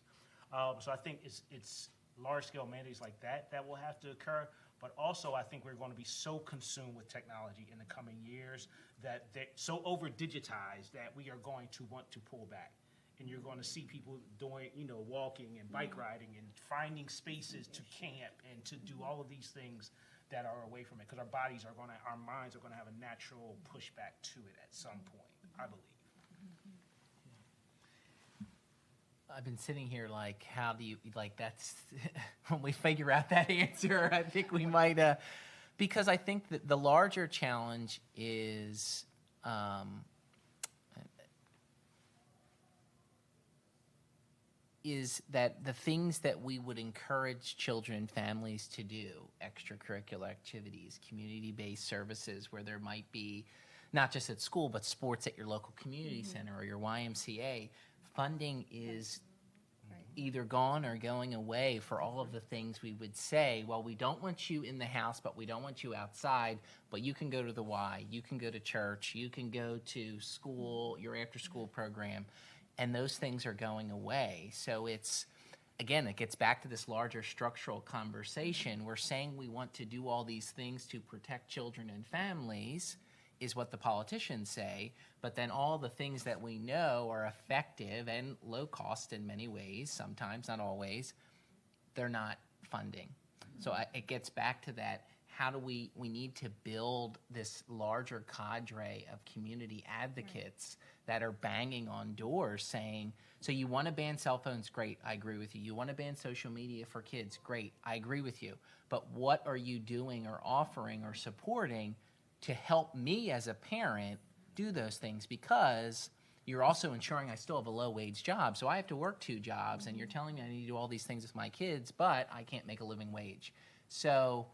So I think it's large-scale mandates like that will have to occur. But also, I think we're going to be so consumed with technology in the coming years that they're so over-digitized that we are going to want to pull back. And you're going to see people doing, walking and bike riding and finding spaces to camp and to do all of these things that are away from it, because our minds are going to have a natural pushback to it at some point, I believe. I've been sitting here like, how do you, that's, when we figure out that answer, I think we might, because I think that the larger challenge is, that the things that we would encourage children and families to do, extracurricular activities, community-based services, where there might be, not just at school, but sports at your local community center or your YMCA, funding is either gone or going away for all of the things we would say. Well, we don't want you in the house, but we don't want you outside, but you can go to the Y, you can go to church, you can go to school, your after school program, and those things are going away. So it's, again, it gets back to this larger structural conversation. We're saying we want to do all these things to protect children and families, is what the politicians say, but then all the things that we know are effective and low cost in many ways, sometimes, not always, they're not funding. So it gets back to that, how do we need to build this larger cadre of community advocates that are banging on doors saying, so you want to ban cell phones, great, I agree with you. You want to ban social media for kids, great, I agree with you. But what are you doing or offering or supporting to help me as a parent do those things? Because you're also ensuring I still have a low-wage job, so I have to work 2 jobs, and you're telling me I need to do all these things with my kids, but I can't make a living wage. So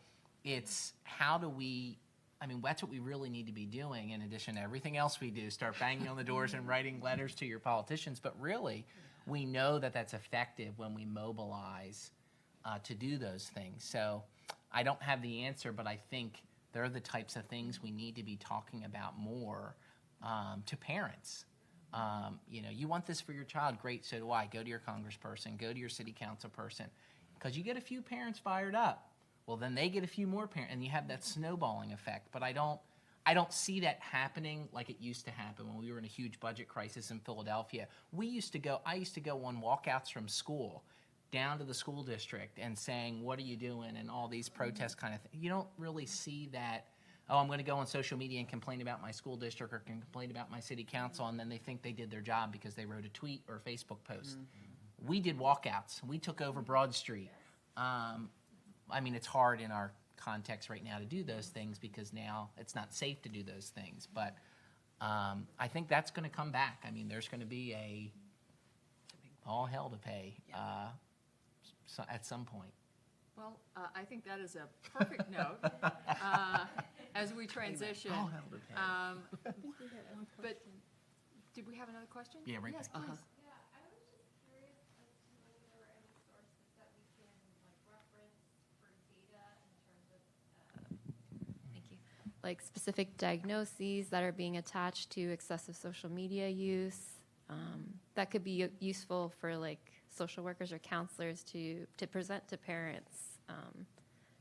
it's how do we, I mean, that's what we really need to be doing in addition to everything else we do, start banging on the doors and writing letters to your politicians, but really, we know that that's effective when we mobilize to do those things. So I don't have the answer, but I think they're the types of things we need to be talking about more to parents. You know, you want this for your child, great, so do I. Go to your congressperson, go to your city council person, because you get a few parents fired up. Well, then they get a few more parents, and you have that snowballing effect. But I don't see that happening like it used to happen when we were in a huge budget crisis in Philadelphia. I used to go on walkouts from school down to the school district and saying, what are you doing, and all these protest kind of things. You don't really see that, oh, I'm going to go on social media and complain about my school district or can complain about my city council, and then they think they did their job because they wrote a tweet or a Facebook post. We did walkouts. We took over Broad Street. I mean, it's hard in our context right now to do those things because now it's not safe to do those things. But I think that's going to come back. I mean, there's going to be all hell to pay at some point. Well, I think that is a perfect note as we transition. All hell to pay. But did we have another question? Yeah, right Yes, back. please. Like specific diagnoses that are being attached to excessive social media use. That could be useful for like social workers or counselors to present to parents,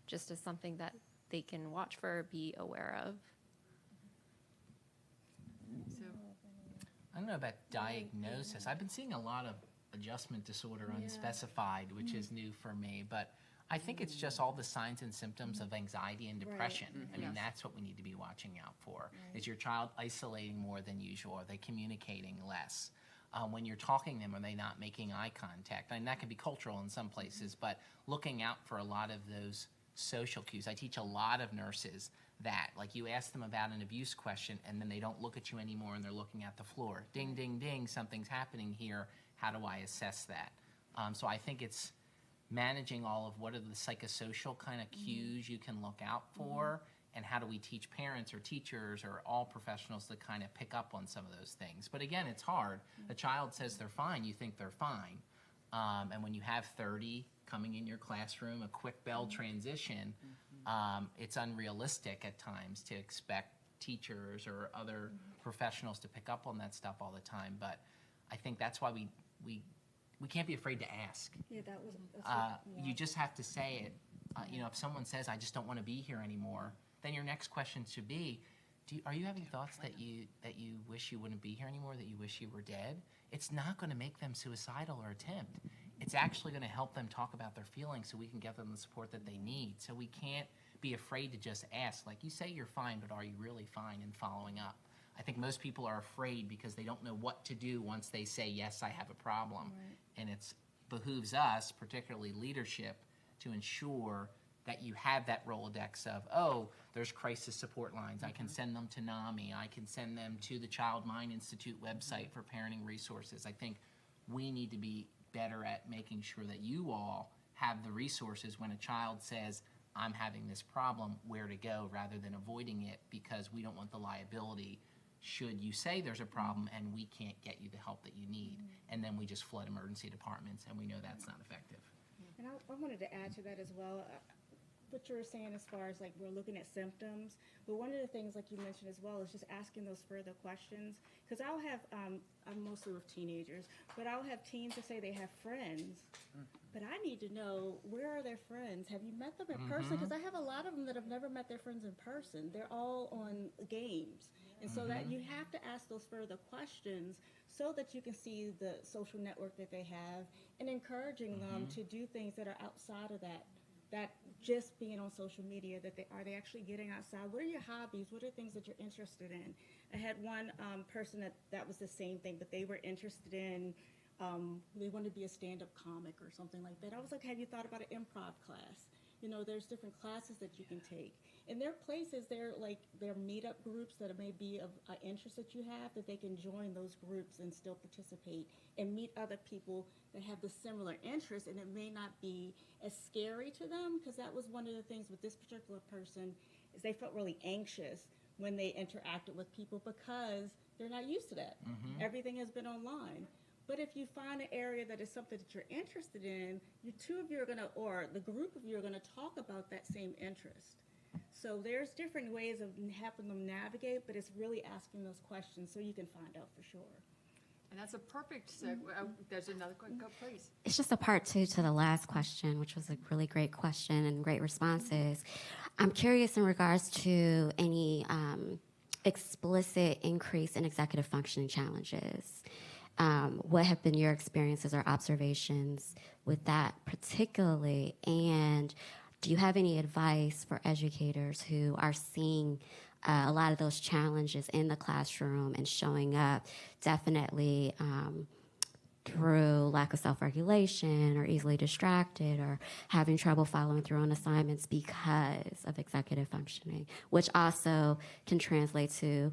just as something that they can watch for or be aware of. So, I don't know about diagnosis. I've been seeing a lot of adjustment disorder unspecified, which is new for me, but I think it's just all the signs and symptoms of anxiety and depression. I mean, that's what we need to be watching out for. Is your child isolating more than usual? Are they communicating less? When you're talking to them, are they not making eye contact? And that can be cultural in some places, but looking out for a lot of those social cues. I teach a lot of nurses that, like, you ask them about an abuse question, and then they don't look at you anymore, and they're looking at the floor. Ding, ding, ding, something's happening here. How do I assess that? So I think it's managing all of what are the psychosocial kind of cues you can look out for, and how do we teach parents or teachers or all professionals to kind of pick up on some of those things. But again, it's hard. A child says they're fine, you think they're fine. And when you have 30 coming in your classroom, a quick bell transition, it's unrealistic at times to expect teachers or other professionals to pick up on that stuff all the time. But I think that's why we can't be afraid to ask. Yeah, that's You just have to say it. You know, if someone says, I just don't want to be here anymore, then your next question should be, are you having thoughts that you wish you wouldn't be here anymore, that you wish you were dead? It's not going to make them suicidal or attempt. It's actually going to help them talk about their feelings so we can get them the support that they need. So we can't be afraid to just ask, like, you say you're fine, but are you really fine, and following up. I think most people are afraid because they don't know what to do once they say, yes, I have a problem. And it behooves us, particularly leadership, to ensure that you have that Rolodex of, oh, there's crisis support lines. I can send them to NAMI. I can send them to the Child Mind Institute website for parenting resources. I think we need to be better at making sure that you all have the resources when a child says, I'm having this problem, where to go, rather than avoiding it because we don't want the liability should you say there's a problem and we can't get you the help that you need. And then we just flood emergency departments, and we know that's not effective. And I wanted to add to that as well. What you were saying as far as like we're looking at symptoms, but one of the things like you mentioned as well is just asking those further questions. Because I'll have, I'm mostly with teenagers, but I'll have teens that say they have friends, but I need to know, where are their friends? Have you met them in person? Because I have a lot of them that have never met their friends in person. They're all on games. And so that you have to ask those further questions so that you can see the social network that they have and encouraging them to do things that are outside of that just being on social media, that are they actually getting outside? What are your hobbies? What are things that you're interested in? I had one person that was the same thing, but they were interested in, they wanted to be a stand-up comic or something like that. I was like, have you thought about an improv class? You know, there's different classes that you can take. And there are places, there are meetup groups that may be of interest that you have, that they can join those groups and still participate and meet other people that have the similar interests, and it may not be as scary to them, because that was one of the things with this particular person, is they felt really anxious when they interacted with people because they're not used to that. Everything has been online. But if you find an area that is something that you're interested in, you two of you are gonna, or the group of you are gonna talk about that same interest. So there's different ways of helping them navigate, but it's really asking those questions so you can find out for sure. And that's a perfect segue. There's another quick, go please. It's just a part two to the last question, which was a really great question and great responses. I'm curious in regards to any explicit increase in executive functioning challenges. What have been your experiences or observations with that particularly? And do you have any advice for educators who are seeing a lot of those challenges in the classroom and showing up definitely through lack of self-regulation or easily distracted or having trouble following through on assignments because of executive functioning, which also can translate to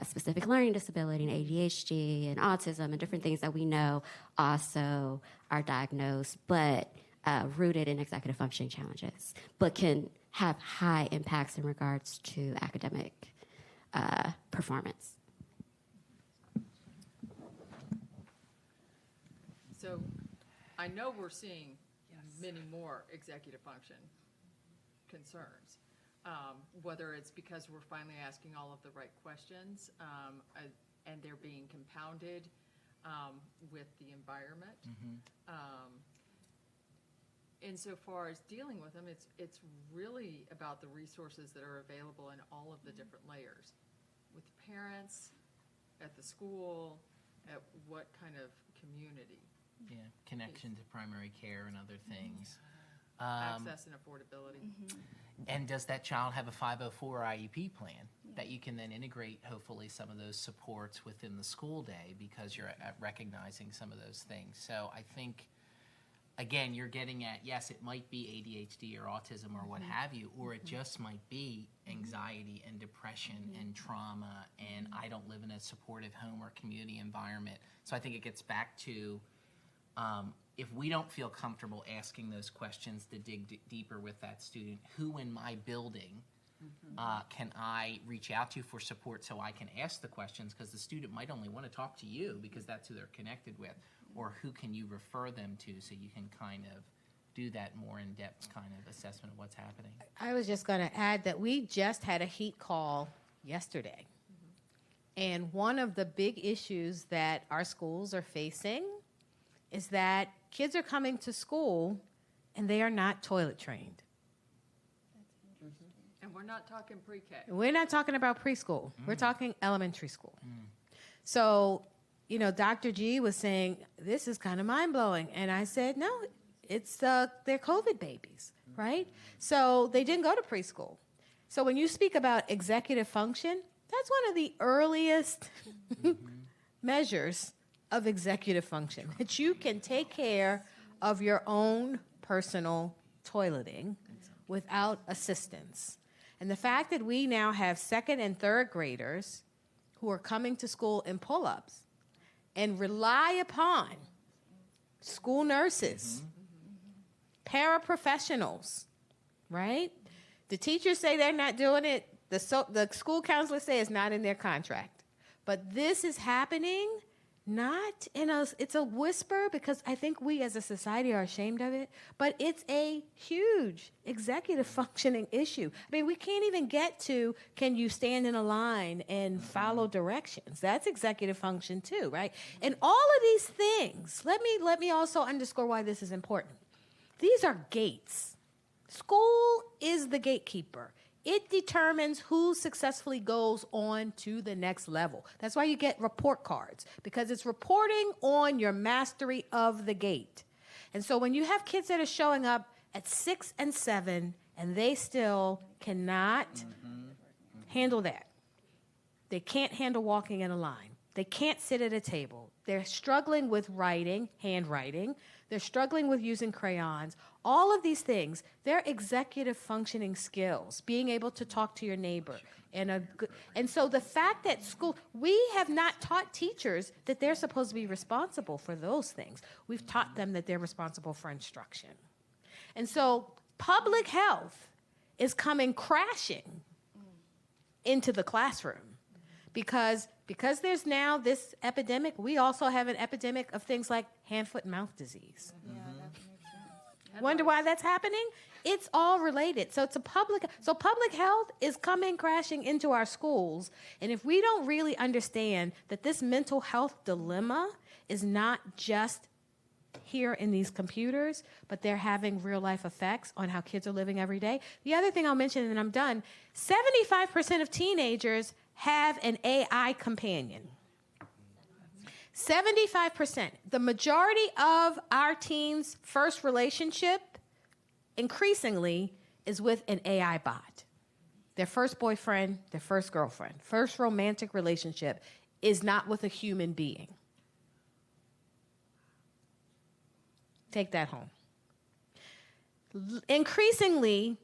specific learning disability and ADHD and autism and different things that we know also are diagnosed, but rooted in executive functioning challenges, but can have high impacts in regards to academic performance. So I know we're seeing many more executive function concerns, whether it's because we're finally asking all of the right questions and they're being compounded with the environment. Insofar as dealing with them, it's really about the resources that are available in all of the different layers, with parents, at the school, at what kind of community. Yeah, connection to primary care and other things. Access and affordability. And does that child have a 504 IEP plan that you can then integrate, hopefully, some of those supports within the school day because you're recognizing some of those things? So I think, again, you're getting at, yes, it might be ADHD or autism or what have you, or it just might be anxiety and depression and trauma, and I don't live in a supportive home or community environment. So I think it gets back to, if we don't feel comfortable asking those questions to dig deeper with that student, who in my building can I reach out to for support so I can ask the questions, because the student might only want to talk to you because that's who they're connected with, or who can you refer them to so you can kind of do that more in-depth kind of assessment of what's happening. I was just going to add that we just had a heat call yesterday. And one of the big issues that our schools are facing is that kids are coming to school and they are not toilet trained. And we're not talking pre-K. We're not talking about preschool. We're talking elementary school. So, you know, Dr. G was saying, this is kind of mind-blowing. And I said, no, it's they're COVID babies, right? So they didn't go to preschool. So when you speak about executive function, that's one of the earliest measures of executive function, that you can take care of your own personal toileting without assistance. And the fact that we now have second and third graders who are coming to school in pull-ups and rely upon school nurses, paraprofessionals, right? The teachers say they're not doing it. The school counselors say it's not in their contract. But this is happening not in a, it's a whisper because I think we as a society are ashamed of it, but it's a huge executive functioning issue. I mean, we can't even get to, can you stand in a line and follow directions? That's executive function too, right? And all of these things, let me also underscore why this is important. These are gates. School is the gatekeeper. It determines who successfully goes on to the next level. That's why you get report cards, because it's reporting on your mastery of the gate. And so when you have kids that are showing up at 6 and 7 and they still cannot handle that, they can't handle walking in a line, they can't sit at a table, they're struggling with writing, handwriting, they're struggling with using crayons. All of these things, they're executive functioning skills, being able to talk to your neighbor. And so the fact that school, we have not taught teachers that they're supposed to be responsible for those things. We've taught them that they're responsible for instruction. And so public health is coming crashing into the classroom because there's now this epidemic. We also have an epidemic of things like hand, foot, and mouth disease. Wonder why that's happening? It's all related. So public health is coming crashing into our schools. And if we don't really understand that this mental health dilemma is not just here in these computers, but they're having real life effects on how kids are living every day. The other thing I'll mention, and I'm done, 75% of teenagers have an AI companion. 75%. The majority of our teens' first relationship, increasingly, is with an AI bot. Their first boyfriend, their first girlfriend, first romantic relationship is not with a human being. Take that home. Increasingly,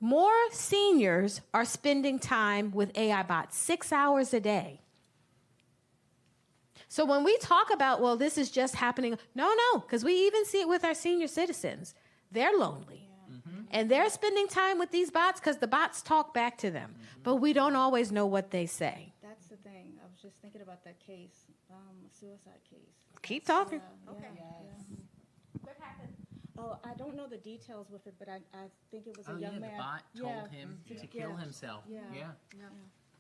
more seniors are spending time with AI bots, 6 hours a day. So when we talk about, well, this is just happening, no, because we even see it with our senior citizens. They're lonely. And they're spending time with these bots because the bots talk back to them. But we don't always know what they say. That's the thing. I was just thinking about that case, suicide case. Keep talking. Okay. Yes. What happened? Oh, I don't know the details with it, but I think it was a young man. The bot told him to kill himself. Yeah.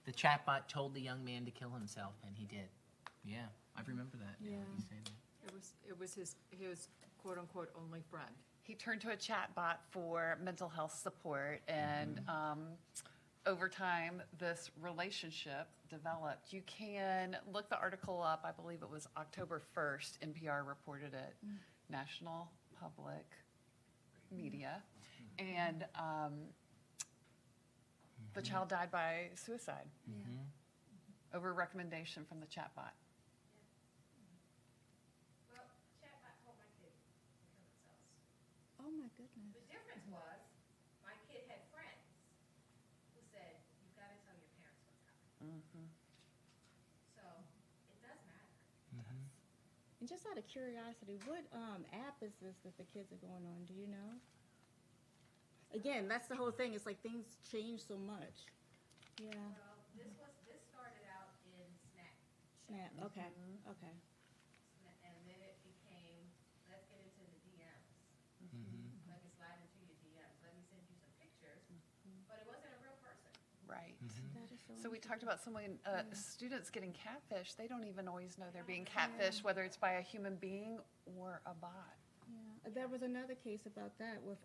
The chat bot told the young man to kill himself, and he did. Yeah, I remember that. Yeah. You say that. It was his quote unquote only friend. He turned to a chat bot for mental health support, and over time, this relationship developed. You can look the article up. I believe it was October 1st. NPR reported it, National Public Media, and the child died by suicide over a recommendation from the chat bot. Oh my goodness. The difference was my kid had friends who said, you've got to tell your parents what's happening. So it does matter. And just out of curiosity, what app is this that the kids are going on? Do you know? Again, that's the whole thing. It's like things change so much. Yeah. Well, this started out in Snap. Snap. Okay. Okay. And then it became, let's get into the DMs. Let me slide into your DMs. Let me send you some pictures. But it wasn't a real person. Right. So we talked about someone, students getting catfished. They don't even always know they're being catfished, whether it's by a human being or a bot. Yeah. There was another case about that with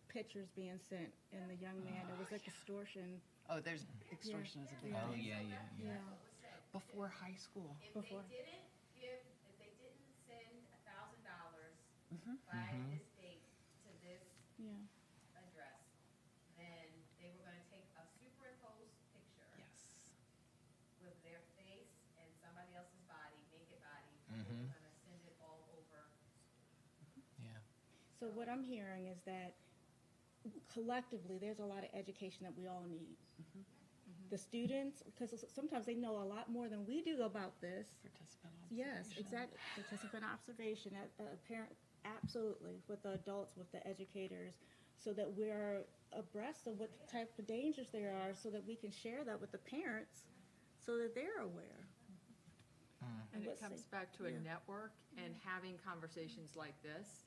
pictures being sent, and the young man, it was like extortion. Oh, there's extortion is a big Oh, thing. yeah. Before high school. If they didn't send $1,000 by this date to this address, then they were going to take a superimposed picture with their face and somebody else's body, naked body, and they were going to send it all over. So what I'm hearing is that collectively, there's a lot of education that we all need. The students, because sometimes they know a lot more than we do about this. Participant Yes, exactly. Participant observation, parent, absolutely, with the adults, with the educators, so that we're abreast of what type of dangers there are, so that we can share that with the parents, so that they're aware. And it Let's comes see. back to a Yeah. network and having conversations like this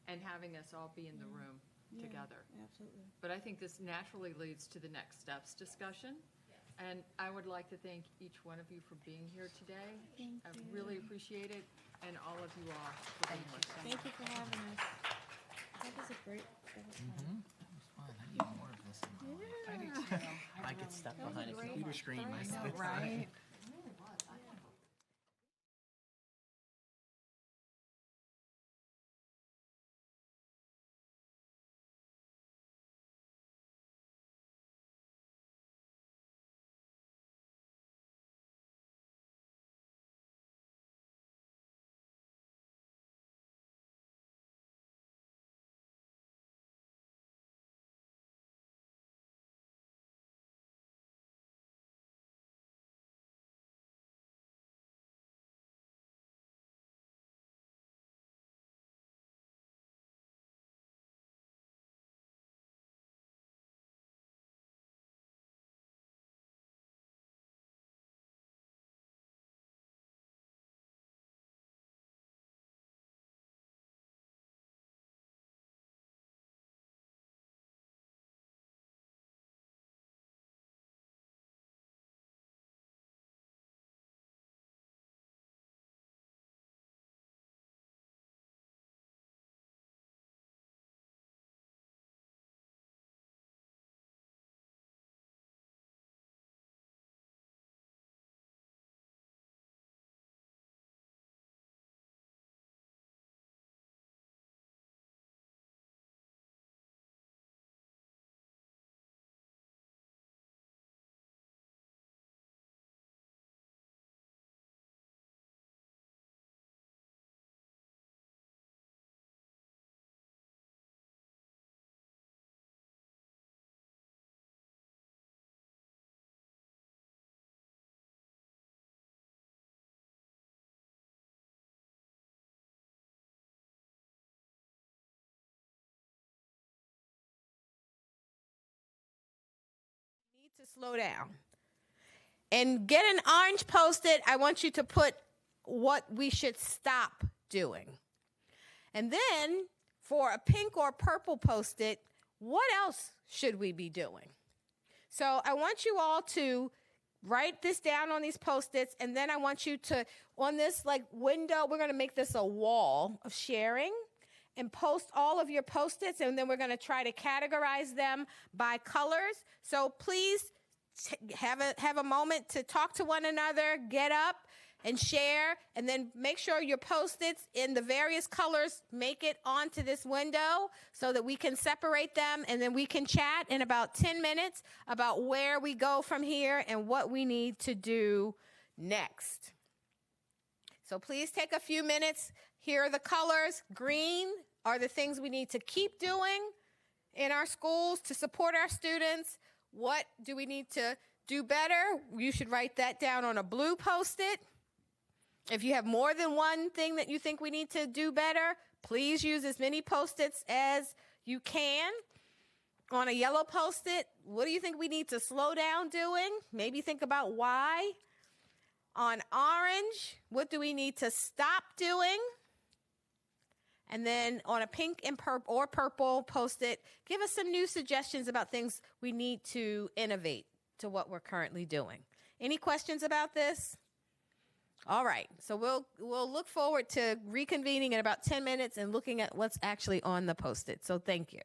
and having us all be in the room Yeah, together. absolutely. But I think this naturally leads to the next steps discussion. And I would like to thank each one of you for being here today. Thank I you. really appreciate it, and all of you all for being with us. Thank you for having us. That was a great, that was fun. That was fun. I need more of this in my life. I do too. I get stuck That was behind a great. computer screen I most know, of the time. right? Need to slow down. And get an orange Post-it. I want you to put what we should stop doing. And then for a pink or purple Post-it, what else should we be doing? So I want you all to write this down on these Post-its, and then I want you to, on this like window, we're going to make this a wall of sharing and post all of your Post-its, and then we're going to try to categorize them by colors. So please have a moment to talk to one another, get up and share, and then make sure your Post-its in the various colors make it onto this window so that we can separate them, and then we can chat in about 10 minutes about where we go from here and what we need to do next. So please take a few minutes. Here are the colors. Green are the things we need to keep doing in our schools to support our students. What do we need to do better? You should write that down on a blue Post-it. If you have more than one thing that you think we need to do better, please use as many Post-its as you can. On a yellow Post-it, what do you think we need to slow down doing? Maybe think about why. On orange, what do we need to stop doing? And then on a pink and purple Post-it, give us some new suggestions about things we need to innovate to what we're currently doing. Any questions about this? All right, so we'll look forward to reconvening in about 10 minutes and looking at what's actually on the Post-it. So thank you.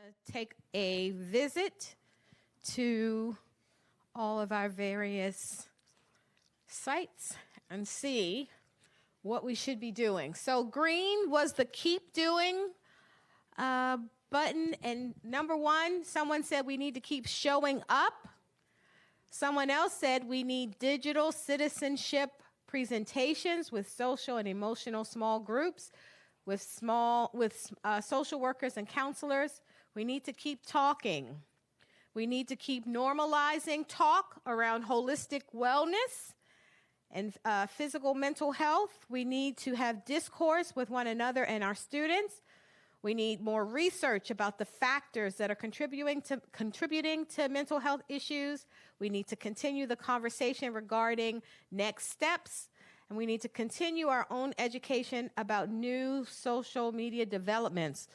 to take a visit to all of our various sites and see what we should be doing. So green was the keep doing button, and number one, someone said we need to keep showing up. Someone else said we need digital citizenship presentations with social and emotional small groups, with social workers and counselors. We need to keep talking. We need to keep normalizing talk around holistic wellness and physical mental health. We need to have discourse with one another and our students. We need more research about the factors that are contributing to mental health issues. We need to continue the conversation regarding next steps. And we need to continue our own education about new social media developments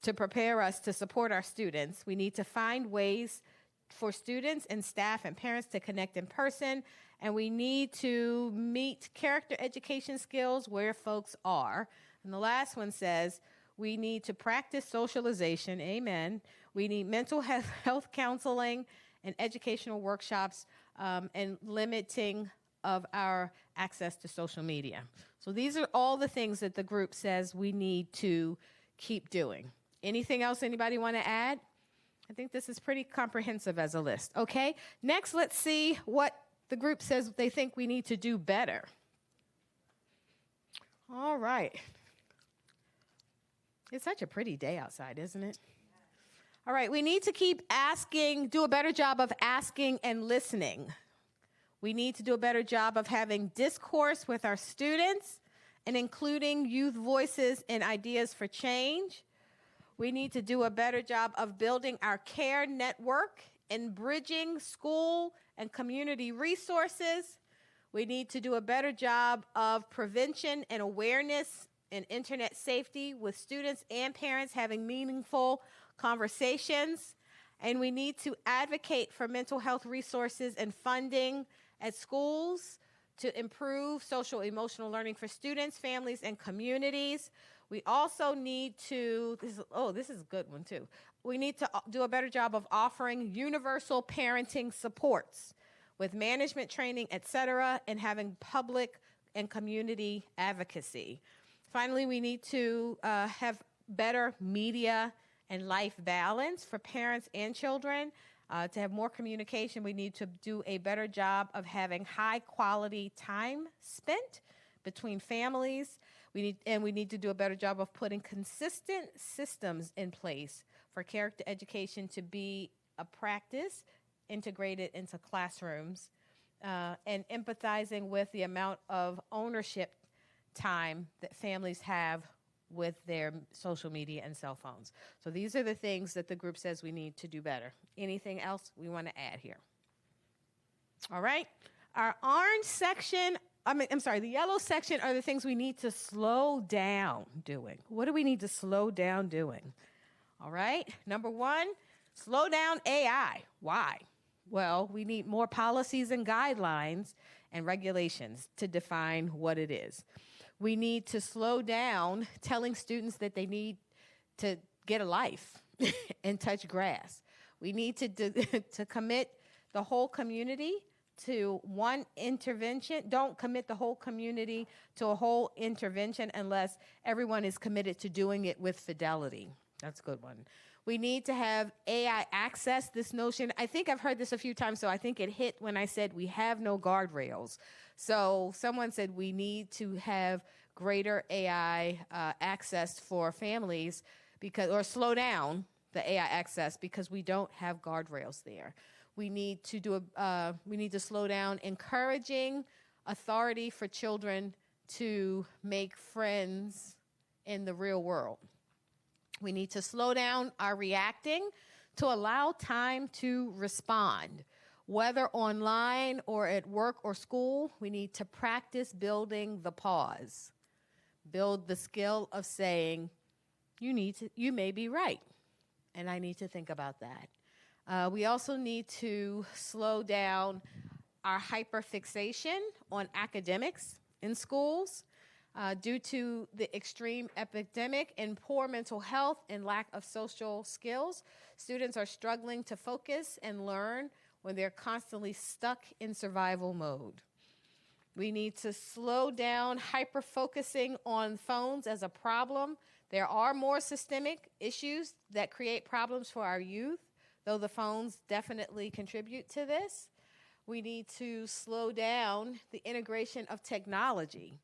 to prepare us to support our students. We need to find ways for students and staff and parents to connect in person. And we need to meet character education skills where folks are. And the last one says, we need to practice socialization, amen. We need mental health counseling and educational workshops and limiting of our access to social media. So these are all the things that the group says we need to keep doing. Anything else anybody want to add? I think this is pretty comprehensive as a list. Okay, next let's see what the group says they think we need to do better. All right. It's such a pretty day outside, isn't it? All right, we need to keep asking, do a better job of asking and listening. We need to do a better job of having discourse with our students and including youth voices and ideas for change. We need to do a better job of building our care network and bridging school and community resources. We need to do a better job of prevention and awareness and internet safety with students and parents having meaningful conversations. And we need to advocate for mental health resources and funding at schools to improve social emotional learning for students, families, and communities. We also need to, this is a good one too. We need to do a better job of offering universal parenting supports with management training, et cetera, and having public and community advocacy. Finally, we need to have better media and life balance for parents and children. To have more communication, we need to do a better job of having high quality time spent between families. We need to do a better job of putting consistent systems in place for character education to be a practice integrated into classrooms and empathizing with the amount of ownership time that families have with their social media and cell phones. So these are the things that the group says we need to do better. Anything else we want to add here? All right. Our orange section, the yellow section are the things we need to slow down doing. What do we need to slow down doing? All right. Number one, slow down AI. Why? Well, we need more policies and guidelines and regulations to define what it is. We need to slow down telling students that they need to get a life and touch grass. We need to commit the whole community to one intervention. Don't commit the whole community to a whole intervention unless everyone is committed to doing it with fidelity. That's a good one. We need to have AI access, this notion. I think I've heard this a few times, so I think it hit when I said we have no guardrails. So someone said we need to have greater AI access for families or slow down the AI access because we don't have guardrails there. We need to slow down encouraging authority for children to make friends in the real world. We need to slow down our reacting to allow time to respond. Whether online or at work or school, we need to practice building the pause. Build the skill of saying, you may be right, and I need to think about that. We also need to slow down our hyperfixation on academics in schools. Due to the extreme epidemic and poor mental health and lack of social skills, students are struggling to focus and learn when they're constantly stuck in survival mode. We need to slow down hyper-focusing on phones as a problem. There are more systemic issues that create problems for our youth, though the phones definitely contribute to this. We need to slow down the integration of technology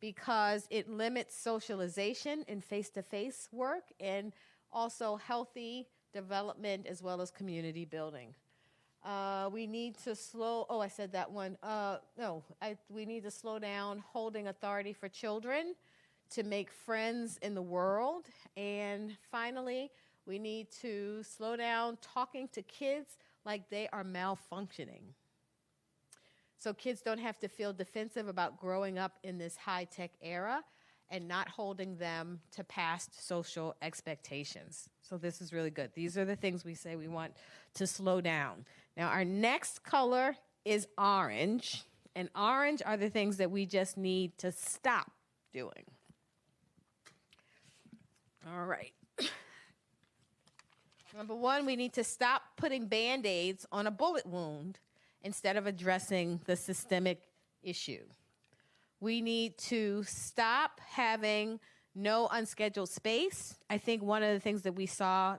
because it limits socialization and face-to-face work and also healthy development as well as community building. We need to we need to slow down holding authority for children to make friends in the world. And finally, we need to slow down talking to kids like they are malfunctioning. So kids don't have to feel defensive about growing up in this high-tech era and not holding them to past social expectations. So this is really good. These are the things we say we want to slow down. Now, our next color is orange, and orange are the things that we just need to stop doing. All right. Number one, we need to stop putting Band-Aids on a bullet wound instead of addressing the systemic issue. We need to stop having no unscheduled space. I think one of the things that we saw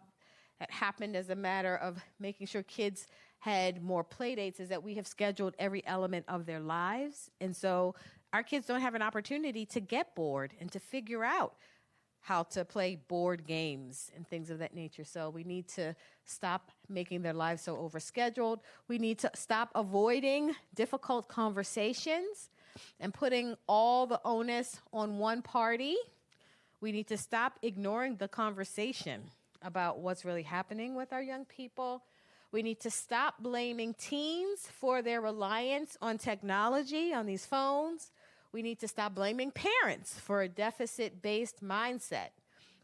that happened as a matter of making sure kids had more play dates is that we have scheduled every element of their lives. And so our kids don't have an opportunity to get bored and to figure out how to play board games and things of that nature. So we need to stop making their lives so overscheduled. We need to stop avoiding difficult conversations and putting all the onus on one party. We need to stop ignoring the conversation about what's really happening with our young people. We need to stop blaming teens for their reliance on technology, on these phones. We need to stop blaming parents for a deficit-based mindset.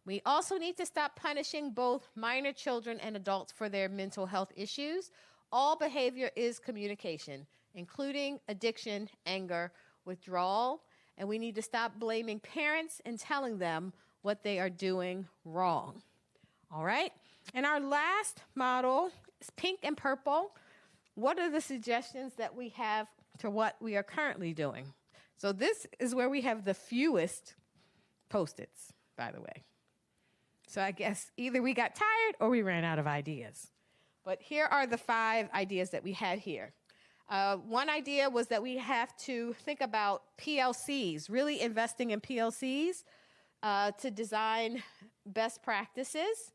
We also need to stop punishing both minor children and adults for their mental health issues. All behavior is communication, including addiction, anger, withdrawal, and we need to stop blaming parents and telling them what they are doing wrong. All right? And our last model is pink and purple. What are the suggestions that we have to what we are currently doing? So this is where we have the fewest Post-its, by the way. So I guess either we got tired or we ran out of ideas. But here are the 5 ideas that we had here. One idea was that we have to think about PLCs, really investing in PLCs to design best practices.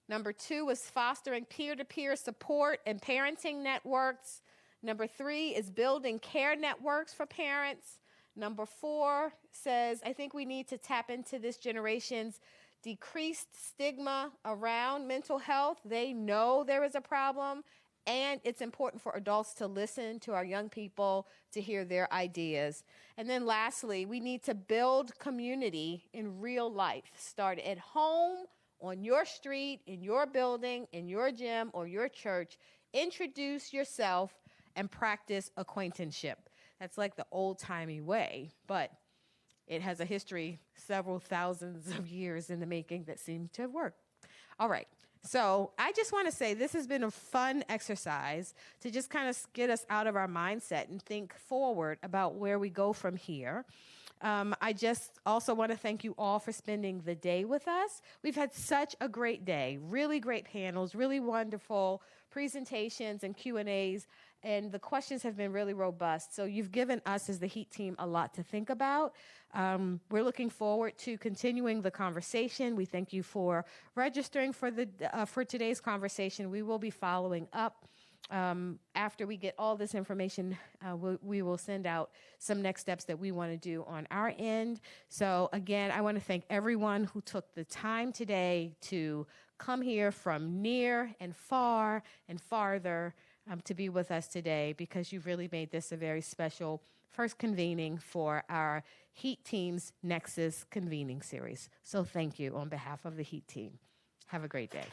Number 2 was fostering peer-to-peer support and parenting networks. Number 3 is building care networks for parents. Number 4 says, I think we need to tap into this generation's decreased stigma around mental health. They know there is a problem, and it's important for adults to listen to our young people, to hear their ideas. And then lastly, we need to build community in real life. Start at home, on your street, in your building, in your gym, or your church. Introduce yourself and practice acquaintanceship. That's like the old-timey way, but it has a history several thousands of years in the making that seems to have worked. All right, so I just want to say this has been a fun exercise to just kind of get us out of our mindset and think forward about where we go from here. I just also want to thank you all for spending the day with us. We've had such a great day, really great panels, really wonderful presentations and Q&As, and the questions have been really robust. So you've given us as the HEAT team a lot to think about. We're looking forward to continuing the conversation. We thank you for registering for today's conversation. We will be following up. After we get all this information, we will send out some next steps that we want to do on our end. So again, I want to thank everyone who took the time today to come here from near and far and farther to be with us today, because you've really made this a very special first convening for our HEAT team's Nexus convening series. So thank you on behalf of the HEAT team. Have a great day.